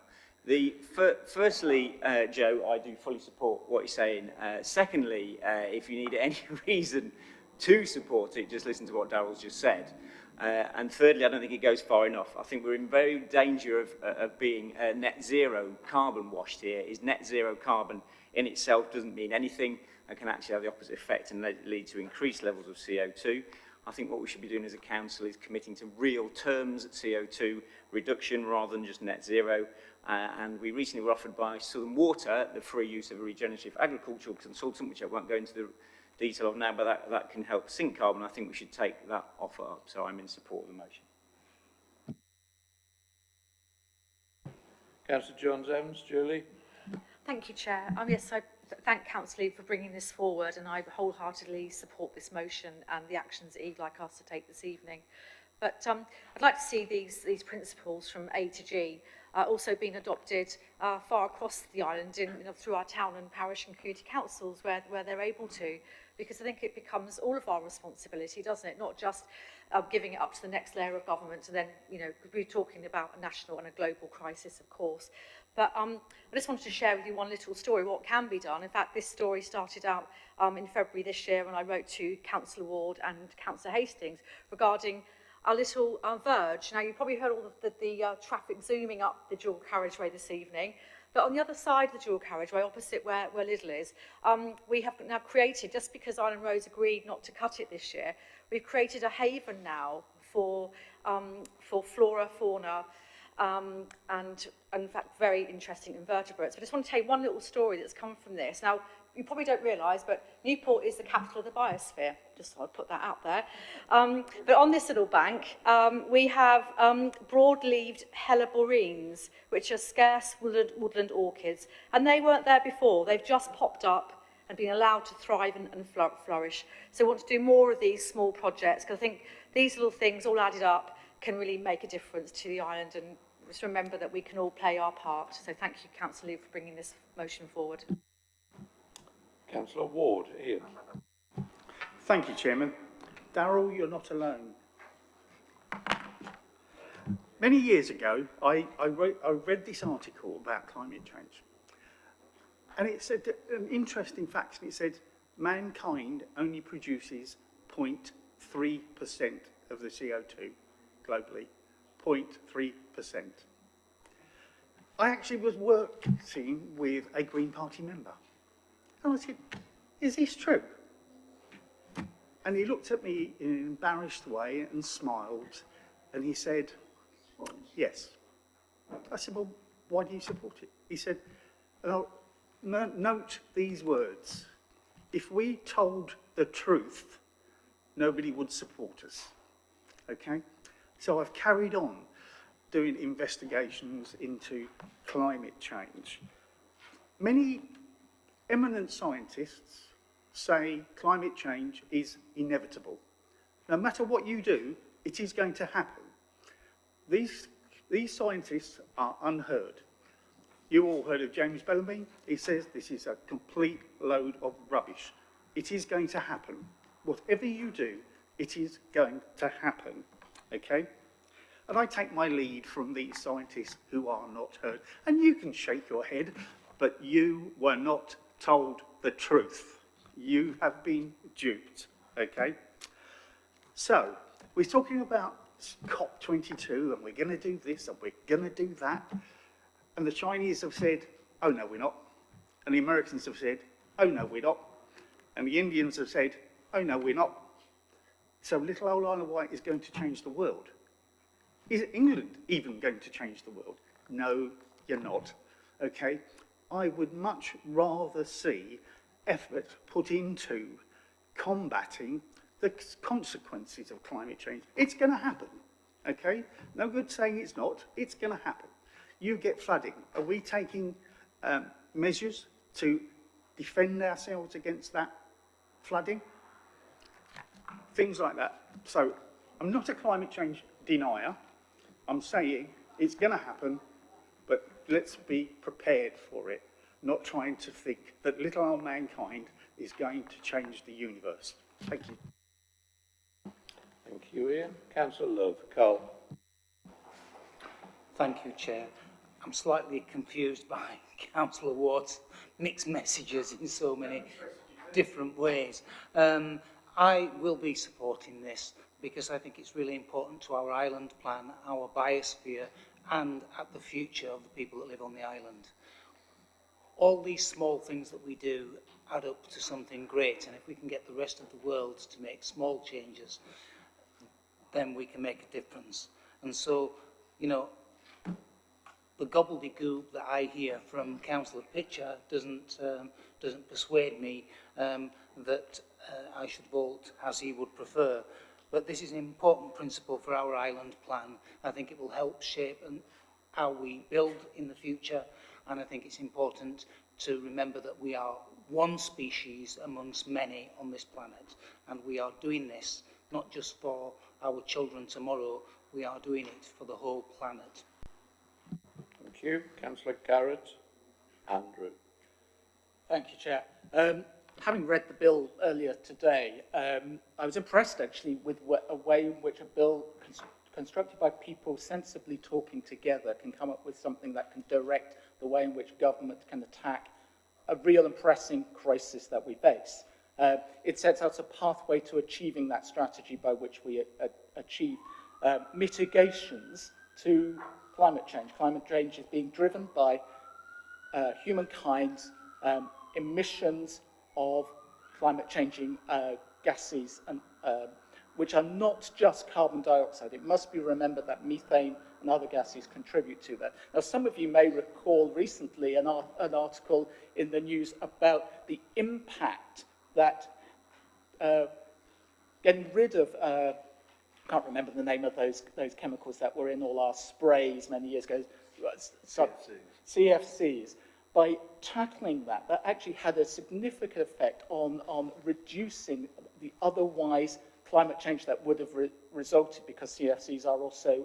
Firstly, Joe, I do fully support what you're saying. Secondly, if you need any reason to support it, just listen to what Darrell's just said. And thirdly, I don't think it goes far enough. I think we're in very danger of being net zero carbon washed here. Is net zero carbon in itself doesn't mean anything and can actually have the opposite effect and lead to increased levels of CO2. I think what we should be doing as a council is committing to real terms at CO2 reduction rather than just net zero. And we recently were offered by Southern Water the free use of a regenerative agricultural consultant, which I won't go into the detail of now, but that can help sink carbon. I think we should take that offer up. So I'm in support of the motion. Councillor Jones-Evans, Julie. Thank you, Chair. Yes, I thank Councillor Lee for bringing this forward, and I wholeheartedly support this motion and the actions that he'd like us to take this evening. But I'd like to see these principles from A to G also being adopted far across the island through our town and parish and community councils where they're able to, because I think it becomes all of our responsibility, doesn't it? Not just giving it up to the next layer of government and then, we're talking about a national and a global crisis, of course. But I just wanted to share with you one little story, what can be done. In fact, this story started out in February this year when I wrote to Councillor Ward and Councillor Hastings regarding a little verge. Now, you've probably heard all of the traffic zooming up the dual carriageway this evening, but on the other side of the dual carriageway, opposite where Lidl is, we have now created, just because Island Roads agreed not to cut it this year, we've created a haven now for flora, fauna, and in fact, very interesting invertebrates. But I just want to tell you one little story that's come from this. Now, you probably don't realise, but Newport is the capital of the biosphere. Just thought I'd put that out there. But on this little bank, we have broad-leaved helleborines, which are scarce woodland orchids. And they weren't there before. They've just popped up and been allowed to thrive and flourish. So we want to do more of these small projects, because I think these little things all added up can really make a difference to the island, and just remember that we can all play our part. So thank you, Councillor Lee, for bringing this motion forward. Councillor Ward, Ian. Thank you, Chairman. Darryl, you're not alone. Many years ago, I read this article about climate change. And it said an interesting fact, and it said mankind only produces 0.3% of the CO2 globally, 0.3%. I actually was working with a Green Party member. And I said, is this true? And he looked at me in an embarrassed way and smiled, and he said, yes. I said, well, why do you support it? He said, note these words. If we told the truth, nobody would support us. Okay? So I've carried on doing investigations into climate change. Many eminent scientists say climate change is inevitable. No matter what you do, it is going to happen. These scientists are unheard. You all heard of James Bellamy. He says this is a complete load of rubbish. It is going to happen. Whatever you do, it is going to happen. Okay? And I take my lead from these scientists who are not heard. And you can shake your head, but you were not told the truth. You have been duped, okay? So, we're talking about COP22, and we're going to do this, and we're going to do that. And the Chinese have said, oh, no, we're not. And the Americans have said, oh, no, we're not. And the Indians have said, oh, no, we're not. So little old Isle of Wight is going to change the world. Is England even going to change the world? No, you're not, okay? I would much rather see effort put into combating the consequences of climate change. It's going to happen, okay? No good saying it's not. It's going to happen. You get flooding. Are we taking measures to defend ourselves against that flooding? Things like that. So I'm not a climate change denier. I'm saying it's going to happen, but let's be prepared for it, not trying to think that little old mankind is going to change the universe. Thank you. Thank you, Ian. Councillor Love. Carl. Thank you, Chair. I'm slightly confused by Councillor Ward's mixed messages in so many different ways. I will be supporting this because I think it's really important to our island plan, our biosphere, and at the future of the people that live on the island. All these small things that we do add up to something great, and if we can get the rest of the world to make small changes, then we can make a difference. And so, you know, the gobbledygook that I hear from Councillor Pitcher doesn't persuade me that I should vote as he would prefer. But this is an important principle for our island plan. I think it will help shape how we build in the future, and I think it's important to remember that we are one species amongst many on this planet, and we are doing this not just for our children tomorrow, we are doing it for the whole planet. Thank you. Councillor Garrett. Andrew. Thank you, Chair. Having read the bill earlier today, I was impressed actually with a way in which a bill constructed by people sensibly talking together can come up with something that can direct the way in which government can attack a real and pressing crisis that we face. It sets out a pathway to achieving that strategy by which we achieve mitigations to climate change. Climate change is being driven by humankind's emissions of climate-changing gases, and, which are not just carbon dioxide. It must be remembered that methane and other gases contribute to that. Now, some of you may recall recently an article in the news about the impact that getting rid of, I can't remember the name of those chemicals that were in all our sprays many years ago, CFCs. By tackling that, that actually had a significant effect on reducing the otherwise climate change that would have resulted, because CFCs are also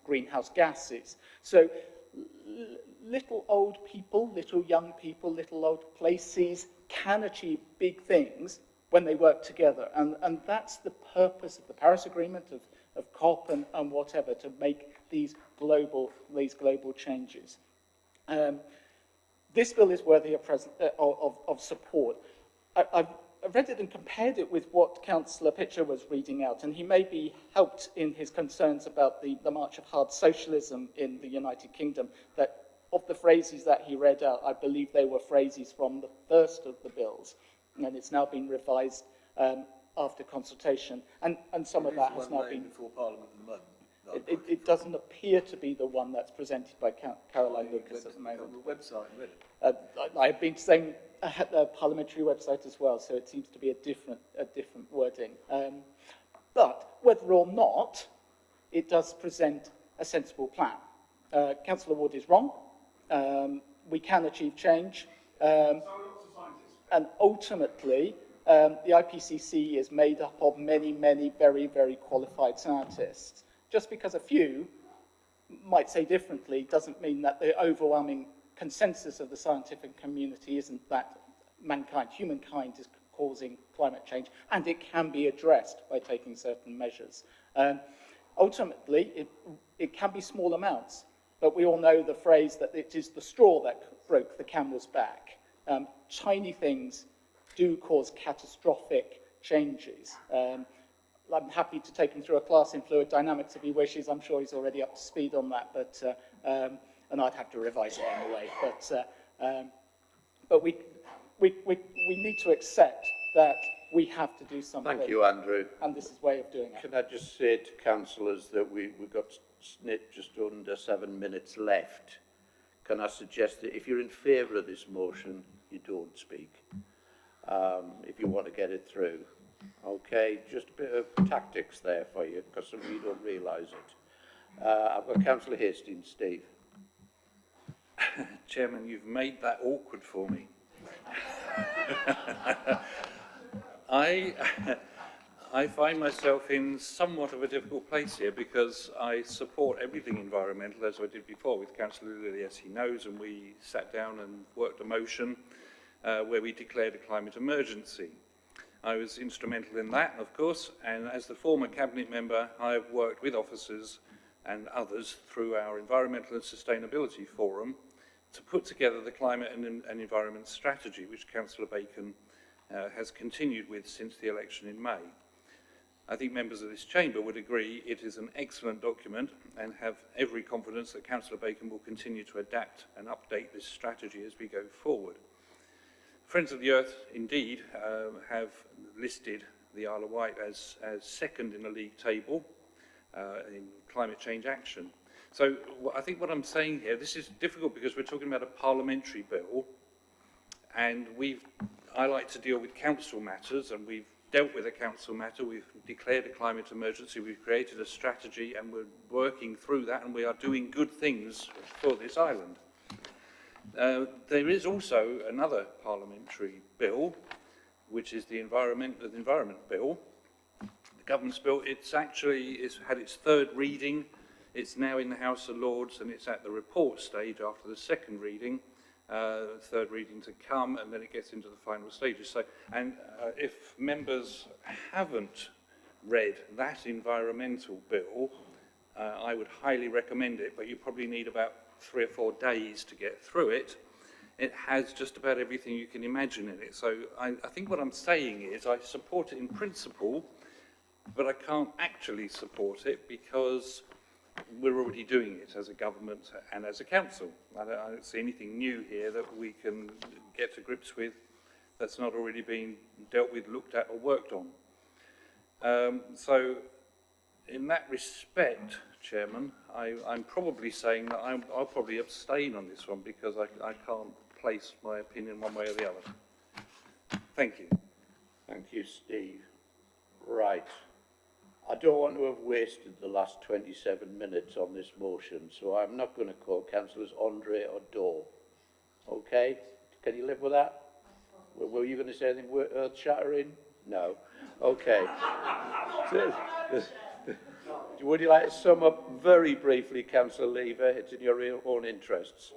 greenhouse gases. So little old people, little young people, little old places can achieve big things when they work together. And that's the purpose of the Paris Agreement, of COP and whatever, to make these global changes. This bill is worthy of support. I've read it and compared it with what Councillor Pitcher was reading out, and he may be helped in his concerns about the march of hard socialism in the United Kingdom, that of the phrases that he read out, I believe they were phrases from the first of the bills, and it's now been revised after consultation, and some of that has now been... before Parliament at the moment. It doesn't appear to be the one that's presented by Caroline Lucas at the moment. On the website, read it. I've been saying at the parliamentary website as well, so it seems to be a different wording. But whether or not, it does present a sensible plan. Councillor Ward is wrong. We can achieve change. And ultimately, the IPCC is made up of many, many very, very qualified scientists. Just because a few might say differently doesn't mean that the overwhelming consensus of the scientific community isn't that humankind is causing climate change, and it can be addressed by taking certain measures. Ultimately, it can be small amounts, but we all know the phrase that it is the straw that broke the camel's back. Tiny things do cause catastrophic changes. I'm happy to take him through a class in fluid dynamics if he wishes. I'm sure he's already up to speed on that, but and I'd have to revise it anyway. But we need to accept that we have to do something. Thank you, Andrew. And this is a way of doing it. Can I just say to councillors that we've got just under 7 minutes left. Can I suggest that if you're in favour of this motion, you don't speak, if you want to get it through. Okay, just a bit of tactics there for you, because some of you don't realise it. I've got Councillor Hastings. Steve. Chairman, you've made that awkward for me. I find myself in somewhat of a difficult place here, because I support everything environmental, as I did before with Councillor Lilly, as he knows, and we sat down and worked a motion where we declared a climate emergency. I was instrumental in that, of course, and as the former cabinet member, I have worked with officers and others through our Environmental and Sustainability Forum to put together the Climate and Environment Strategy, which Councillor Bacon has continued with since the election in May. I think members of this chamber would agree it is an excellent document and have every confidence that Councillor Bacon will continue to adapt and update this strategy as we go forward. Friends of the Earth, indeed, have listed the Isle of Wight as second in the league table in climate change action. So I think what I'm saying here, this is difficult because we're talking about a parliamentary bill, and I like to deal with council matters, and we've dealt with a council matter, we've declared a climate emergency, we've created a strategy, and we're working through that, and we are doing good things for this island. There is also another parliamentary bill, which is the Environment Bill. The Government's bill, it's had its third reading. It's now in the House of Lords, and it's at the report stage after the second reading. Third reading to come, and then it gets into the final stages. So, if members haven't read that environmental bill, I would highly recommend it, but you probably need about 3 or 4 days to get through it. It has just about everything you can imagine in it. So I think what I'm saying is I support it in principle, but I can't actually support it because we're already doing it as a government and as a council. I don't see anything new here that we can get to grips with that's not already been dealt with, looked at or worked on. So in that respect, Chairman, I'm probably saying that I'll probably abstain on this one because I can't place my opinion one way or the other. Thank you. Thank you, Steve. Right. I don't want to have wasted the last 27 minutes on this motion, so I'm not going to call Councillors Andre or Daw. Okay? Can you live with that? Were you going to say anything earth-shattering? No. Okay. Would you like to sum up very briefly, Councillor Lever? It's in your own interests.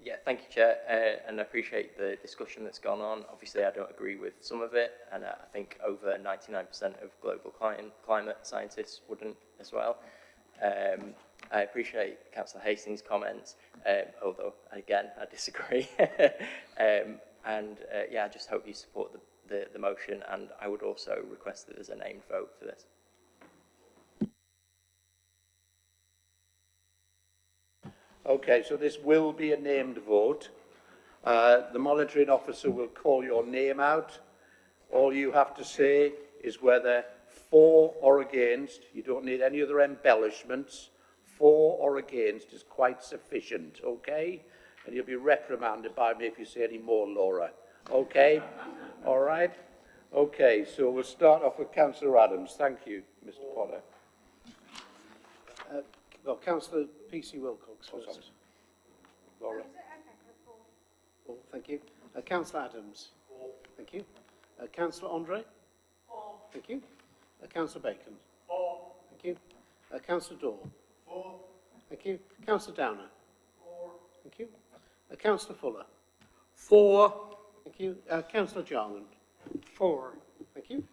Yeah, thank you, Chair, and I appreciate the discussion that's gone on. Obviously, I don't agree with some of it, and I think over 99% of global climate scientists wouldn't as well. I appreciate Councillor Hastings' comments, although, again, I disagree. Yeah, I just hope you support the motion, and I would also request that there's a named vote for this. Okay, so this will be a named vote. The monitoring officer will call your name out. All you have to say is whether for or against. You don't need any other embellishments. For or against is quite sufficient, okay? And you'll be reprimanded by me if you say any more, Laura. Okay? All right? Okay, so we'll start off with Councillor Adams. Thank you, Mr. Potter. Well, Councillor P.C. Wilcox first. Laura. Oh, thank you. Councillor Adams. Thank you. Councillor Andre. Thank you. Councillor Bacon. Thank you. Councillor Daw. Thank you. Councillor Downer. Thank you. Councillor Fuller. 4. Thank you. Councillor Jarman. 4. Thank you.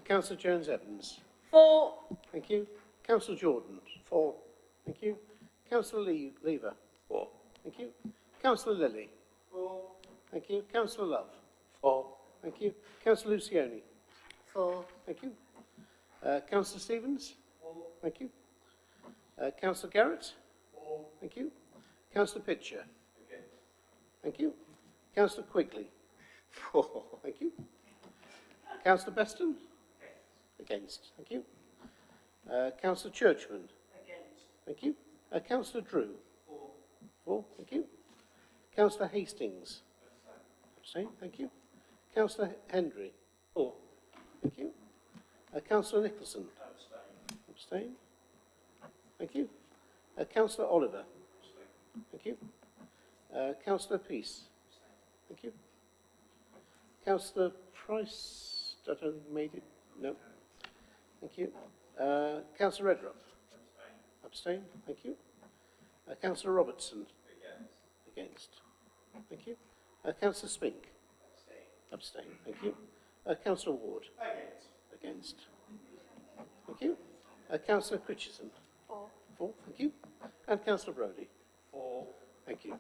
Councillor Jones-Evans. 4. Thank you. Councillor Jordan. 4. Thank you. Councillor Lever. 4. Thank you. Councillor Lilly. 4. Thank you. Councillor Love. 4. Thank you. Councillor Lucioni. 4. Thank you. Councillor Stevens. 4. Thank you. Councillor Garrett. 4. Thank you. Councillor Pitcher. Okay. Thank you. Councillor Quigley. 4. Thank you. Councillor Beston. Against. Thank you. Councillor Churchman. Against. Thank you. Councillor Drew. 4. 4. Thank you. Councillor Hastings. Abstain. Thank you. Councillor Hendry. 4. Thank you. Councillor Nicholson. Abstain. Thank you. Councillor Oliver. Thank you. Councillor Peace. Thank you. Councillor Price. I don't think made it. No. Thank you. Councillor Redrup. Abstain. Thank you. Councillor Robertson. Against. Thank you. Councillor Spink. Abstain. Thank you. Councillor Ward. Against. Thank you. Councillor Critchison. 4. 4. Thank you. And Councillor Brodie. 4. Thank you.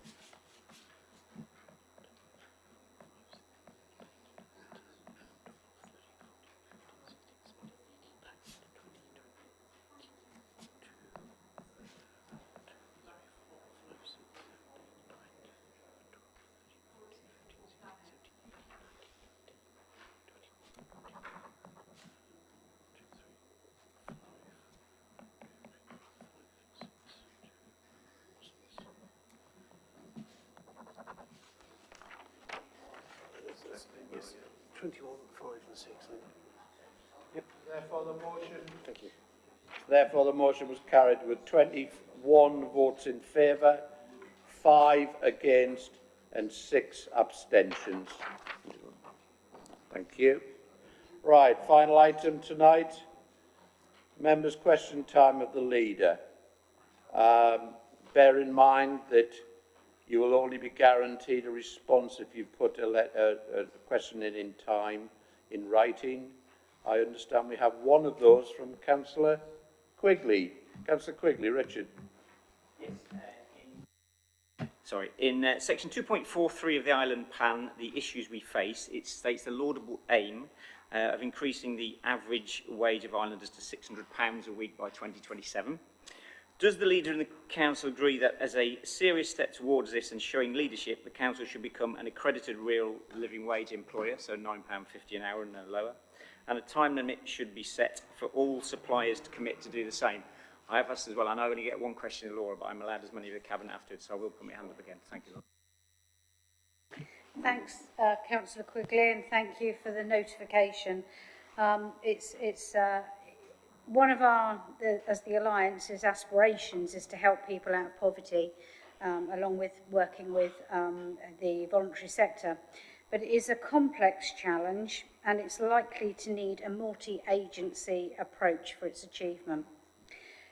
21, 5 and 6. Yep. Therefore, the motion. Thank you. Therefore, the motion was carried with 21 votes in favour, 5 against, and 6 abstentions. Thank you. Right, final item tonight. Members' question time of the leader. Bear in mind that you will only be guaranteed a response if you put a question in time, in writing. I understand we have one of those from Councillor Quigley. Councillor Quigley, Richard. Yes, in section 2.43 of the Island Plan, the issues we face, it states the laudable aim of increasing the average wage of islanders to £600 a week by 2027. Does the Leader and the Council agree that as a serious step towards this and showing leadership, the Council should become an accredited real living wage employer, so £9.50 an hour and no lower, and a time limit should be set for all suppliers to commit to do the same? I have asked as well, I know I only get one question in Laura, but I'm allowed as many of the Cabinet afterwards, so I will put my hand up again. Thank you. Thanks, Councillor Quigley, and thank you for the notification. It's one of our, as the Alliance's aspirations is to help people out of poverty, along with working with the voluntary sector. But it is a complex challenge, and it's likely to need a multi-agency approach for its achievement.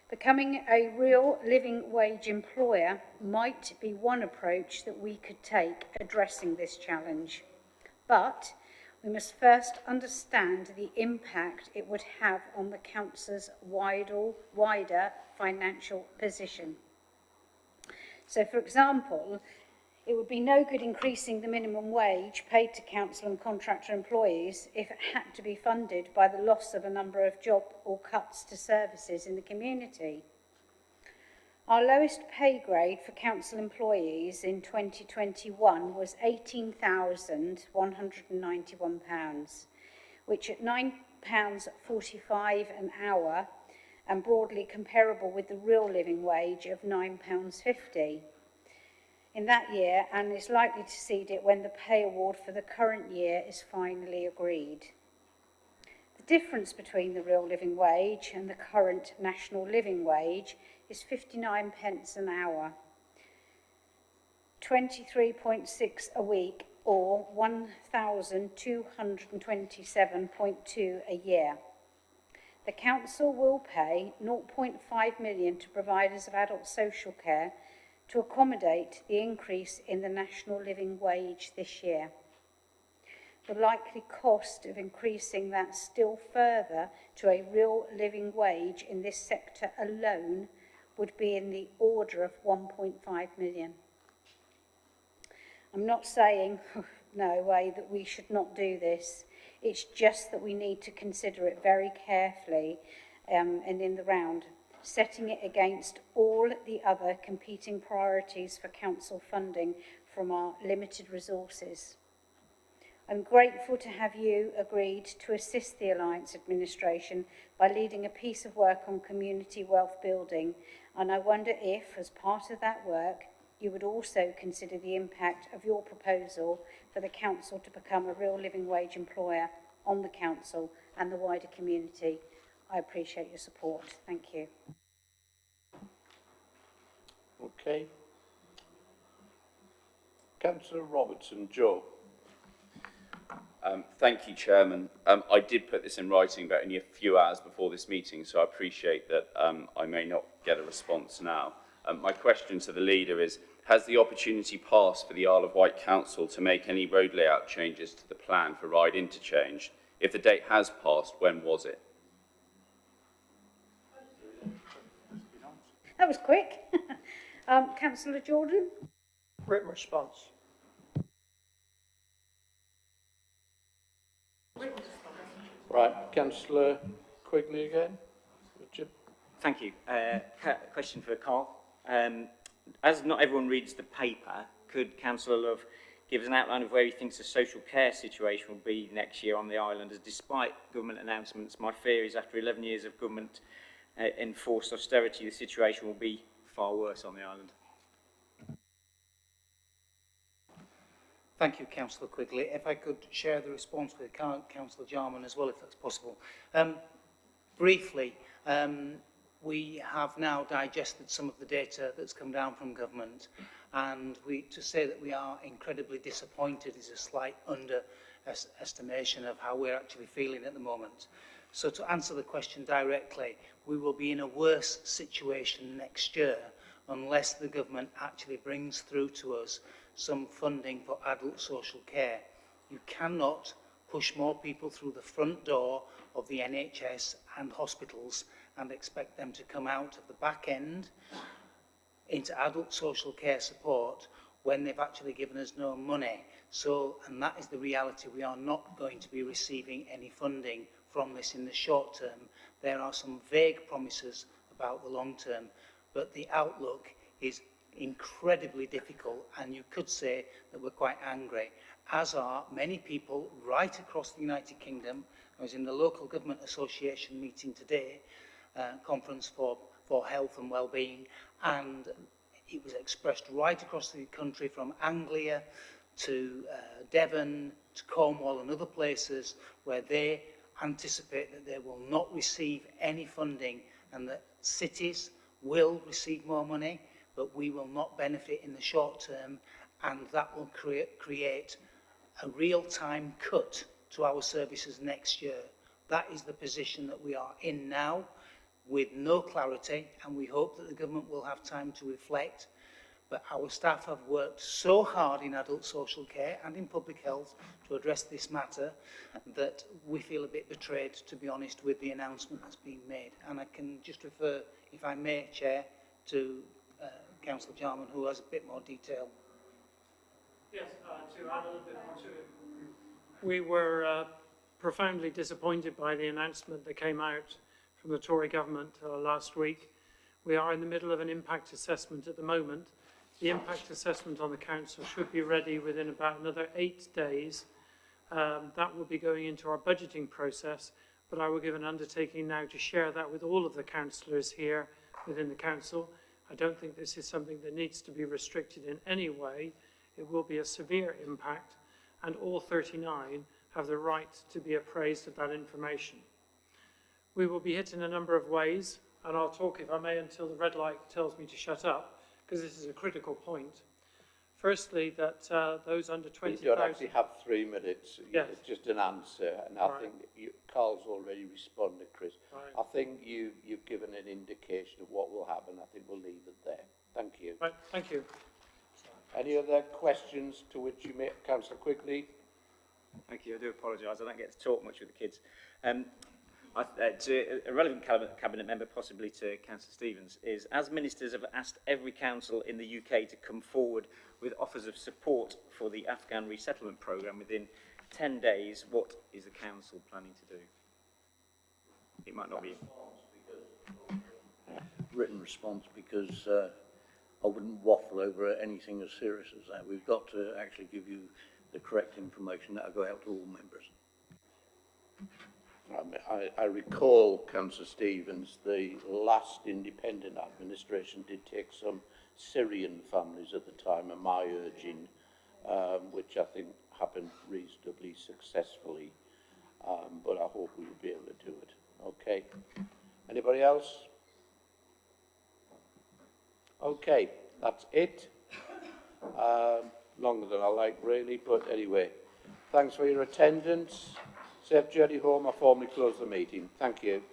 Becoming a real living wage employer might be one approach that we could take addressing this challenge. But we must first understand the impact it would have on the Council's wider financial position. So, for example, it would be no good increasing the minimum wage paid to council and contractor employees if it had to be funded by the loss of a number of job or cuts to services in the community. Our lowest pay grade for council employees in 2021 was £18,191, which at £9.45 an hour and broadly comparable with the real living wage of £9.50. In that year, and is likely to exceed it when the pay award for the current year is finally agreed. The difference between the real living wage and the current national living wage is 59 pence an hour, 23.6 a week, or 1,227.2 a year. The Council will pay £0.5 million to providers of adult social care to accommodate the increase in the national living wage this year. The likely cost of increasing that still further to a real living wage in this sector alone would be in the order of 1.5 million. I'm not saying, no way, that we should not do this. It's just that we need to consider it very carefully and in the round, setting it against all the other competing priorities for council funding from our limited resources. I'm grateful to have you agreed to assist the Alliance administration by leading a piece of work on community wealth building, and I wonder if, as part of that work, you would also consider the impact of your proposal for the council to become a real living wage employer on the council and the wider community. I appreciate your support. Thank you. Okay. Councillor Robertson, Joe. Thank you, Chairman. I did put this in writing about only a few hours before this meeting, so I appreciate that I may not get a response now. My question to the Leader is, has the opportunity passed for the Isle of Wight Council to make any road layout changes to the plan for Ryde Interchange? If the date has passed, when was it? That was quick. Councillor Jordan? Written response. Right, Councillor Quigley again. Richard. Thank you. Question for Carl. As not everyone reads the paper, could Councillor Love give us an outline of where he thinks the social care situation will be next year on the island? As despite government announcements, my fear is after 11 years of government enforced austerity, the situation will be far worse on the island. Thank you, Councillor Quigley. If I could share the response with Councillor Jarman as well, if that's possible. Briefly, we have now digested some of the data that's come down from government, and to say that we are incredibly disappointed is a slight underestimation of how we're actually feeling at the moment. So to answer the question directly, we will be in a worse situation next year unless the government actually brings through to us some funding for adult social care. You cannot push more people through the front door of the NHS and hospitals and expect them to come out of the back end into adult social care support when they've actually given us no money. So, and that is the reality. We are not going to be receiving any funding from this in the short term. There are some vague promises about the long term, but the outlook is incredibly difficult, and you could say that we're quite angry, as are many people right across the United Kingdom. I was in the Local Government Association meeting today, conference for health and well-being, and it was expressed right across the country, from Anglia to Devon to Cornwall and other places, where they anticipate that they will not receive any funding, and that cities will receive more money, but we will not benefit in the short term, and that will create a real-time cut to our services next year. That is the position that we are in now, with no clarity, and we hope that the government will have time to reflect. But our staff have worked so hard in adult social care and in public health to address this matter that we feel a bit betrayed, to be honest, with the announcement that's been made. And I can just refer, if I may, Chair, to Councillor Jarman, who has a bit more detail. Yes, to add a little bit more to it. We were profoundly disappointed by the announcement that came out from the Tory government last week. We are in the middle of an impact assessment at the moment. The impact assessment on the council should be ready within about another 8 days. That will be going into our budgeting process, but I will give an undertaking now to share that with all of the councillors here within the council. I don't think this is something that needs to be restricted in any way. It will be a severe impact, and all 39 have the right to be appraised of that information. We will be hit in a number of ways, and I'll talk, if I may, until the red light tells me to shut up, because this is a critical point. Firstly, that those under 20,000... You don't actually have 3 minutes. Yes. It's just an answer, and I think Carl's already responded, Chris. Right. I think you've given an indication of what will happen. I think we'll leave it there. Thank you. Right, thank you. Any other questions to which you may... Councillor Quigley? Thank you. I do apologise. I don't get to talk much with the kids. To a relevant cabinet member, possibly to Councillor Stevens, is as ministers have asked every council in the UK to come forward with offers of support for the Afghan resettlement programme within 10 days, what is the council planning to do? It might not be... Written response, because I wouldn't waffle over anything as serious as that. We've got to actually give you the correct information that will go out to all members. I recall, Councillor Stevens, the last independent administration did take some Syrian families at the time, at my urging, which I think happened reasonably successfully, but I hope we will be able to do it. Okay. Anybody else? Okay, that's it. Longer than I like, really, but anyway. Thanks for your attendance. Safe journey home. I formally close the meeting. Thank you.